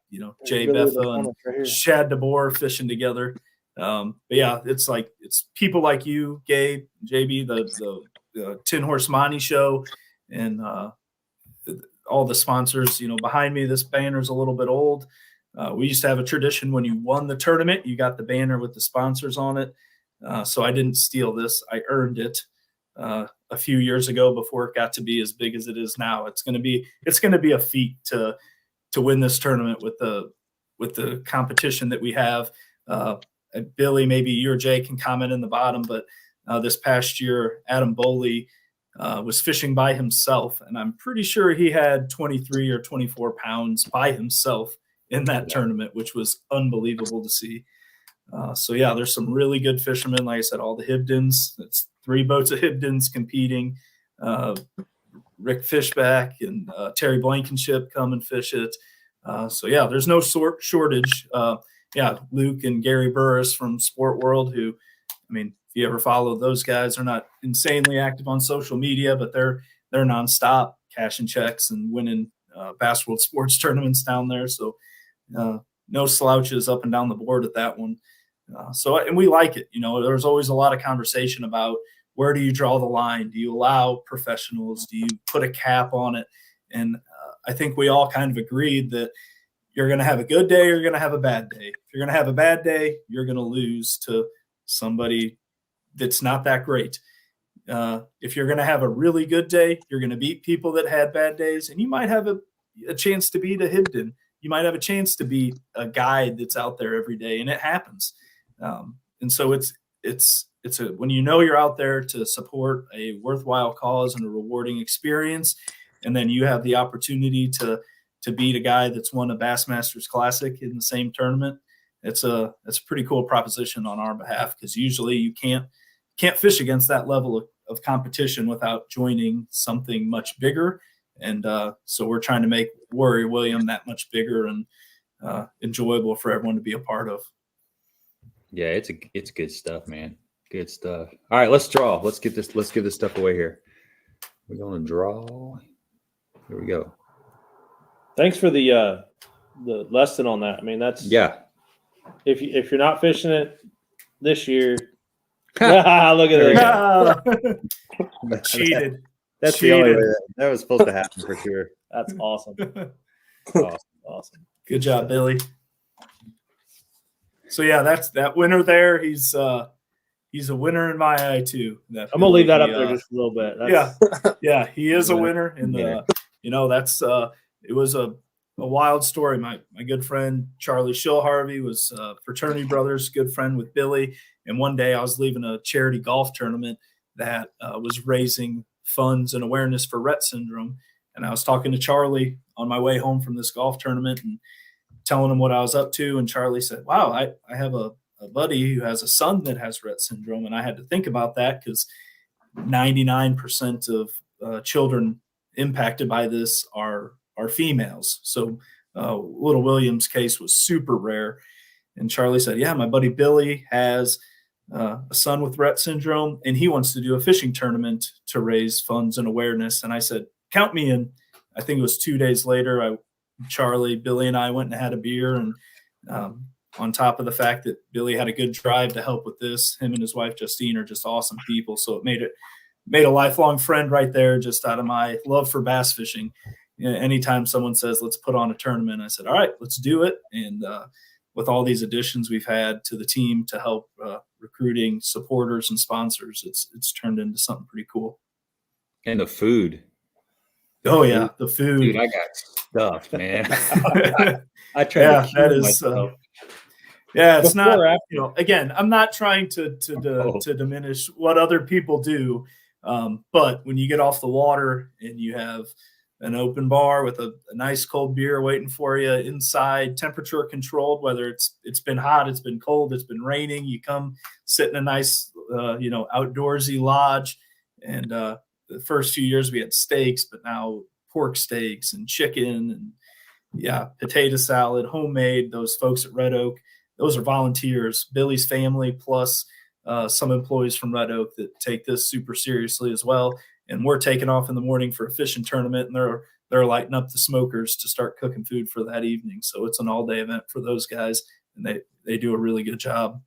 Jay Bethel and Shad DeBoer fishing together. But yeah, it's people like you, Gabe, JB, the Tin Horse Monty show, and all the sponsors. Behind me, this banner's a little bit old. We used to have a tradition when you won the tournament, you got the banner with the sponsors on it. So I didn't steal this; I earned it. A few years ago before it got to be as big as it is now. It's going to be a feat to win this tournament with the competition that we have. Billy, maybe you or Jay can comment in the bottom, but this past year, Adam Boley was fishing by himself, and I'm pretty sure he had 23 or 24 pounds by himself in that tournament, which was unbelievable to see. So yeah, there's some really good fishermen. Like I said, all the Hibdons. It's 3 boats of Hibdons competing. Rick Fishback and Terry Blankenship come and fish it. So yeah, there's no shortage. Luke and Gary Burris from Sport World, who, I mean, if you ever follow those guys, they're not insanely active on social media, but they're nonstop cashing checks and winning Bass World Sports tournaments down there. So no slouches up and down the board at that one. And we like it. There's always a lot of conversation about where do you draw the line? Do you allow professionals? Do you put a cap on it? And I think we all kind of agreed that you're going to have a good day, or you're going to have a bad day. If you're going to have a bad day, you're going to lose to somebody that's not that great. If you're going to have a really good day, you're going to beat people that had bad days, and you might have a chance to beat a Hibdon. You might have a chance to beat a guide that's out there every day, and it happens. And so it's when you're out there to support a worthwhile cause and a rewarding experience, and then you have the opportunity to beat a guy that's won a Bassmasters Classic in the same tournament. It's a pretty cool proposition on our behalf, because usually you can't fish against that level of competition without joining something much bigger. And so we're trying to make Warrior William that much bigger and enjoyable for everyone to be a part of. Yeah, it's good stuff, man. Good stuff. All right, let's draw. Let's give this stuff away here. We're going to draw. Here we go. Thanks for the lesson on that. I mean, that's If you're not fishing it this year, look at that. Cheated. That's the only way that was supposed to happen for sure. That's awesome. Awesome. Good job, Billy. So yeah, that's that winner there. He's a winner in my eye too. I'm gonna leave that up there just a little bit. Yeah, he is a winner, and that's it was a wild story. My good friend Charlie Shilharvey was fraternity brothers, good friend with Billy, and one day I was leaving a charity golf tournament that was raising funds and awareness for Rett syndrome. And I was talking to Charlie on my way home from this golf tournament and telling him what I was up to. And Charlie said, wow, I have a buddy who has a son that has Rett syndrome. And I had to think about that because 99% of children impacted by this are females. So little William's case was super rare. And Charlie said, yeah, my buddy Billy has a son with Rett syndrome, and he wants to do a fishing tournament to raise funds and awareness. And I said, count me in. I think it was 2 days later, Charlie, Billy, and I went and had a beer. And on top of the fact that Billy had a good drive to help with this, him and his wife, Justine, are just awesome people. So it made a lifelong friend right there, just out of my love for bass fishing. You know, anytime someone says, let's put on a tournament, I said, all right, let's do it. And with all these additions we've had to the team to help recruiting supporters and sponsors, it's turned into something pretty cool. And the food. Oh yeah, the food. Dude, I got stuffed, man. I tried to kill myself. It's not, again, I'm not trying to diminish what other people do. But when you get off the water and you have an open bar with a nice cold beer waiting for you inside, temperature controlled, whether it's been hot, it's been cold, it's been raining, you come sit in a nice, outdoorsy lodge. And the first few years we had steaks, but now pork steaks and chicken and potato salad, homemade. Those folks at Red Oak, those are volunteers, Billy's family, plus some employees from Red Oak that take this super seriously as well. And we're taking off in the morning for a fishing tournament, and they're lighting up the smokers to start cooking food for that evening. So it's an all-day event for those guys, and they do a really good job.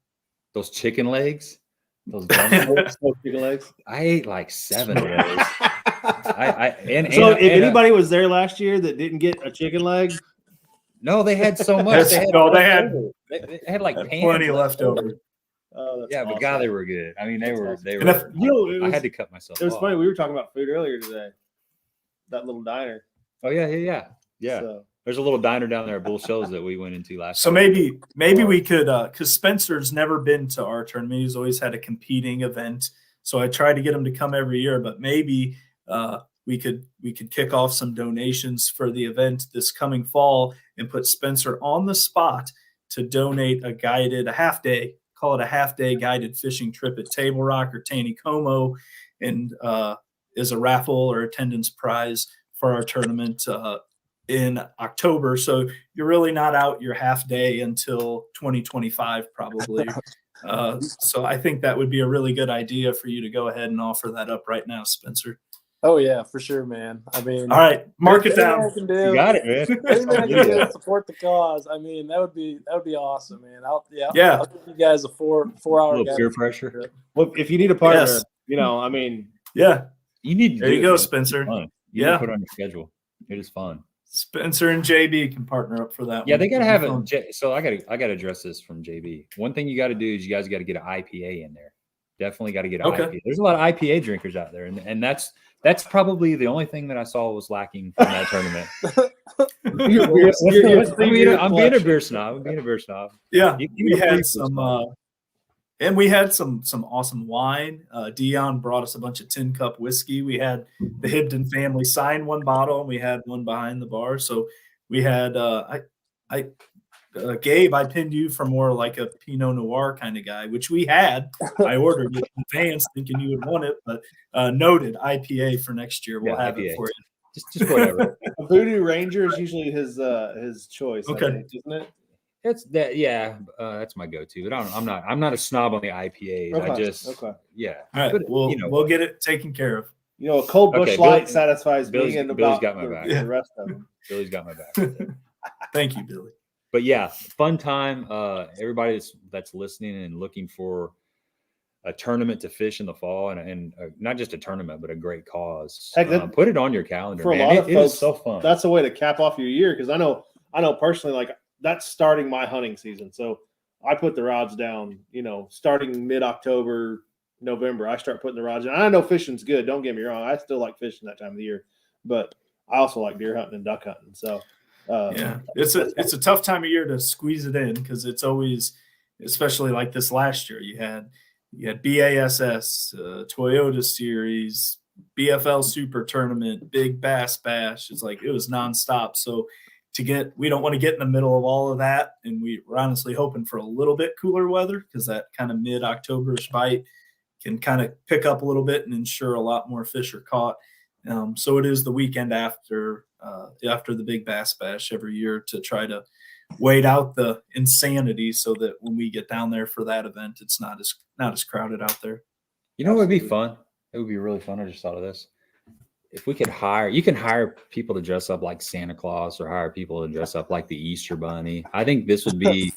Those chicken legs, those chicken legs. I ate like 7 of those. If anybody was there last year that didn't get a chicken leg, no, they had so much. They had like plenty left over. But awesome. God, they were good. I mean, they were. I had to cut myself. It was off. funny. We were talking about food earlier today. That little diner. Oh yeah. So, there's a little diner down there at Bull Shows that we went into last. So maybe we could, because Spencer's never been to our tournament. He's always had a competing event. So I tried to get him to come every year, but maybe we could kick off some donations for the event this coming fall and put Spencer on the spot to donate a half day guided fishing trip at Table Rock or Taneycomo, and is a raffle or attendance prize for our tournament in October. So you're really not out your half day until 2025 probably. So I think that would be a really good idea for you to go ahead and offer that up right now, Spencer. Oh yeah, for sure, man. I mean, all right, mark it down. You got it, man. Anything I can do to support the cause. I mean, that would be awesome, man. I'll give you guys a 4-hour peer pressure. Well, if you need a partner, I mean, you need. There you go, Spencer. You put on your schedule. It is fun. Spencer and JB can partner up for that. Yeah, they gotta have it. So I gotta address this from JB. One thing you got to do is you guys got to get an IPA in there. Definitely got to get an IPA. There's a lot of IPA drinkers out there, and that's probably the only thing that I saw was lacking from that tournament. I'm being a beer snob. Yeah, we had some, and we had some awesome wine. Dion brought us a bunch of tin cup whiskey. We had the Hibden family sign one bottle, and we had one behind the bar. So we had Gabe, I pinned you for more like a Pinot Noir kind of guy, which we had. I ordered it in advance thinking you would want it, but noted IPA for next year. We'll have IPA. It for you. Just whatever. A Voodoo Ranger is usually his choice. Okay, I think, isn't it? It's that. Yeah, that's my go-to. But I'm not a snob on the IPAs. Okay. All right, but, we'll get it taken care of. A cold bush light satisfies me, and Billy's got my back. The rest of them. Billy's got my back. Thank you, Billy. But yeah, fun time. Everybody that's listening and looking for a tournament to fish in the fall, and not just a tournament, but a great cause. Heck, put it on your calendar. For man. A lot of folks, it is so fun. That's a way to cap off your year, because I know personally, like that's starting my hunting season. So I put the rods down. Starting mid-October, November, I start putting the rods down. I know fishing's good. Don't get me wrong. I still like fishing that time of the year, but I also like deer hunting and duck hunting. So. It's a tough time of year to squeeze it in, because it's always, especially like this last year, you had BASS, Toyota Series, BFL Super Tournament, Big Bass Bash. It's like it was nonstop. So we don't want to get in the middle of all of that, and we're honestly hoping for a little bit cooler weather because that kind of mid-Octoberish bite can kind of pick up a little bit and ensure a lot more fish are caught. So it is the weekend after the Big Bass Bash every year to try to wait out the insanity so that when we get down there for that event, it's not as crowded out there. You know what would be fun? It would be really fun. I just thought of this. If we could you can hire people to dress up like Santa Claus or hire people to dress up like the Easter Bunny. I think this would be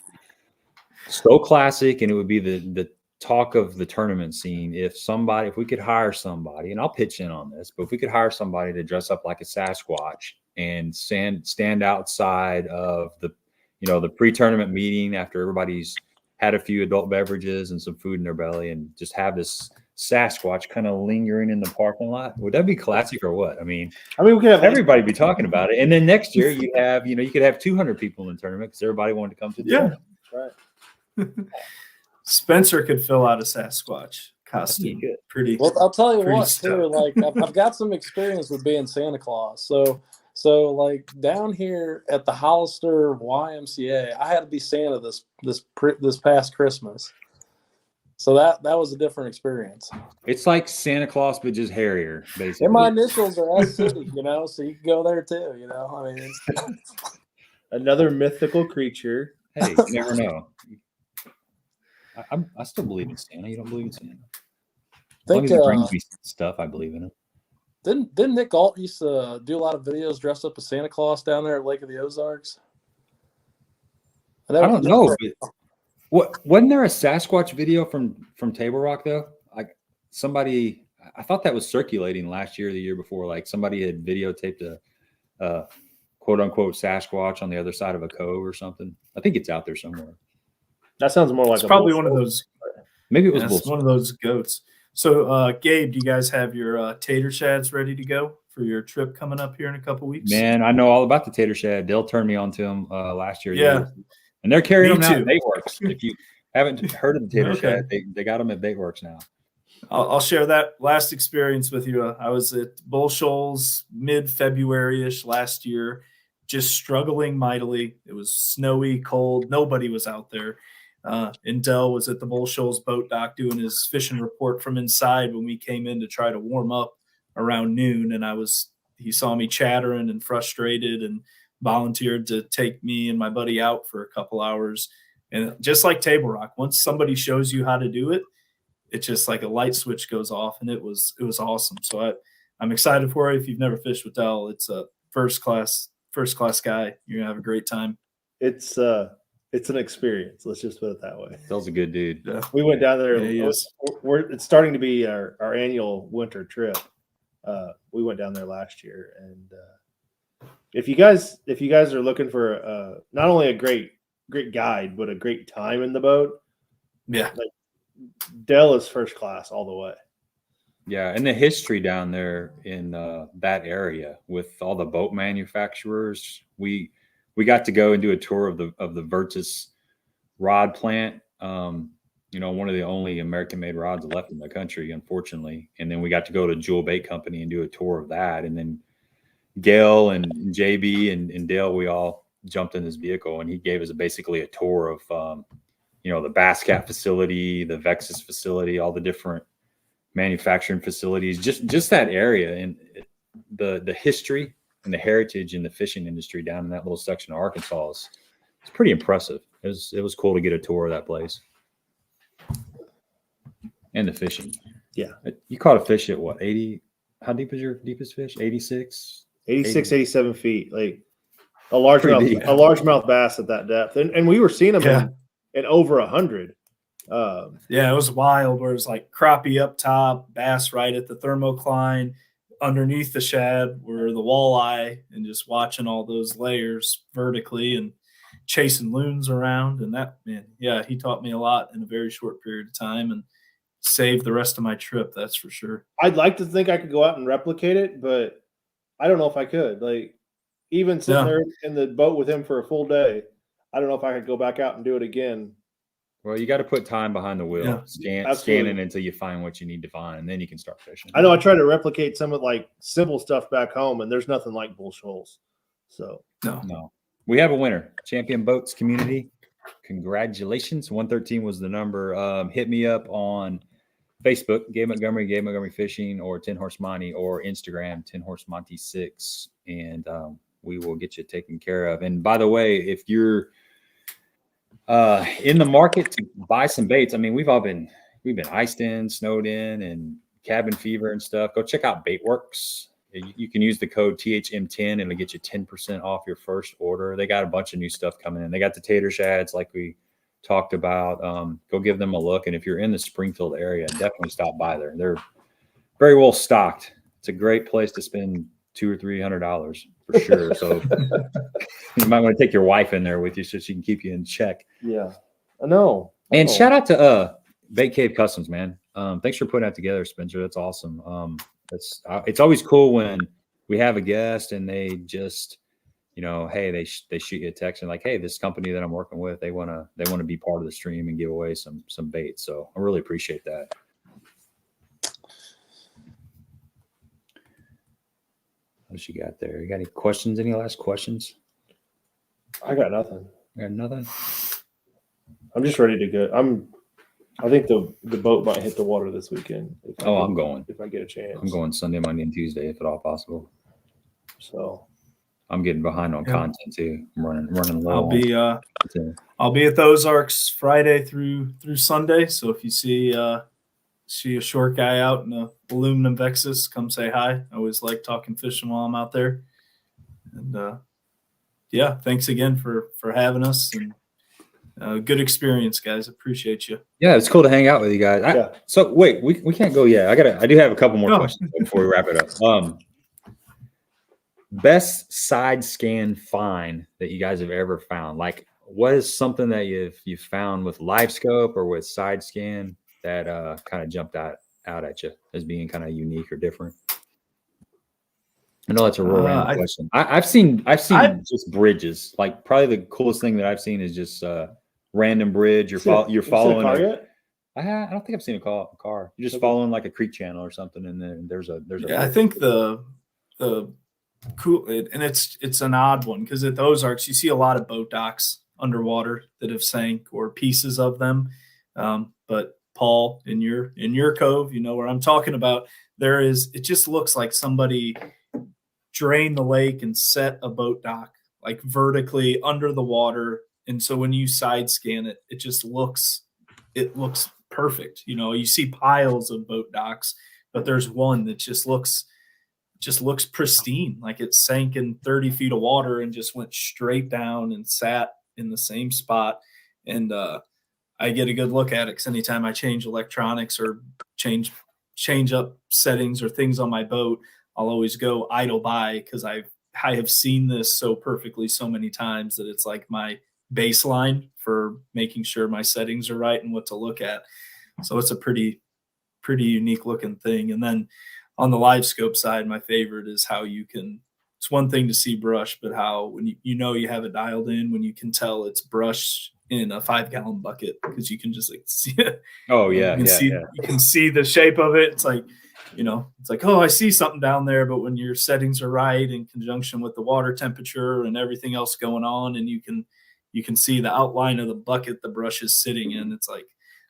so classic, and it would be the talk of the tournament scene. If we could hire somebody, and I'll pitch in on this, but if we could hire somebody to dress up like a Sasquatch and stand outside of the pre-tournament meeting after everybody's had a few adult beverages and some food in their belly, and just have this Sasquatch kind of lingering in the parking lot. Would that be classic or what? I mean, we could have everybody be talking about it. And then next year you could have 200 people in the tournament because everybody wanted to come to the tournament. Right. Spencer could fill out a Sasquatch costume. Pretty. Well, I'll tell you what, too. Like I've got some experience with being Santa Claus. So like down here at the Hollister YMCA, I had to be Santa this past Christmas. So that was a different experience. It's like Santa Claus, but just hairier, basically. And my initials are SC, so you can go there too. I mean, another mythical creature. Hey, you never know. I still believe in Santa. You don't believe in Santa? As long as he brings me stuff, I believe in it. Didn't Nick Alt used to do a lot of videos dressed up as Santa Claus down there at Lake of the Ozarks? I don't know. What wasn't there a Sasquatch video from Table Rock though? Like I thought that was circulating last year or the year before. Like somebody had videotaped a quote unquote Sasquatch on the other side of a cove or something. I think it's out there somewhere. That sounds more like probably one of those. Maybe it was one of those goats. So, Gabe, do you guys have your tater shads ready to go for your trip coming up here in a couple weeks? Man, I know all about the tater shad. Dale turned me on to them last year. Yeah. And they're carrying them now at Baitworks. If you haven't heard of the tater shad, they got them at Baitworks now. I'll share that last experience with you. I was at Bull Shoals mid-February-ish last year, just struggling mightily. It was snowy, cold. Nobody was out there. And Dell was at the Bull Shoals boat dock doing his fishing report from inside when we came in to try to warm up around noon. And he saw me chattering and frustrated and volunteered to take me and my buddy out for a couple hours. And just like Table Rock, once somebody shows you how to do it, it's just like a light switch goes off, and it was awesome. So I'm excited for it. If you've never fished with Dell, it's a first class guy. You're gonna have a great time. It's an experience. Let's just put it that way. Dell's a good dude. Yeah. We went down there. Yeah, it's starting to be our annual winter trip. We went down there last year, and if you guys are looking for not only a great guide but a great time in the boat, like Dell is first class all the way. Yeah, and the history down there in that area with all the boat manufacturers, we got to go and do a tour of the Virtus rod plant. One of the only American-made rods left in the country, unfortunately. And then we got to go to Jewel Bait Company and do a tour of that. And then Gail and JB and Dale, we all jumped in his vehicle, and he gave us basically a tour of the Bass Cat facility, the Vexus facility, all the different manufacturing facilities, just that area, and the history and the heritage in the fishing industry down in that little section of Arkansas is pretty impressive. It was cool to get a tour of that place. And the fishing. Yeah. You caught a fish at what, 80? How deep is your deepest fish? 86? 87 feet. Like a largemouth bass at that depth. And we were seeing them in over 100. It was wild, where it was like crappie up top, bass right at the thermocline, underneath the shad were the walleye, and just watching all those layers vertically and chasing loons around. And that, man, he taught me a lot in a very short period of time and saved the rest of my trip. That's for sure. I'd like to think I could go out and replicate it, but I don't know if I could. Like, even sitting there in the boat with him for a full day, I don't know if I could go back out and do it again Well, you got to put time behind the wheel, Yeah, scanning until you find what you need to find, and then you can start fishing. I know I try to replicate some of like simple stuff back home, and there's nothing like bull shoals. So no. We have a winner, Champion Boats Community. Congratulations. 113 was the number. Hit me up on Facebook, Gabe Montgomery Fishing, or 10 Horse Monty, or Instagram, 10 Horse Monty 6, and we will get you taken care of. And by the way, if you're in the market to buy some baits, I mean, we've been iced in, snowed in, and cabin fever and stuff. Go check out Baitworks. You can use the code THM10 and it'll get you 10% off your first order. They got a bunch of new stuff coming in. They got the tater shads like we talked about. Go give them a look. And if you're in the Springfield area, definitely stop by there. They're very well stocked. It's a great place to spend $200 or $300 for sure. So you might want to take your wife in there with you so she can keep you in check. yeah, I know. And shout out to Bait Cave Customs, man. Thanks for putting that together, Spencer. That's awesome. It's always cool when we have a guest and they just, hey, they shoot you a text and like, hey, this company that I'm working with, they want to be part of the stream and give away some bait. So I really appreciate that. What you got there? You got any questions? Any last questions? I got nothing. You got nothing? I'm just ready to go. I think the boat might hit the water this weekend. I'm going. If I get a chance. I'm going Sunday, Monday, and Tuesday, if at all possible. So I'm getting behind on content too. I'm running low. I'll be at the Ozarks Friday through Sunday. So if you see a short guy out in a aluminum Vexus, come say hi. I always like talking fishing while I'm out there. And thanks again for having us, and good experience, guys. Appreciate you. Yeah, it's cool to hang out with you guys. So wait, we can't go yet. I do have a couple more questions before we wrap it up. Best side scan find that you guys have ever found? Like, what is something that you've found with LiveScope or with side scan that kind of jumped out at you as being kind of unique or different? I know that's a real random question. I've seen just bridges. Like, probably the coolest thing that I've seen is just random bridge. You're following a car yet? I don't think I've seen a car. You're just following like a creek channel or something, and then there's a. Yeah, I think the cool, and it's an odd one because at the Ozarks you see a lot of boat docks underwater that have sank or pieces of them. But Paul, in your cove, you know where I'm talking about. It just looks like somebody drained the lake and set a boat dock like vertically under the water. And so when you side scan it, it looks perfect. You see piles of boat docks, but there's one that just looks pristine. Like it sank in 30 feet of water and just went straight down and sat in the same spot. And I get a good look at it because anytime I change electronics or change up settings or things on my boat, I'll always go idle by because I have seen this so perfectly so many times that it's like my baseline for making sure my settings are right and what to look at. So it's a pretty unique looking thing. And then on the LiveScope side, my favorite is how it's one thing to see brush, but how when you have it dialed in, when you can tell it's brush in a 5-gallon bucket because you can just like see it. Oh yeah. You can see the shape of it. It's like, it's like, oh, I see something down there. But when your settings are right in conjunction with the water temperature and everything else going on, and you can see the outline of the bucket the brush is sitting in, it's like,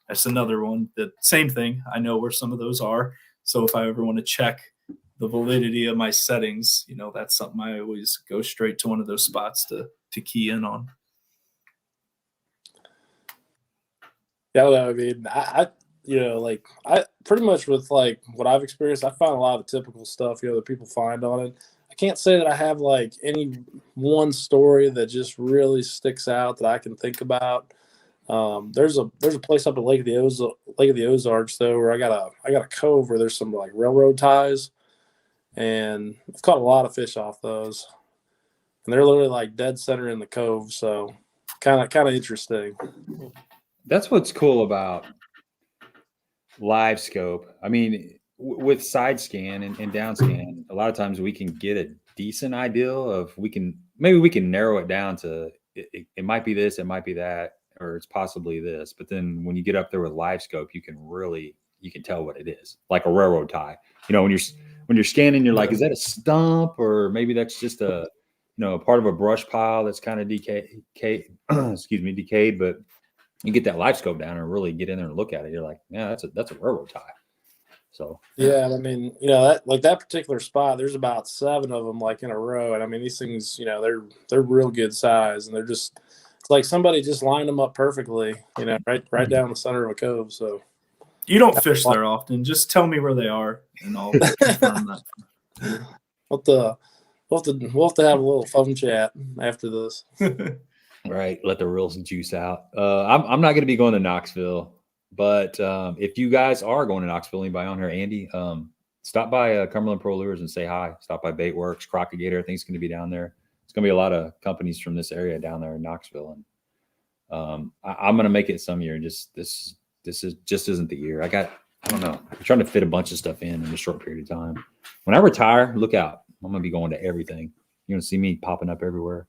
that's another one. The same thing. I know where some of those are. So if I ever want to check the validity of my settings, that's something I always go straight to one of those spots to key in on. Yeah, I mean, I pretty much with like what I've experienced, I found a lot of typical stuff, that people find on it. I can't say that I have like any one story that just really sticks out that I can think about. There's a place up at Lake of the Ozarks though, where I got a cove where there's some like railroad ties, and I've caught a lot of fish off those, and they're literally like dead center in the cove. So kind of interesting. That's what's cool about LiveScope. I mean, with side scan and down scan, a lot of times we can get a decent idea of maybe we can narrow it down to it might be this, it might be that, or it's possibly this. But then when you get up there with LiveScope, you can tell what it is, like a railroad tie. When you're scanning, you're like, is that a stump, or maybe that's just a part of a brush pile that's kind of decayed, decayed. But you get that LiveScope down and really get in there and look at it. You're like, yeah, that's a railroad tie. So yeah, I mean, that particular spot, there's about 7 of them like in a row, and I mean these things, they're real good size, and it's like somebody just lined them up perfectly, right down the center of a cove. So you don't fish there often. Just tell me where they are, and I'll confirm that. We'll have to have a little phone chat after this. Right, let the reels juice out. I'm not going to be going to Knoxville. But if you guys are going to Knoxville, anybody on here, Andy, stop by Cumberland Pro Lures and say hi. Stop by Baitworks, Crock, Gator. I think it's going to be down there. It's going to be a lot of companies from this area down there in Knoxville, and I'm going to make it some year. Just this isn't the year. I don't know. I'm trying to fit a bunch of stuff in a short period of time. When I retire, look out. I'm going to be going to everything. You're going to see me popping up everywhere.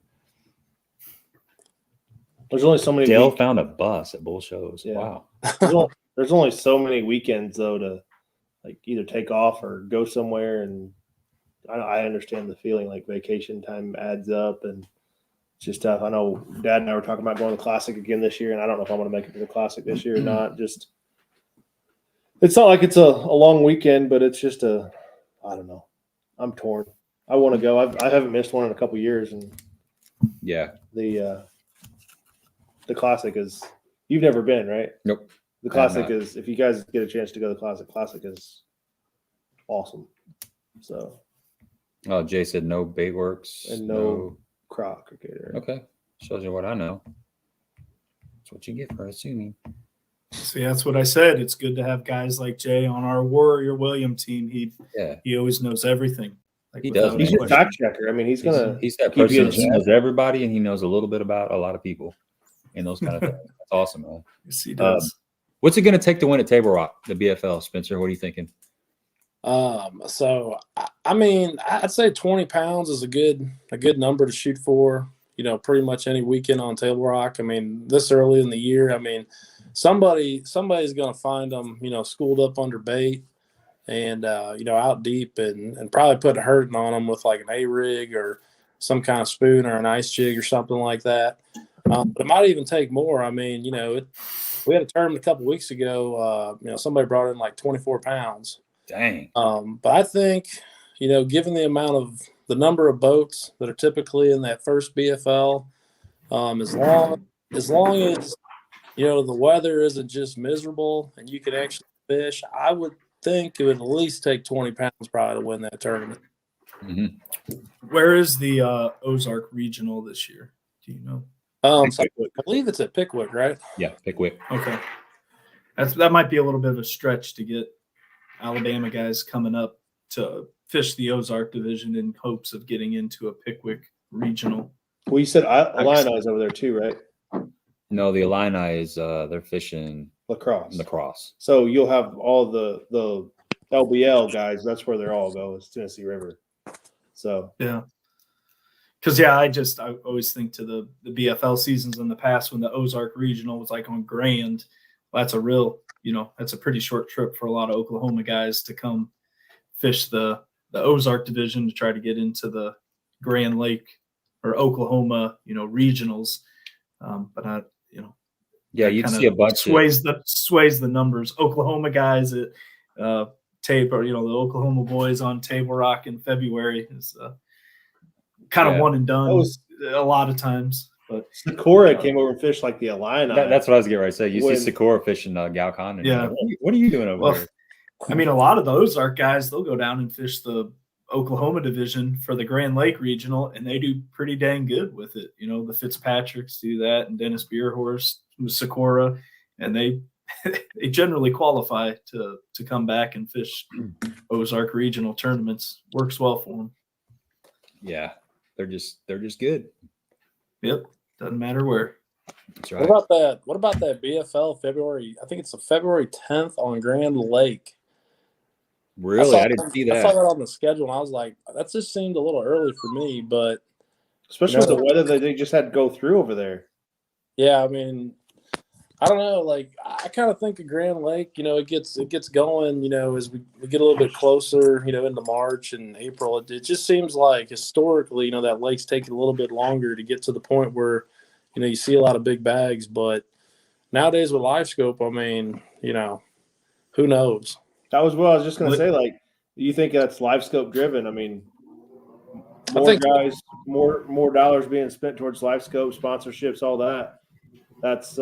There's only so many. Dale found a bus at Bull Shows. Yeah. Wow. There's only so many weekends though to like either take off or go somewhere, and I understand the feeling. Like vacation time adds up, and it's just tough. I know Dad and I were talking about going to the Classic again this year, and I don't know if I'm going to make it to the Classic this year or not. Just it's not like it's a long weekend, but it's just I don't know. I'm torn. I want to go. I haven't missed one in a couple of years, and yeah, the Classic is, you've never been, right? Nope. The Classic is, if you guys get a chance to go to the Classic is awesome. So. Oh, Jay said no Baitworks. And no Crock or Gator. Okay. Shows you what I know. That's what you get for assuming. See, that's what I said. It's good to have guys like Jay on our Warrior William team. He always knows everything. Like, he does. He's a fact checker. I mean, he's that person that knows everybody, and he knows a little bit about a lot of people and those kind of things. That's awesome, man. Yes, he does. What's it going to take to win at Table Rock, the BFL, Spencer? What are you thinking? So I mean, I'd say 20 pounds is a good number to shoot for. Pretty much any weekend on Table Rock. I mean, this early in the year, I mean, somebody's going to find them, schooled up under bait and out deep and probably put a hurting on them with like an A-rig or some kind of spoon or an ice jig or something like that. But it might even take more. I mean, we had a tournament a couple weeks ago. Somebody brought in like 24 pounds. Dang. But I think, given the number of boats that are typically in that first BFL, as long as the weather isn't just miserable and you can actually fish, I would think it would at least take 20 pounds probably to win that tournament. Mm-hmm. Where is the Ozark Regional this year? Do you know? So I believe it's at Pickwick, right? Yeah, Pickwick. Okay. That might be a little bit of a stretch to get Alabama guys coming up to fish the Ozark division in hopes of getting into a Pickwick regional. Well, you said Illini is over there too, right? No, the Illini is they're fishing lacrosse. So you'll have all the LBL guys. That's where they're all go is Tennessee River. So yeah. Because, I always think to the BFL seasons in the past when the Ozark Regional was like on Grand. Well, that's a real, that's a pretty short trip for a lot of Oklahoma guys to come fish the Ozark division to try to get into the Grand Lake or Oklahoma, regionals. But I, you'd see a bunch sways the numbers. Oklahoma guys at Tape or, the Oklahoma boys on Table Rock in February is kind of one and done a lot of times. But Sikora came over and fished like the Illini. That's what I was getting ready to say. You see Sikora fishing Galcon. Yeah. What are you doing over there? I mean, a lot of the Ozark guys, they'll go down and fish the Oklahoma division for the Grand Lake Regional, and they do pretty dang good with it. The Fitzpatricks do that, and Dennis Beerhorst with Sikora, and they generally qualify to come back and fish Ozark Regional tournaments. Works well for them. Yeah. They're just good. Yep. Doesn't matter where. That's right. What about that BFL February? I think it's February 10th on Grand Lake. Really? I didn't see that. I saw that on the schedule and I was like, that just seemed a little early for me, but especially with the weather that they just had to go through over there. Yeah, I mean, I don't know. Like, I kind of think of Grand Lake, it gets going, as we get a little bit closer, into March and April. It just seems like historically, that lake's taking a little bit longer to get to the point where, you see a lot of big bags. But nowadays with LiveScope, I mean, who knows? That was what I was just going to say. Like, you think that's LiveScope driven? I mean, more guys, more dollars being spent towards LiveScope sponsorships, all that. That's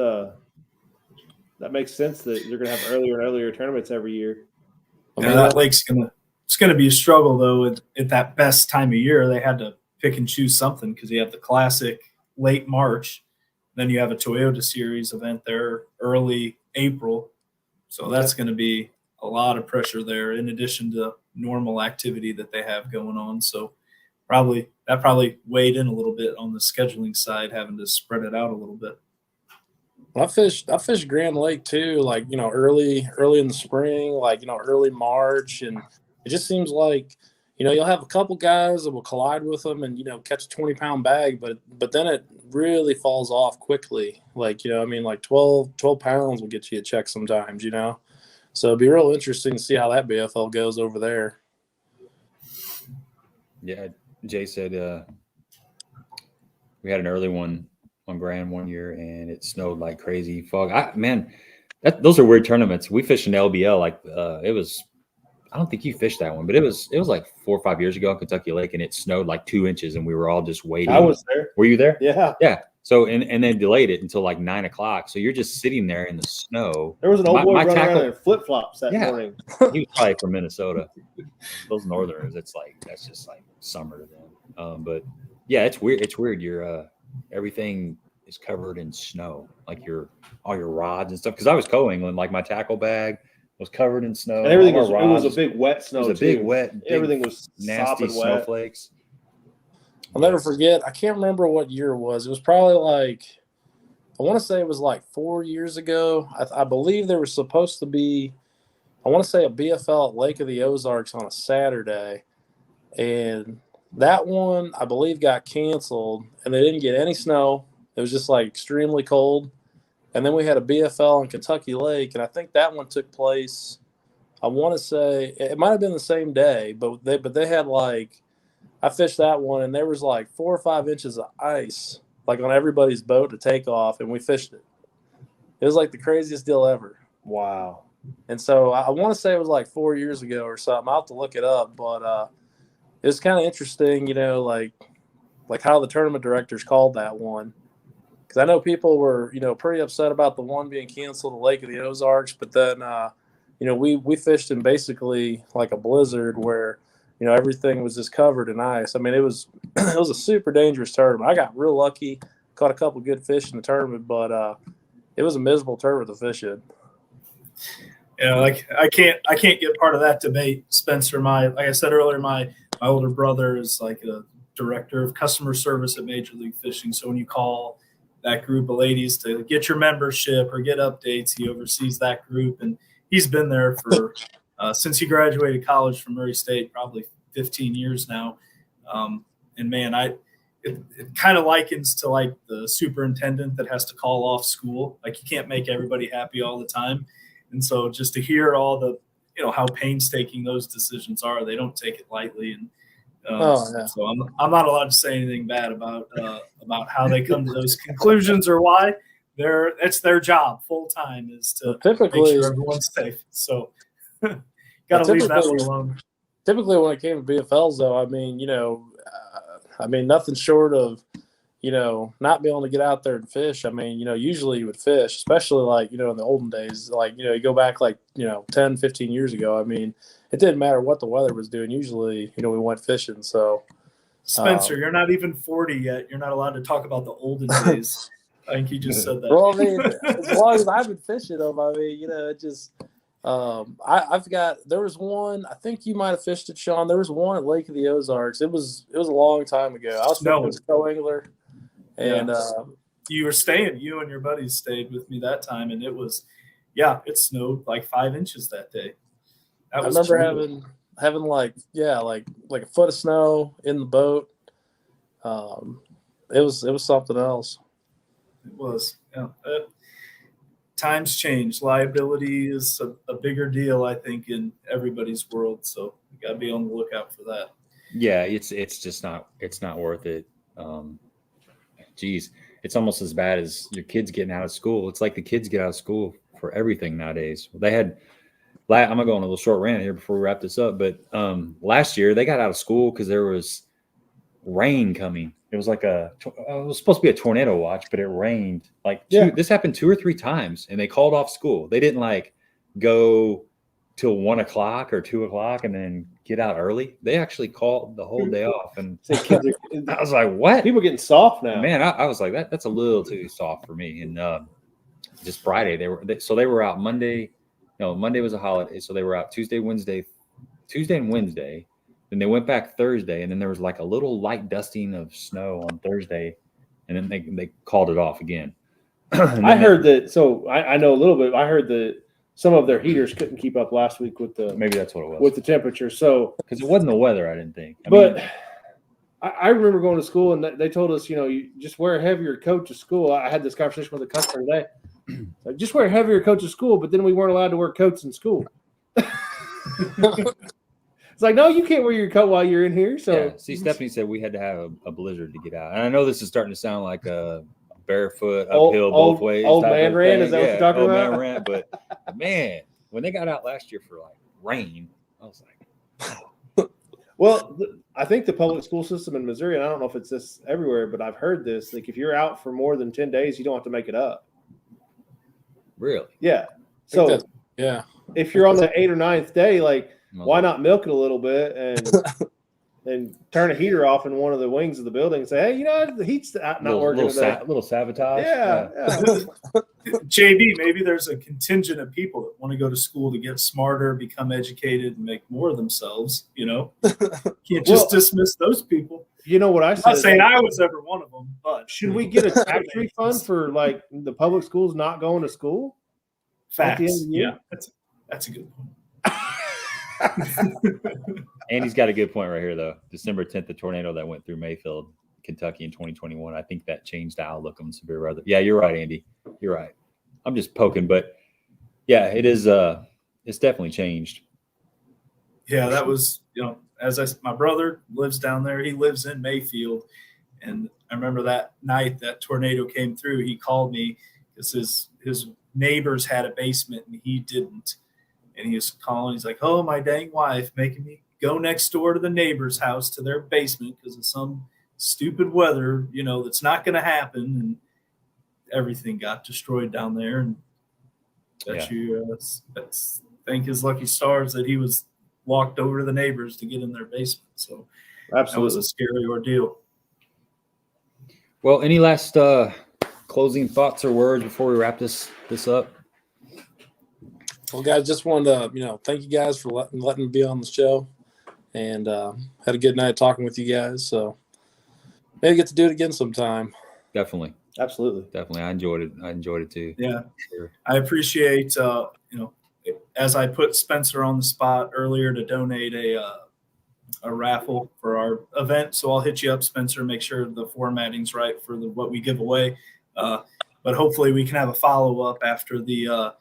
that makes sense that you're going to have earlier and earlier tournaments every year. Yeah, that lake's gonna be a struggle though. At that best time of year, they had to pick and choose something because you have the Classic late March, then you have a Toyota Series event there early April, so that's going to be a lot of pressure there in addition to normal activity that they have going on. So that probably weighed in a little bit on the scheduling side, having to spread it out a little bit. I fished Grand Lake too, like, early in the spring, like, early March. And it just seems like, you'll have a couple guys that will collide with them and, catch a 20-pound bag, but then it really falls off quickly. Like, like 12 pounds will get you a check sometimes, So it'd be real interesting to see how that BFL goes over there. Yeah. Jay said we had an early one on Grand one year and it snowed like crazy. Fog. Those are weird tournaments. We fished an LBL like it was. I don't think you fished that one, but it was like 4 or 5 years ago on Kentucky Lake, and it snowed like 2 inches, and we were all just waiting. I was there. Were you there? Yeah. Yeah. So and then delayed it until like 9 o'clock. So you're just sitting there in the snow. There was an old boy running around in flip flops that morning. He was probably from Minnesota. Those Northerners, that's just like summer to them. But yeah, it's weird. It's weird. Everything is covered in snow, like all your rods and stuff. Because I was co-angling, like my tackle bag was covered in snow. And everything it was a big wet snow. It was a big wet. Everything was nasty snowflakes. I'll never forget. I can't remember what year it was. It was probably like, I want to say it was like 4 years ago. I believe there was supposed to be, I want to say a BFL at Lake of the Ozarks on a Saturday. And that one, I believe, got canceled, and they didn't get any snow. It was just like extremely cold. And then we had a BFL on Kentucky Lake, and I think that one took place, I want to say, it might have been the same day, but they had like, I fished that one, and there was like 4 or 5 inches of ice, like on everybody's boat to take off, and we fished it. It was like the craziest deal ever. Wow. And so I want to say it was like 4 years ago or something. I'll have to look it up, but it was kind of interesting, like how the tournament directors called that one. Because I know people were, pretty upset about the one being canceled at Lake of the Ozarks, but then, we fished in basically like a blizzard where, everything was just covered in ice. I mean, it was a super dangerous tournament. I got real lucky, caught a couple good fish in the tournament, but it was a miserable tournament to fish in. Like I can't get part of that debate, Spencer. Like I said earlier, my older brother is like a director of customer service at Major League Fishing. So when you call that group of ladies to get your membership or get updates, he oversees that group, and he's been there for since he graduated college from Murray State, probably 15 years now. And man, it kind of likens to like the superintendent that has to call off school. Like, you can't make everybody happy all the time. And so just to hear all the, how painstaking those decisions are, they don't take it lightly. And so I'm not allowed to say anything bad about how they come to those conclusions or why. It's their job full time is to make sure everyone's safe. So got to leave that one alone. Typically, when it came to BFLs, though, I mean, nothing short of, not being able to get out there and fish. I mean, usually you would fish, especially like, in the olden days, like, you go back like, 10, 15 years ago. I mean, it didn't matter what the weather was doing. Usually, we went fishing. So, Spencer, you're not even 40 yet. You're not allowed to talk about the olden days. I think you just said that. Well, I mean, as long as I've been fishing them, I mean, it just there was one, I think you might have fished it, Sean. There was one at Lake of the Ozarks. It was a long time ago. I was fishing as a co-angler. And you and your buddies stayed with me that time, and it snowed like 5 inches that day. I remember having like a foot of snow in the boat. It was something else. It was, yeah. times change. Liability is a bigger deal, I think, in everybody's world. So you got to be on the lookout for that. Yeah, it's just not worth it. Geez, it's almost as bad as your kids getting out of school. It's like the kids get out of school for everything nowadays. They had, I'm gonna go on a little short rant here before we wrap this up, but last year they got out of school because there was rain coming. It was like it was supposed to be a tornado watch, but it rained. This happened 2 or 3 times, and they called off school. They didn't like go till 1 o'clock or 2 o'clock and then get out early. They actually called the whole day off. And I was like, what? People getting soft now. Man, I was like, that's a little too soft for me. And just Friday, they were out Monday. No, Monday was a holiday. So they were out Tuesday and Wednesday. Then they went back Thursday, and then there was like a little light dusting of snow on Thursday. And then they called it off again. I heard that. So I know a little bit. I heard that some of their heaters couldn't keep up last week with the, maybe that's what it was, with the temperature. So because it wasn't the weather, I didn't think. I remember going to school, and they told us, you just wear a heavier coat to school. I had this conversation with a customer today. Like, just wear a heavier coat to school, but then we weren't allowed to wear coats in school. It's like, no, you can't wear your coat while you're in here. So yeah. See, Stephanie said we had to have a blizzard to get out. And I know this is starting to sound like a barefoot uphill both ways. Old man rant, is that what you're talking about? Old man rant, but man, when they got out last year for like rain, I was like, wow. Well, I think the public school system in Missouri, and I don't know if it's this everywhere, but I've heard this, like if you're out for more than 10 days, you don't have to make it up. Really? Yeah. So yeah, if you're on the 8th or 9th day, like, why not milk it a little bit and turn a heater off in one of the wings of the building and say, hey, the heat's not working today. Little sabotage. Yeah. JB, maybe there's a contingent of people that want to go to school to get smarter, become educated, and make more of themselves. Can't just dismiss those people. You know what I said? I'm not saying I was ever one of them, but should we get a tax refund for like the public schools not going to school? Facts. Yeah, that's a good point. Andy's got a good point right here, though. December 10th, the tornado that went through Mayfield, Kentucky in 2021. I think that changed the outlook on severe weather. Yeah, you're right, Andy. You're right. I'm just poking, but yeah, it is. It's definitely changed. Yeah, that was, my brother lives down there. He lives in Mayfield. And I remember that night that tornado came through, he called me because his neighbors had a basement and he didn't. And he was calling. He's like, oh, my dang wife making me go next door to the neighbor's house to their basement because of some stupid weather, that's not going to happen. And everything got destroyed down there. And thank his lucky stars that he was walked over to the neighbors to get in their basement. So absolutely, that was a scary ordeal. Well, any last closing thoughts or words before we wrap this up? Well, guys, just wanted to, thank you guys for letting me be on the show, and had a good night talking with you guys. So maybe get to do it again sometime. Definitely. Absolutely. Definitely. I enjoyed it too. Yeah. Sure. I appreciate, as I put Spencer on the spot earlier to donate a raffle for our event. So I'll hit you up, Spencer, make sure the formatting's right for what we give away. But hopefully we can have a follow-up after the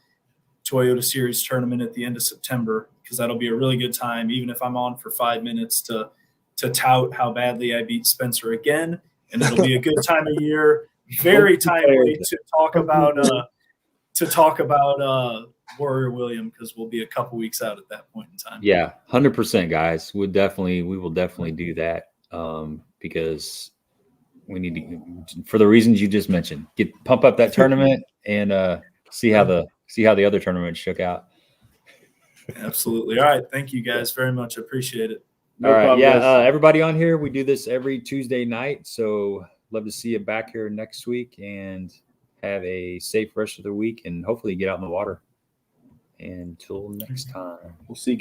Toyota Series tournament at the end of September, because that'll be a really good time, even if I'm on for 5 minutes to tout how badly I beat Spencer again. And it'll be a good time of year, very timely to talk about Warrior William, because we'll be a couple weeks out at that point in time. Yeah, 100%, guys. We will definitely do that because we need to, for the reasons you just mentioned, pump up that tournament and see how the other tournaments shook out. Absolutely. All right. Thank you guys very much. I appreciate it. All right. Problem, yeah. Everybody on here, we do this every Tuesday night. So love to see you back here next week, and have a safe rest of the week, and hopefully get out in the water. Until next time, we'll see you.